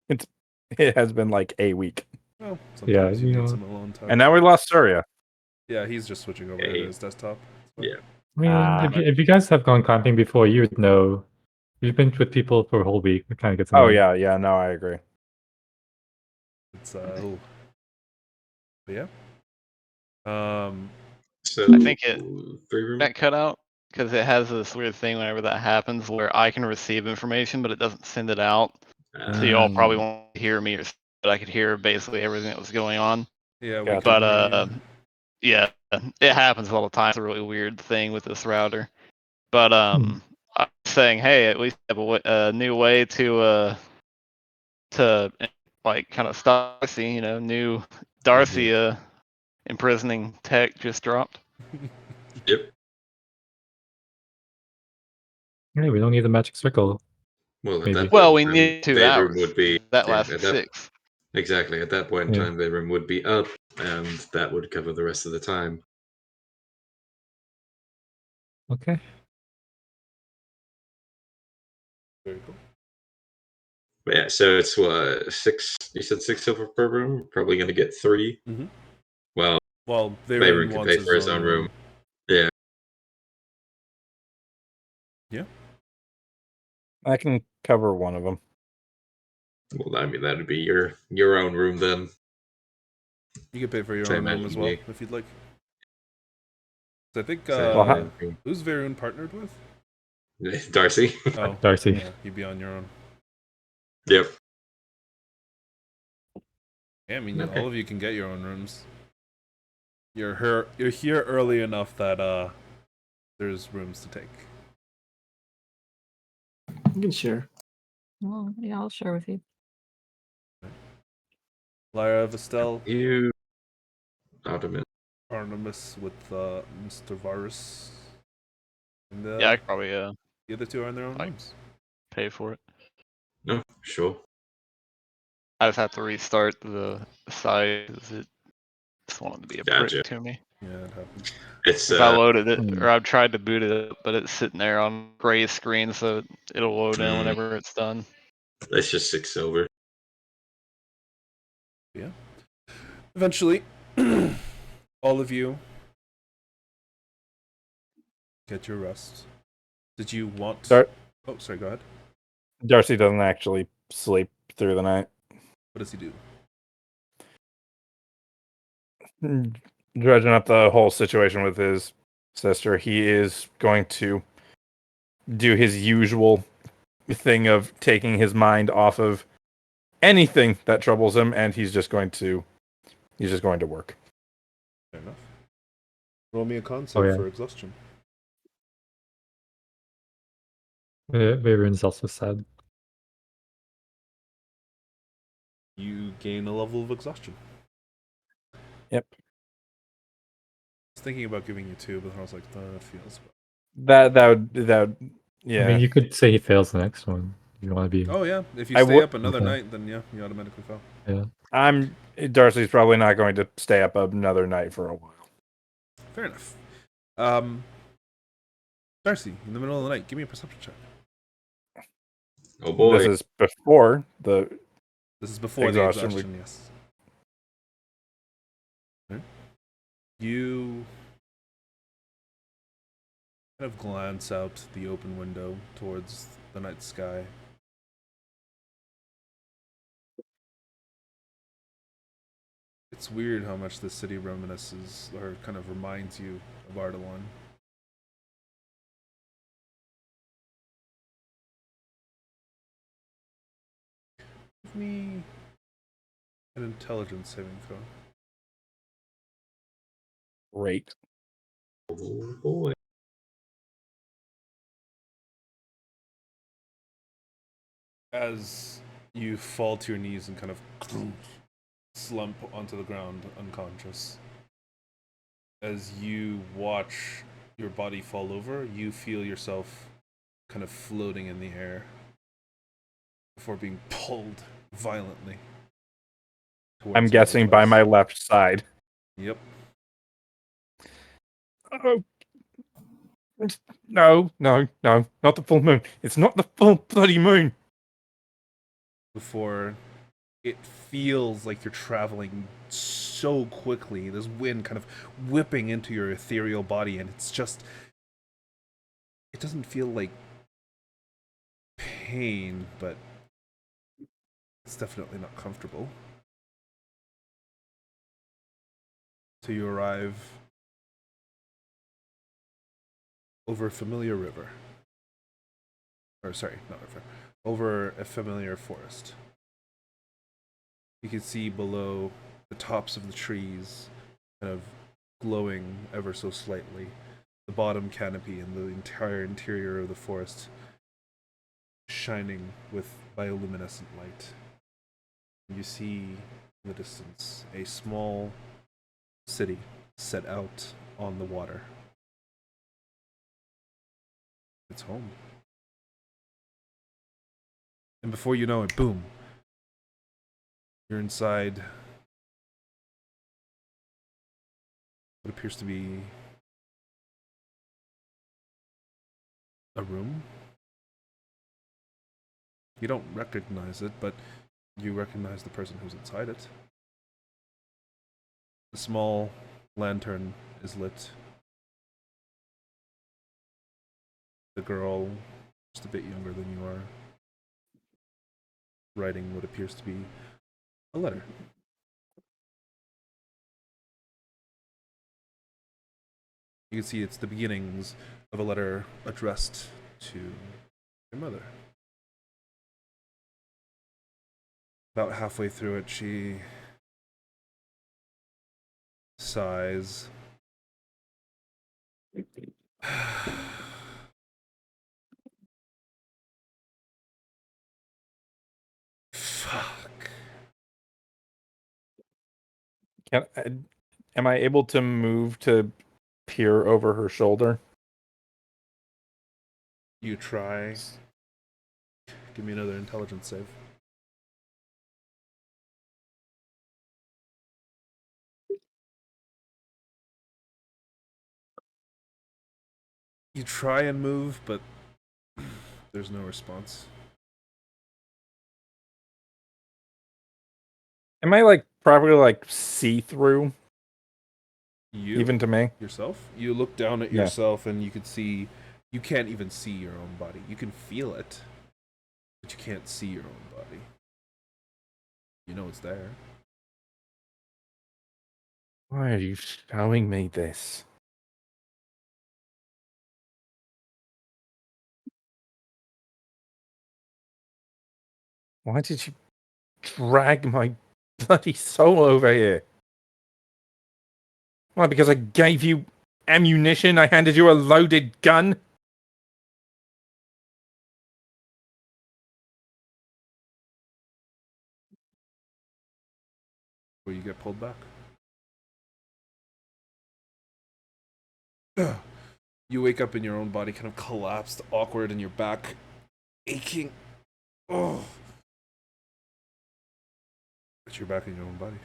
It has been like a week. Well, Yeah, sometimes you you need know. some alone time. And now we lost Surya. Yeah, he's just switching over Hey. to his desktop. Yeah. I mean, if you guys have gone camping before, you would know. You've been with people for a whole week. It kind of gets Oh, annoying. yeah, no, I agree. It's ooh. But yeah. So I think 3 room. that cut out because it has this weird thing whenever that happens where I can receive information, but it doesn't send it out. So you all probably won't hear me, but I could hear basically everything that was going on. Yeah, we Gotcha. can But hear you. yeah, it happens all the time. It's a really weird thing with this router. But I'm saying, hey, at least have a new way to like kind of stop Darcy. You know, new Darcy imprisoning tech just dropped. Yep. Hey, we don't need the magic circle. Well, at Maybe. that Well, point we in time, need 2 Vaerun hours. would be That yeah, lasted 6. Exactly. At that point in Yeah. time, Vaerun would be up, and that would cover the rest of the time. Okay. Very cool. But yeah, so it's what, 6? You said 6 silver per room. Probably going to get 3. Mhm. Well, Well, Vaerun Vaerun can wants pay for his own room. Yeah. Yeah. I can cover one of them. Well, I mean, that'd be your own room then. You can pay for your So I own room imagine as well we- if you'd like. So I think So, who's Vaerun partnered with? Darcy. Oh, Darcy. Yeah, you'd be on your own. Yep. Yeah, I mean, Okay. all of you can get your own rooms. You're here early enough that there's rooms to take. You can share. Well, yeah, I'll share with you. Lyra, Vestelle, You, Artemis. Artemis with Mr. Varus. And Yeah, I could probably the other two are on their own like- rooms. pay for it. No, sure. I just have to restart the site because it just wanted to be a Gotcha. prick to me. Yeah, it happens. It's Because I loaded it, Hmm. or I've tried to boot it up, but it's sitting there on gray screen, so it'll load in Hmm. whenever it's done. let's just 6 silver. Yeah. Eventually, all of you get your rest. Did you want? Dar- Oh, sorry. Go ahead. Darcy doesn't actually sleep through the night. What does he do? Dredging up the whole situation with his sister, he is going to do his usual thing of taking his mind off of anything that troubles him, and he's just going to work. Fair enough. Roll me a con Oh, save yeah. for exhaustion. Vaerun's also sad. You gain a level of exhaustion. Yep. I was thinking about giving you 2, but then I was like, that feels That would yeah. I mean, you could say he fails the next one. You want to be. Oh yeah, if you I stay would- up another Okay. night, then yeah, you automatically fail. Darcy's probably not going to stay up another night for a while. Fair enough. Darcy, in the middle of the night, give me a perception check. Oh boy. This is before the This is before Exhaustion, the exhaustion, yes. Okay. You kind of glance out the open window towards the night sky. It's weird how much this city reminisces, or kind of reminds you of Ardalan. Give me an intelligence saving throw. rate. Oh boy. As you fall to your knees and kind of slump onto the ground unconscious, as you watch your body fall over, you feel yourself kind of floating in the air before being pulled violently. towards I'm another guessing by place. my left side. Yep. Oh. No, not the full moon. It's not the full bloody moon. Before it feels like you're traveling so quickly, this wind kind of whipping into your ethereal body, and it's just, it doesn't feel like pain, but it's definitely not comfortable. So you arrive over a familiar river. Or sorry, not river. Over a familiar forest. You can see below the tops of the trees kind of glowing ever so slightly. The bottom canopy and the entire interior of the forest shining with bioluminescent light. You see in the distance a small city set out on the water. It's home. And before you know it, boom, you're inside what appears to be a room. You don't recognize it, but you recognize the person who's inside it. The small lantern is lit. The girl, just a bit younger than you are, writing what appears to be a letter. You can see it's the beginnings of a letter addressed to your mother. About halfway through it, she sighs. Fuck. Am I able to move to peer over her shoulder? You try. Give me another intelligence save. You try and move, but there's no response. Am I like properly like see through You even to me? yourself? You look down at Yeah. yourself and you can see. You can't even see your own body. You can feel it, but you can't see your own body. You know it's there. Why are you showing me this? Why did you drag my bloody soul over here? Why, because I gave you ammunition? I handed you a loaded gun? Where you get pulled back. You wake up in your own body, kind of collapsed, awkward, and your back aching. Oh. But you're back in your own body.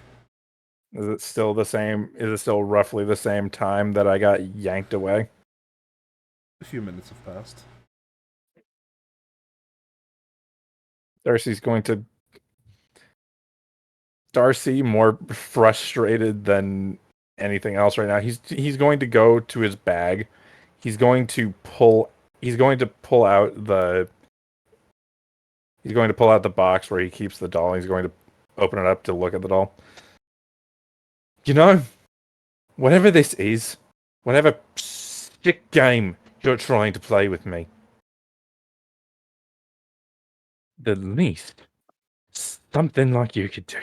Is it still the same? Is it still roughly the same time that I got yanked away? A few minutes have passed. Darcy's going to. Darcy, more frustrated than anything else right now. He's going to go to his bag. He's going to pull out the. He's going to pull out the box where he keeps the doll. He's going to open it up to look at the doll. You know, whatever this is, whatever sick game you're trying to play with me, the least something like you could do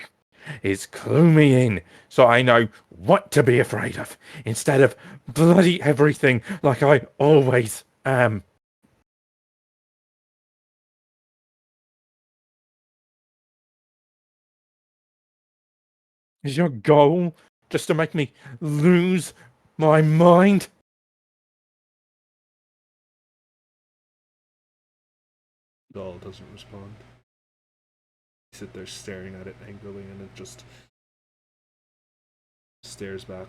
is clue me in so I know what to be afraid of instead of bloody everything like I always am. Is your goal just to make me lose my mind? Doll doesn't respond. You sit there staring at it angrily, and it just stares back.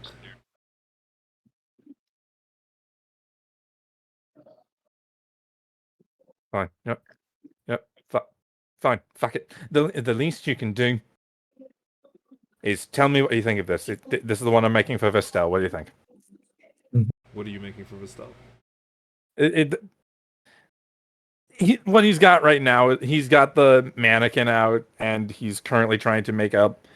Fine. Yep. Fine. Fuck it. The least you can do is tell me what you think of this. This is the one I'm making for Vestelle. What do you think? What are you making for Vestelle? What he's got right now, he's got the mannequin out, and he's currently trying to make up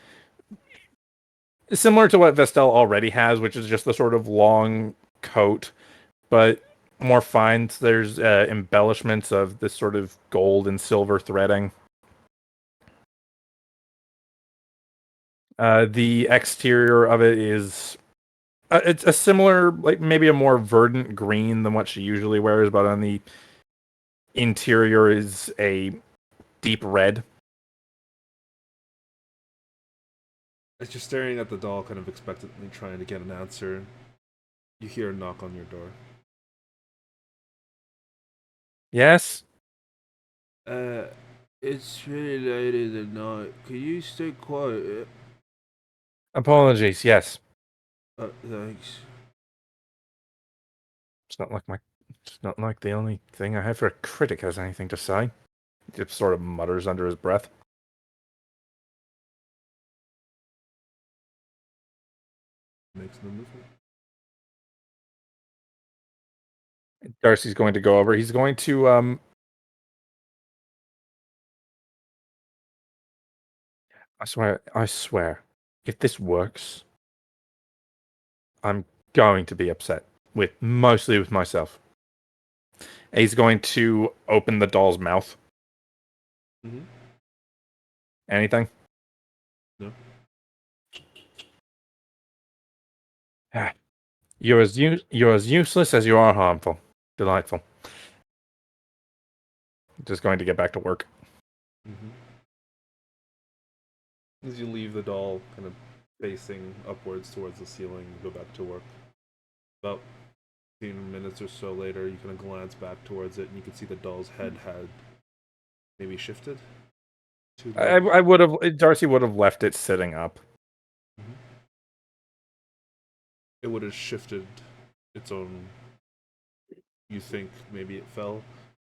similar to what Vestelle already has, which is just the sort of long coat, but more fine. There's embellishments of this sort of gold and silver threading. The exterior of it is it's a similar, like maybe a more verdant green than what she usually wears, but on the interior is a deep red. As you're staring at the doll, kind of expectantly trying to get an answer, you hear a knock on your door. Yes? It's really late in the night. Can you stay quiet? Apologies, yes. Thanks. It's not like the only thing I have for a critic has anything to say. He just sort of mutters under his breath. Makes no movement. Darcy's going to go over. He's going to I swear, if this works, I'm going to be upset mostly with myself. He's going to open the doll's mouth. Mm-hmm. Anything? No. You're as useless as you are harmful. Delightful. Just going to get back to work. Mm-hmm. As you leave, the doll kind of facing upwards towards the ceiling, you go back to work. About 15 minutes or so later, you kind of glance back towards it, and you can see the doll's head had maybe shifted. I would have. Darcy would have left it sitting up. Mm-hmm. It would have shifted its own. You think maybe it fell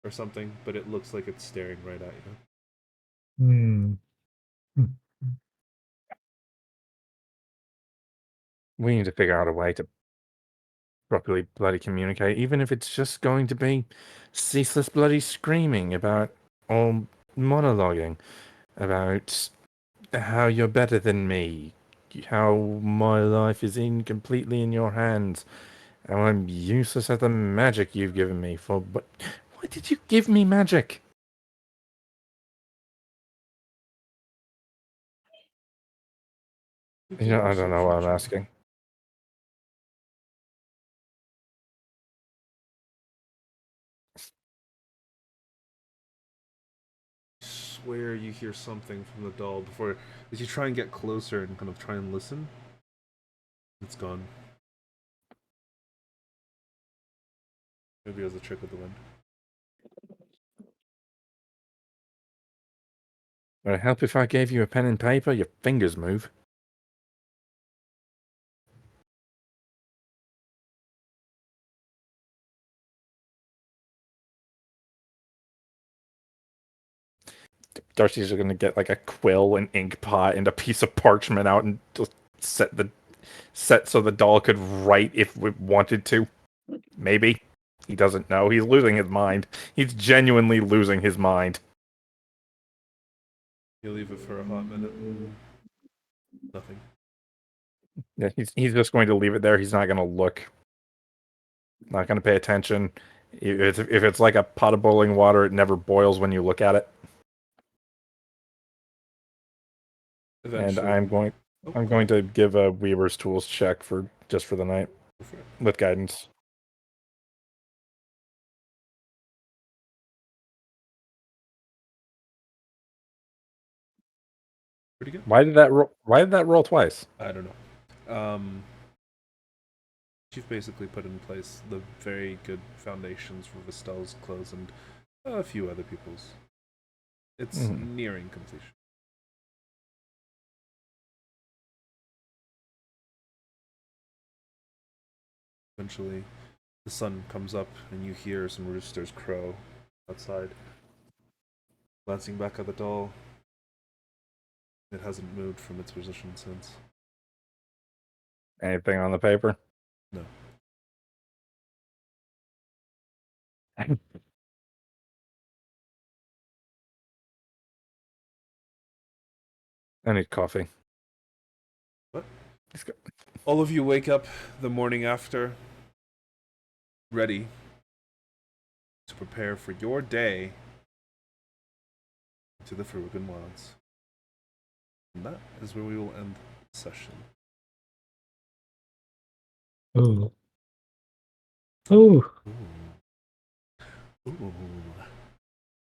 or something, but it looks like it's staring right at you. Hmm. We need to figure out a way to properly bloody communicate, even if it's just going to be ceaseless bloody screaming about or monologuing about how you're better than me, how my life is completely in your hands, how I'm useless at the magic you've given me for. But why did you give me magic? I don't know what I'm asking. Swear you hear something from the doll before, as you try and get closer and kind of try and listen. It's gone. Maybe it was a trick of the wind. Would it help if I gave you a pen and paper? Your fingers move. Darcy's going to get like a quill, an ink pot, and a piece of parchment out and just set so the doll could write if we wanted to. Maybe. He doesn't know. He's losing his mind. He's genuinely losing his mind. You leave it for a hot minute. Nothing. Yeah, he's just going to leave it there. He's not going to look. Not going to pay attention. If it's like a pot of boiling water, it never boils when you look at it. Eventually. And I'm going to give a Weaver's Tools check for the night with guidance. Pretty good. Why did that roll twice? I don't know. You've basically put in place the very good foundations for Vestelle's clothes and a few other people's. It's nearing completion. Eventually, the sun comes up and you hear some roosters crow outside. Glancing back at the doll, it hasn't moved from its position since. Anything on the paper? No. I need coffee. What? All of you wake up the morning after, ready to prepare for your day to the Fruigan Wilds. And that is where we will end the session. Ooh. Ooh. Ooh. Ooh.